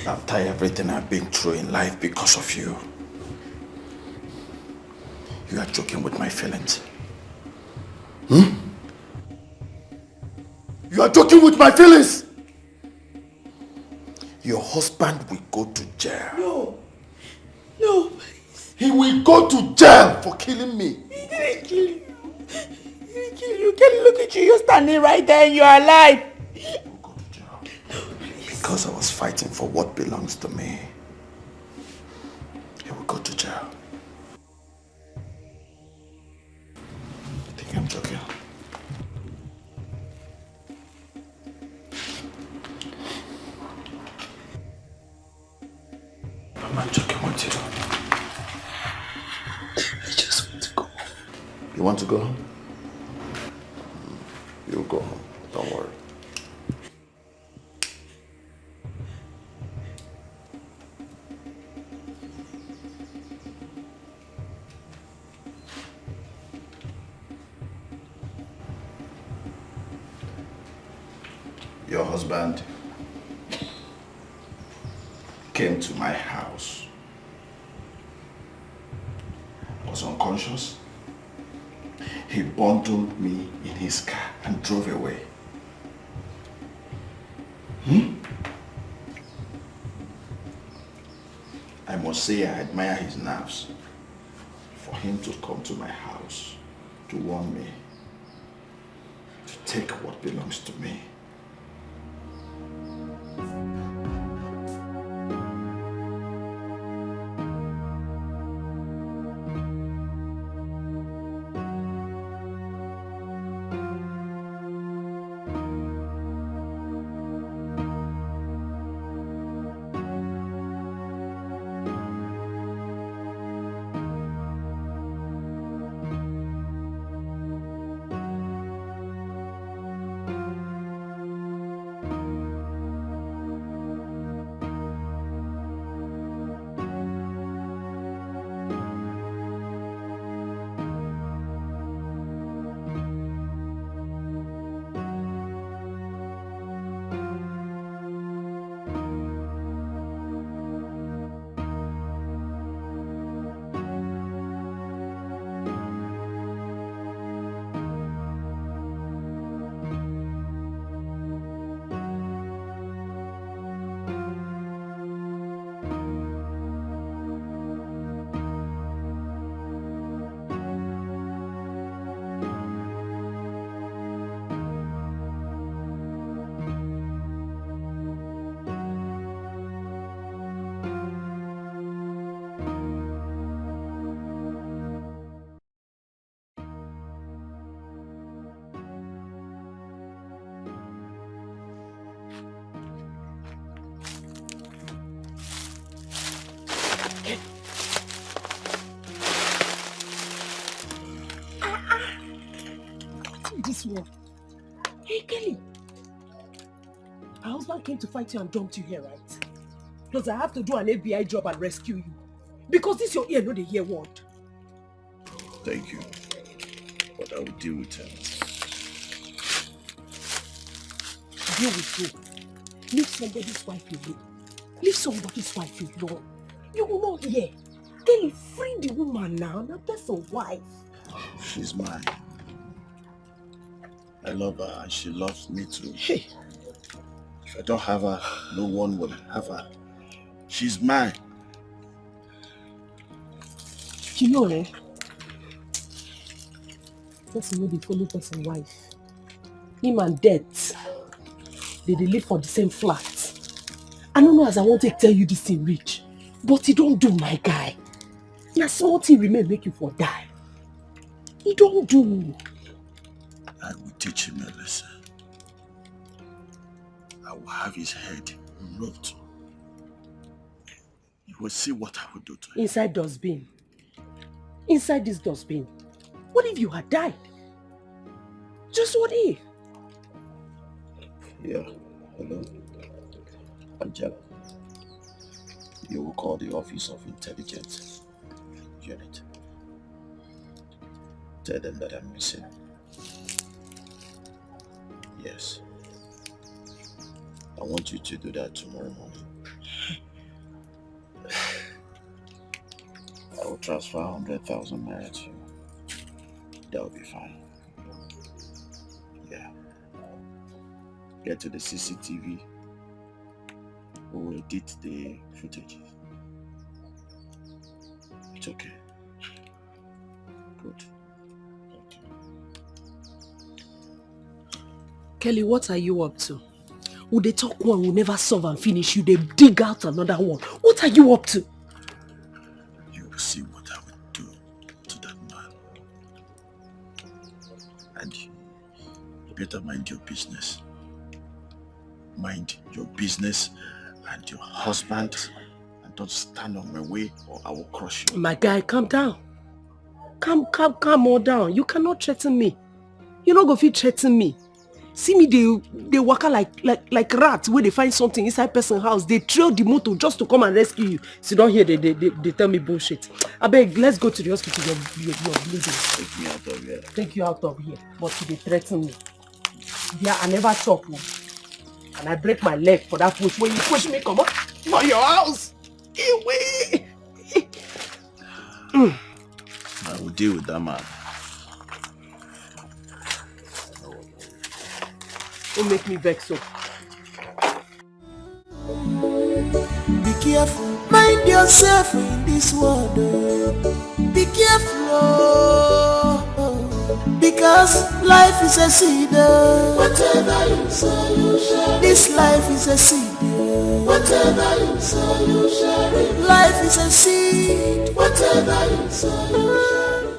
After everything I've been through in life because of you, you are joking with my feelings. You are joking with my feelings. Your husband will go to jail. No. No, please. He will go to jail for killing me. He didn't kill you. He didn't kill you. Kelly, look at you. You're standing right there and you're alive. Because I was fighting for what belongs to me. He will go to jail. I think I'm joking. I'm not joking with you. I just want to go. You want to go home? You'll go home. Don't worry. Your husband came to my house, was unconscious. He bundled me in his car and drove away. I must say I admire his nerves for him to come to my house to warn me to take what belongs to me. this one. Hey, Kelly. Her husband came to fight you and dumped you here, right? Because I have to do an FBI job and rescue you. Because this your ear, not the hear word. Thank you. But I will deal with him. Deal with you. Leave somebody's wife alone. Leave somebody's wife alone. You will not hear. Kelly, free the woman now. Now that's a wife. She's mine. I love her and she loves me too. Hey. If I don't have her, no one will have her. She's mine. You know, eh? Person wey dey follow person wife. Him and death. They live for the same flat. I don't know as I want to tell you this thing rich. But you don't do, my guy. Na small thing remain make you for die. You don't do. I will teach him a lesson. I will have his head removed. You will see what I will do to him. Inside dustbin. Inside this dustbin. What if you had died? Just what if? Yeah, hello. Angela. You will call the Office of Intelligence Unit. Tell them that I'm missing. Yes. I want you to do that tomorrow morning. I will transfer 100,000 naira to you. That will be fine. Yeah. Get to the CCTV. We will edit the footage. It's okay. Good. Kelly, what are you up to? Would they talk one will never solve and finish you? They dig out another one. What are you up to? You will see what I will do to that man. And you better mind your business. Mind your business and your husband. And don't stand on my way or I will crush you. My guy, calm down. Calm more down. You cannot threaten me. You're not going to threaten me. See me, they waka like rats where they find something inside person's house. They trail the motor just to come and rescue you. So don't hear they tell me bullshit. I beg, let's go to the hospital. You're bleeding. Take me out of here. Take you out of here. But they threaten me. Yeah, I never talk. And I break my leg for that push. When you push me, come on. For your house. Away. I will deal with that man. Don't make me vex so. Be careful, mind yourself in this world. Be careful, because life is a seed. Whatever you sow, you shall reap. This life is a seed. Whatever you sow, you shall reap. Life is a seed. Whatever you sow, you shall reap.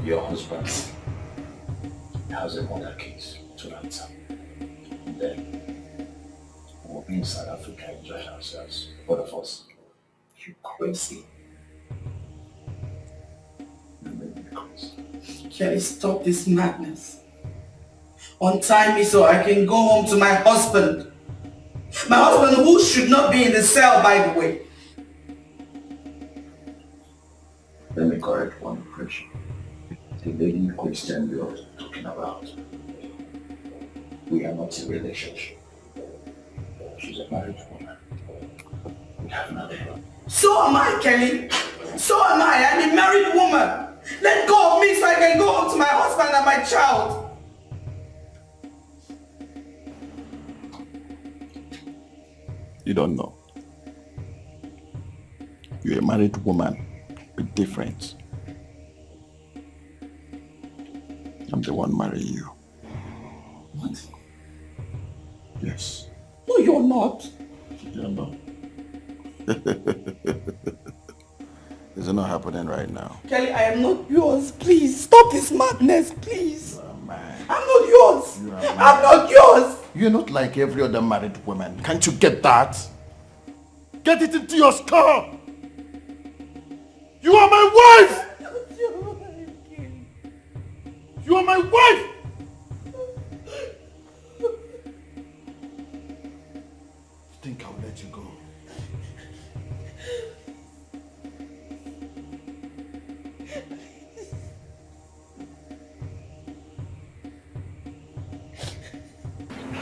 Your husband has a murder case to answer. And then we'll be in South Africa enjoying ourselves. Both of us. You crazy. You make me crazy. Kelly, stop this madness. Untie me so I can go home to my husband. My husband who should not be in the cell, by the way. Let me correct one impression. The lady Christian you're talking about, we are not in a relationship. She's a married woman. We have nothing. So am I, Kelly. So am I. I'm a married woman. Let go of me so I can go home to my husband and my child. You don't know. You're a married woman. Be different. I'm the one marrying you. What? Yes. No, you're not. You're not. Is it not happening right now? Kelly, I am not yours. Please, stop this madness, please. I'm not yours. I'm not yours. You're not like every other married woman. Can't you get that? Get it into your skull. You are my wife! You are my wife! Think I'll let you go.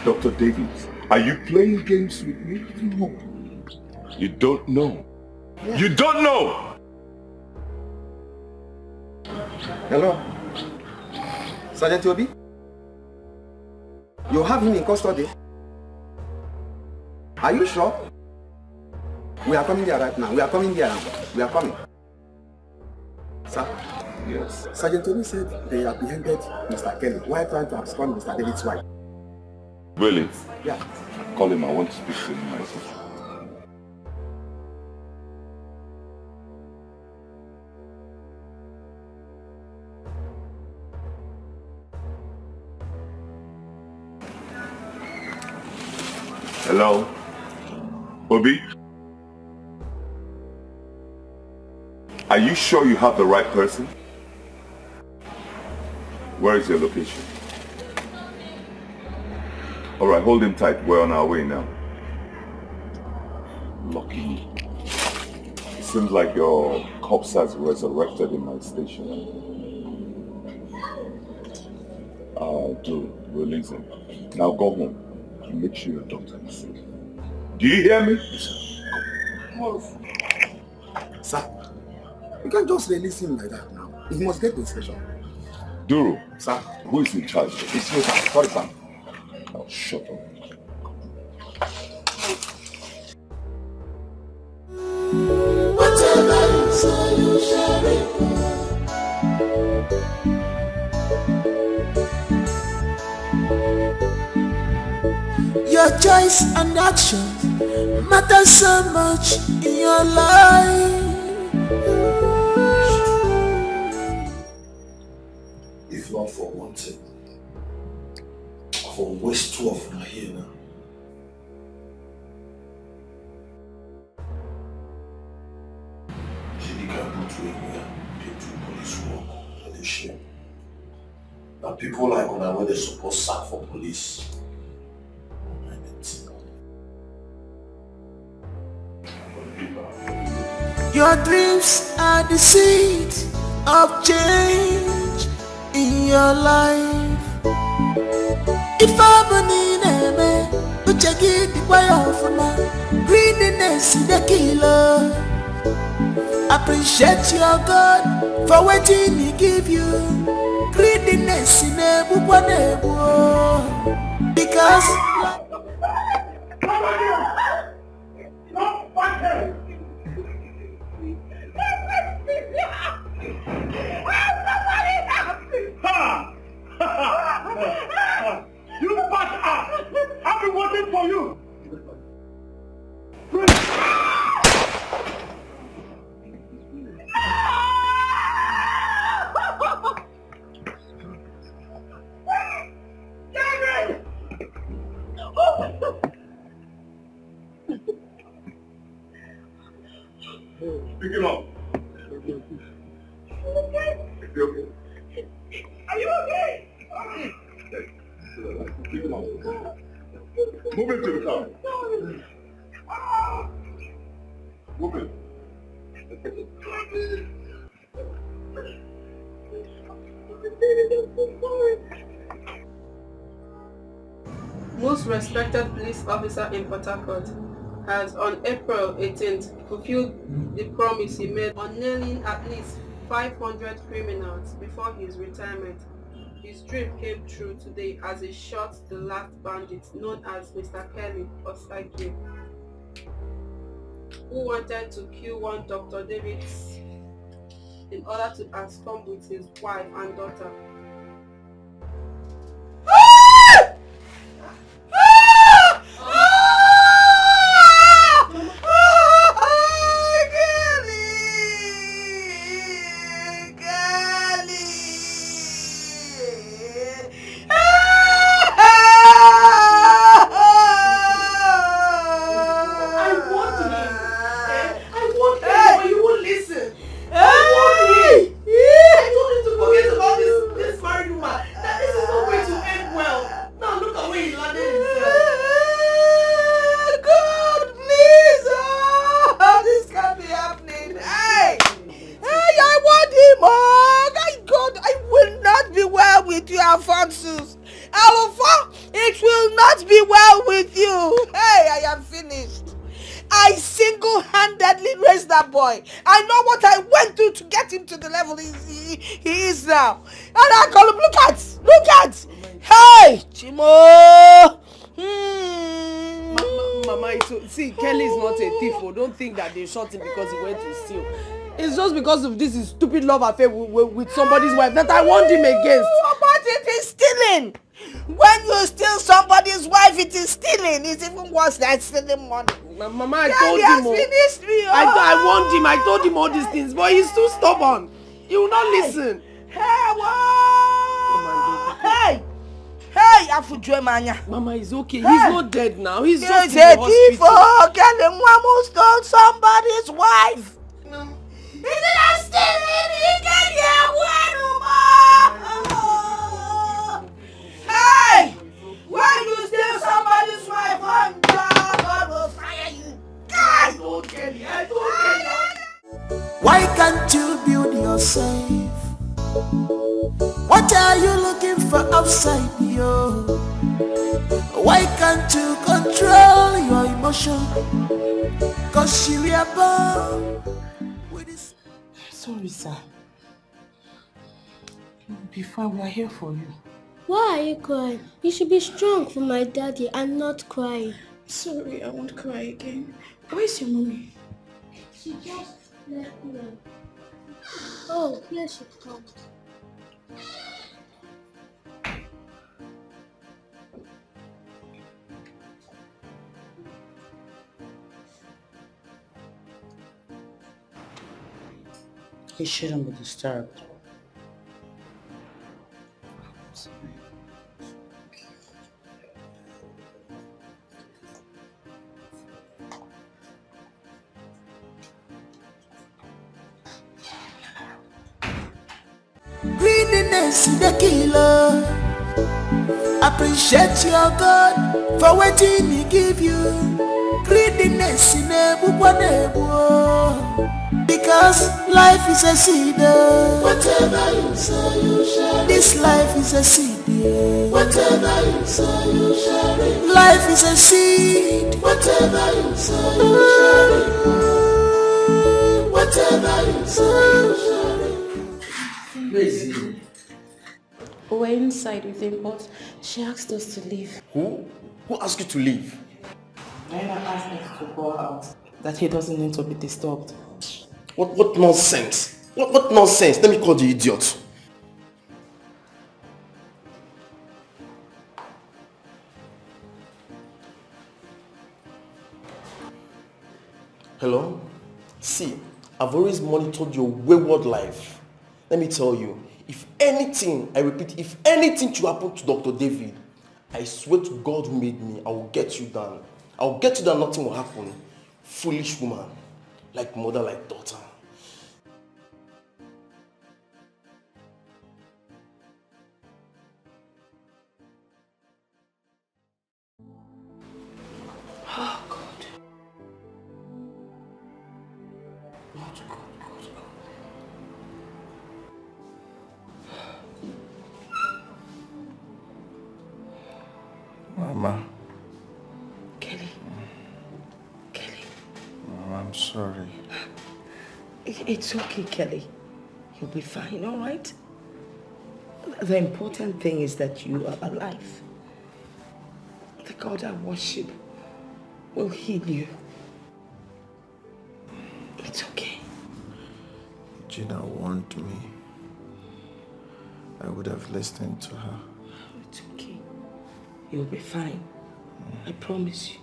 Dr. Davis, are you playing games with me? No. You don't know. Yeah. You don't know! Hello? Sergeant Obi? You have him in custody? Are you sure? We are coming there right now. We are coming there now. We are coming. Sir? Yes. Sergeant Obi said they apprehended Mr. Kelly while trying to abscond Mr. David's wife. Really? Yeah. Call him. I want to speak to him myself. Hello? Obi? Are you sure you have the right person? Where is your location? Alright, hold him tight. We're on our way now. Lucky. It seems like your corpse has resurrected in my station. Do release him. Now go home and make sure your doctor is safe. Do you hear me? Sir, you can't just release him like that now. He must get the station. Duru, sir, who is in charge? It's you, sir. Sorry, sir. Oh, shut up. Whatever you say, you shall reap. Your choice and action matter so much in your life. If not for one thing, for waste two of them here now. She can put you anywhere, they do police work and they share. Now people like on where they suppose sack for police. Your dreams are the seed of change in your life. If I'm in but you get the way off my greediness is the killer. Appreciate your God for waiting He give you. Greediness in a because You bastard! I've been waiting for you! Pick him up. Are you okay? Pick him up. Move him to the car. Move him. Most respected police officer in Port Harcourt has on April 18th fulfilled the promise he made on nailing at least 500 criminals before his retirement. His dream came true today as he shot the last bandit known as Mr. Kelly Osage, who wanted to kill one Dr. Davis in order to abscond with his wife and daughter. I want him, but you won't listen. finished. I single-handedly raised that boy. I know what I went through to get him to the level he is now. And I call him, look at. Hey, Chimo. Mama, see, Kelly is not a thief. Don't think that they shot him because he went to steal. It's just because of this stupid love affair with somebody's wife that I warned him against. But it is stealing. When you steal somebody's wife, it is stealing. It's even worse than stealing money. Mama, I told him. Finished me. I warned him. I told him all these things, but he's too stubborn. He will not listen. Hey, Afujwe. Mama, he's okay. He's not dead now. He's just in the dead. hospital. Kelly Mwamu stole somebody's wife. He didn't steal it. He can hear Hey! When you steal somebody's wife, God will fire you. God! Why can't you build yourself? What are you looking for outside you? Why can't you control your emotion? Cause you are born with this. Sorry, sir. You'll be fine. We are here for you. Why are you crying? You should be strong for my daddy and not cry. Sorry, I won't cry again. Where's your mommy? She just left me. Oh, here she comes. He shouldn't be disturbed. Greediness is the killer. Appreciate your God for waiting He give you. Greediness in a because life is a seed. Whatever you say, you share. This life is a seed. Whatever you say, you share. Life is a seed. Whatever you say, you share. Whatever you say, you share. Where is he? We're inside with him, but she asked us to leave. Who? Who asked you to leave? Diana asked us to go out. That he doesn't need to be disturbed. What nonsense? What nonsense? Let me call the idiot. Hello? See, I've always monitored your wayward life. Let me tell you, if anything, I repeat, if anything should happen to Dr. David, I swear to God who made me, I will get you down. I will get you down, nothing will happen. Foolish woman. Like mother, like daughter. Oh, God. Mama. Kelly. Mama, I'm sorry. It's okay, Kelly. You'll be fine, all right? The important thing is that you are alive. The God I worship will heal you. It's okay. Gina warned me. I would have listened to her. It's okay. You'll be fine. I promise you.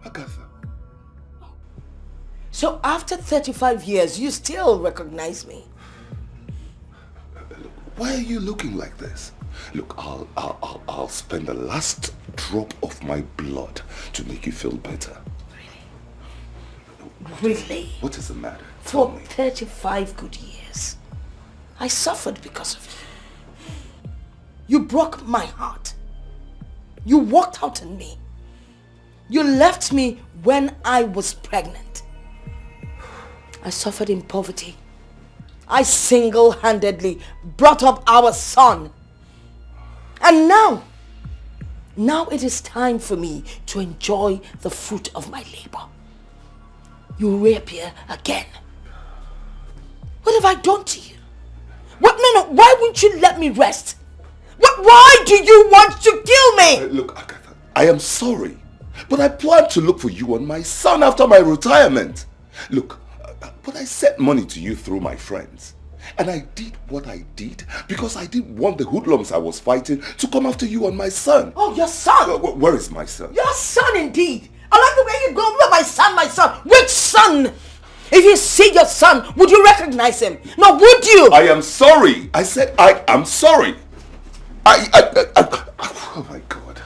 Agatha. So after 35 years, you still recognize me? Why are you looking like this? Look, I'll spend the last drop of my blood to make you feel better. Really? What is the matter? For 35 good years, I suffered because of you. You broke my heart. You walked out on me. You left me when I was pregnant. I suffered in poverty. I single-handedly brought up our son. And now it is time for me to enjoy the fruit of my labor. You reappear again. What have I done to you? What? No, why won't you let me rest? Why do you want to kill me? Look, Agatha, I am sorry, but I plan to look for you and my son after my retirement. Look, but I sent money to you through my friends. And I did what I did because I didn't want the hoodlums I was fighting to come after you and my son. Oh, your son? Where is my son? Your son indeed. I like the way you go. My son. Which son? If you see your son, would you recognize him? No, would you? I am sorry. I said I am sorry. Oh my God.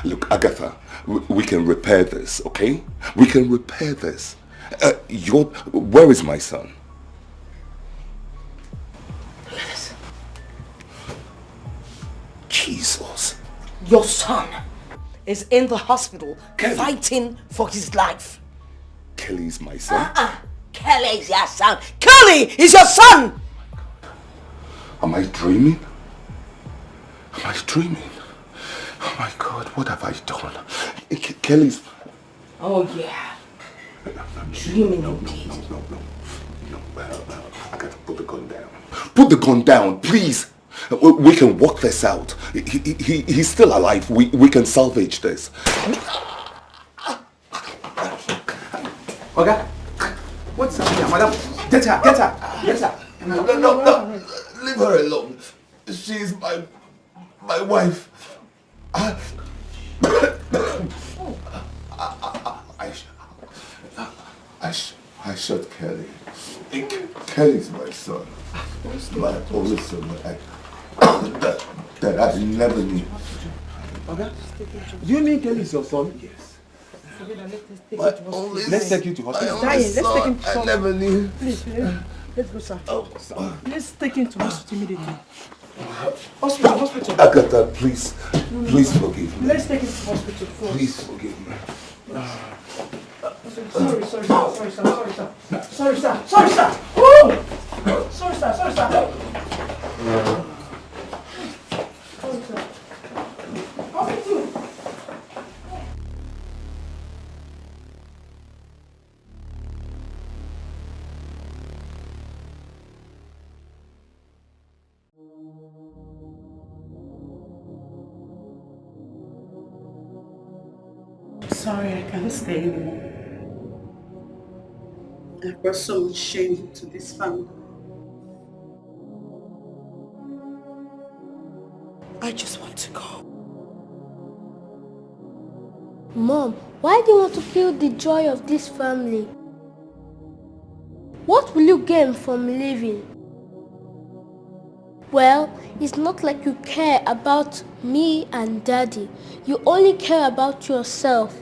Look, Agatha, we can repair this, okay? We can repair this. Where is my son? Jesus. Your son is in the hospital fighting for his life. Kelly is my son? Kelly is your son. Kelly is your son! Am I dreaming? Am I dreaming? Oh my God, what have I done? Kelly's... Oh yeah. Dreaming indeed. No. I gotta put the gun down. Put the gun down, please. We can work this out. He's still alive. We can salvage this. Okay. What's happening, madam? Get her. No. Leave her alone. She's my wife. I shot Kelly. Kelly's my son. My only son. That I never knew. Okay. Do you mean Kelly is your son? Yes. Let's take you to hospital. Let's take him to hospital. I never knew. Please, let's go, sir. Let's take him to hospital immediately. Hospital. Agatha, please forgive me. Let's take him to hospital first. Please forgive me. Sorry, sir. Oh! Sorry, sir. Sorry, I can't stay anymore. I've brought so much shame to this family. I just want to go. Mom, why do you want to kill the joy of this family? What will you gain from living? Well, it's not like you care about me and Daddy. You only care about yourself.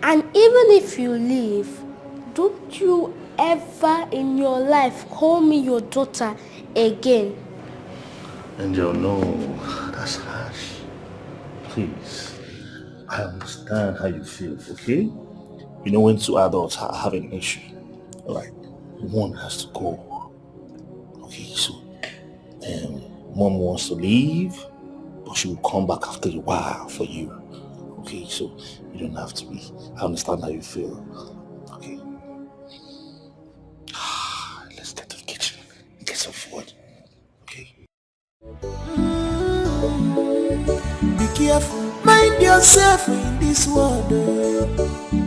And even if you leave, don't you ever in your life call me your daughter again. Angel, no, that's harsh. Please, I understand how you feel, okay? You know when two adults have an issue, like one has to go. Okay, so Mom wants to leave, but she will come back after a while for you. Okay, so you don't have to be. I understand how you feel. Okay. Let's get to the kitchen and get some food. Okay. Be careful, mind yourself in this world.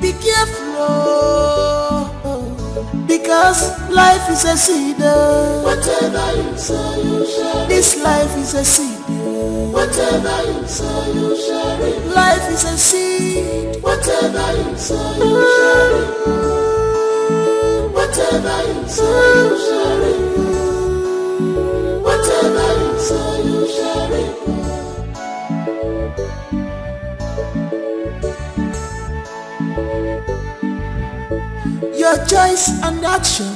Be careful, because life is a seed. Whatever you sow, you share. This life is a seed. Whatever you sow, you share. Life is a seed. Whatever Whatever you say, you shall reap. Whatever you say, you shall reap. Whatever you say, you shall reap. Your choice and action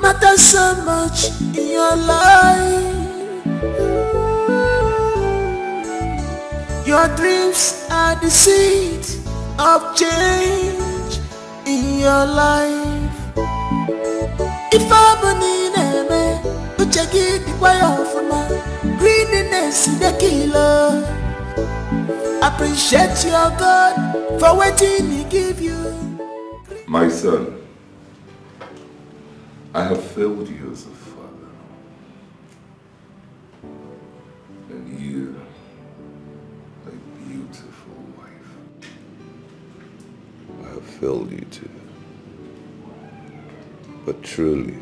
matter so much in your life. Your dreams are the seed of change in your life. If I'm an enemy, you check it the way off my greediness in the killer. Appreciate your God for waiting He give you. My son, I have failed you as a father. And you, a beautiful wife. I have failed you too. But truly,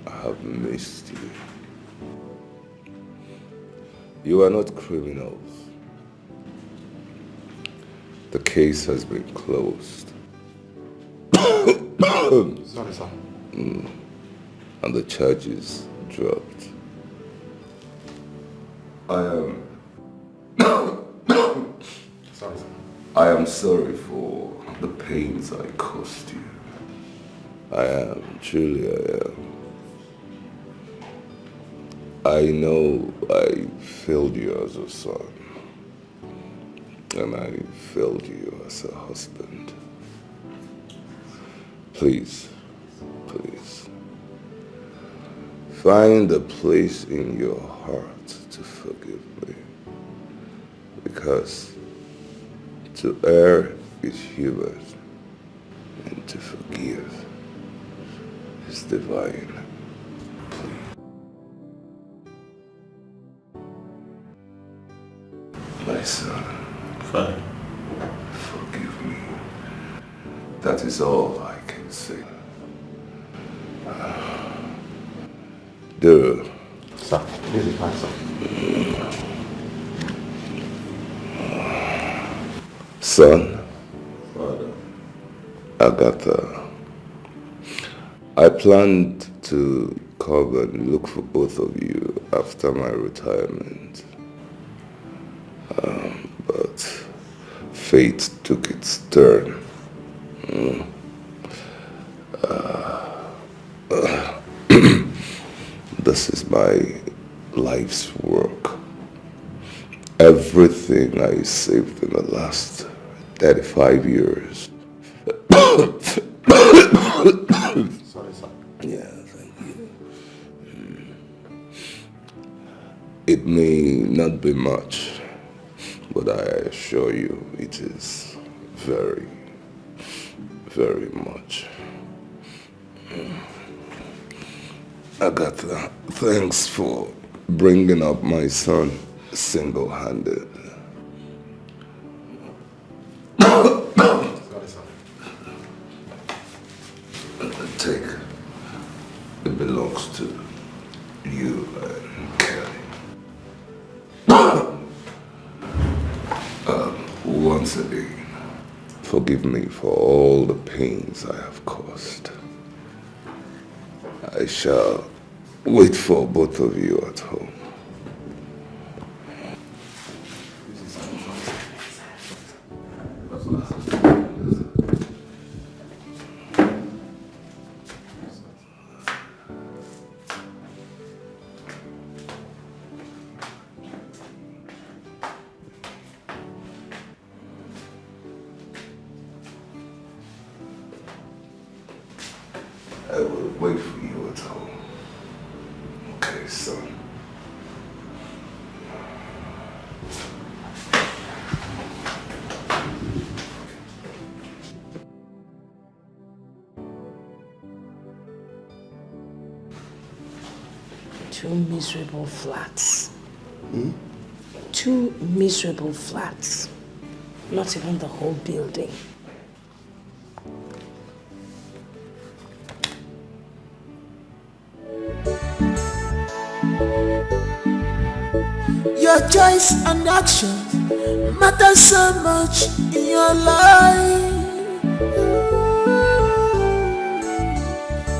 I have missed you. You are not criminals. The case has been closed. Sorry, sir. And the charges dropped. Sorry, sir. I am sorry for the pains I caused you. I am, truly I am. I know I failed you as a son. And I failed you as a husband. Please, please, find a place in your heart to forgive me. Because to err is human, and to forgive is divine. My son, Father, forgive me. That is all I can say. Dude. Sir, this is fine, sir. Son. Father. Agatha. I planned to come and look for both of you after my retirement. But fate took its turn. This is my life's work. Everything I saved in the last 35 years. Sorry, sir. Yeah, thank you. It may not be much, but I assure you it is very, very much. Agatha, thanks for bringing up my son single-handed. Take. It belongs to you and Kelly. Once again, forgive me for all the pains I have caused. I shall wait for both of you at home. I will wait for you at home. Okay, son. Two miserable flats. Two miserable flats. Not even the whole building. Your choice and action matter so much in your life.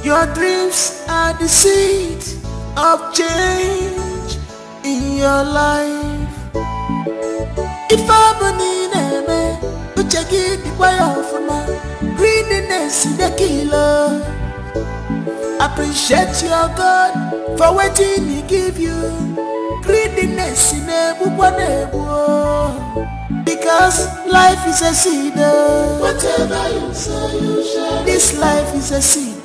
Your dreams are the seed of change in your life. If I believe in it, check it for my greediness in the killer. Appreciate your God for waiting He give you. Greediness in a because life is a seed. Whatever you say, you share. This life is a seed.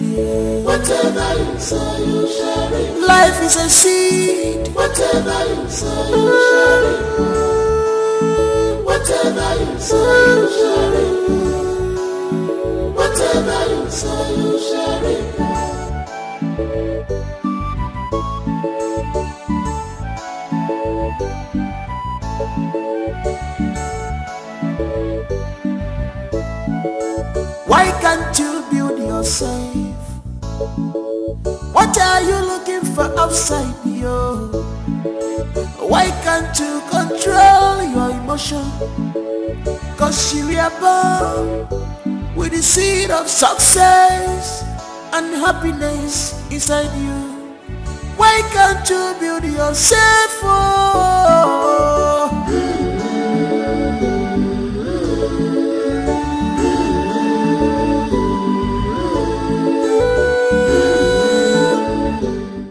Whatever you say, you share. Life is a seed. Whatever you say, you share. Whatever you say, you share. Whatever you say, you share. Why can't you build yourself? What are you looking for outside you? Why can't you control your emotion? Cause you are born with the seed of success and happiness inside you. Why can't you build yourself? Oh,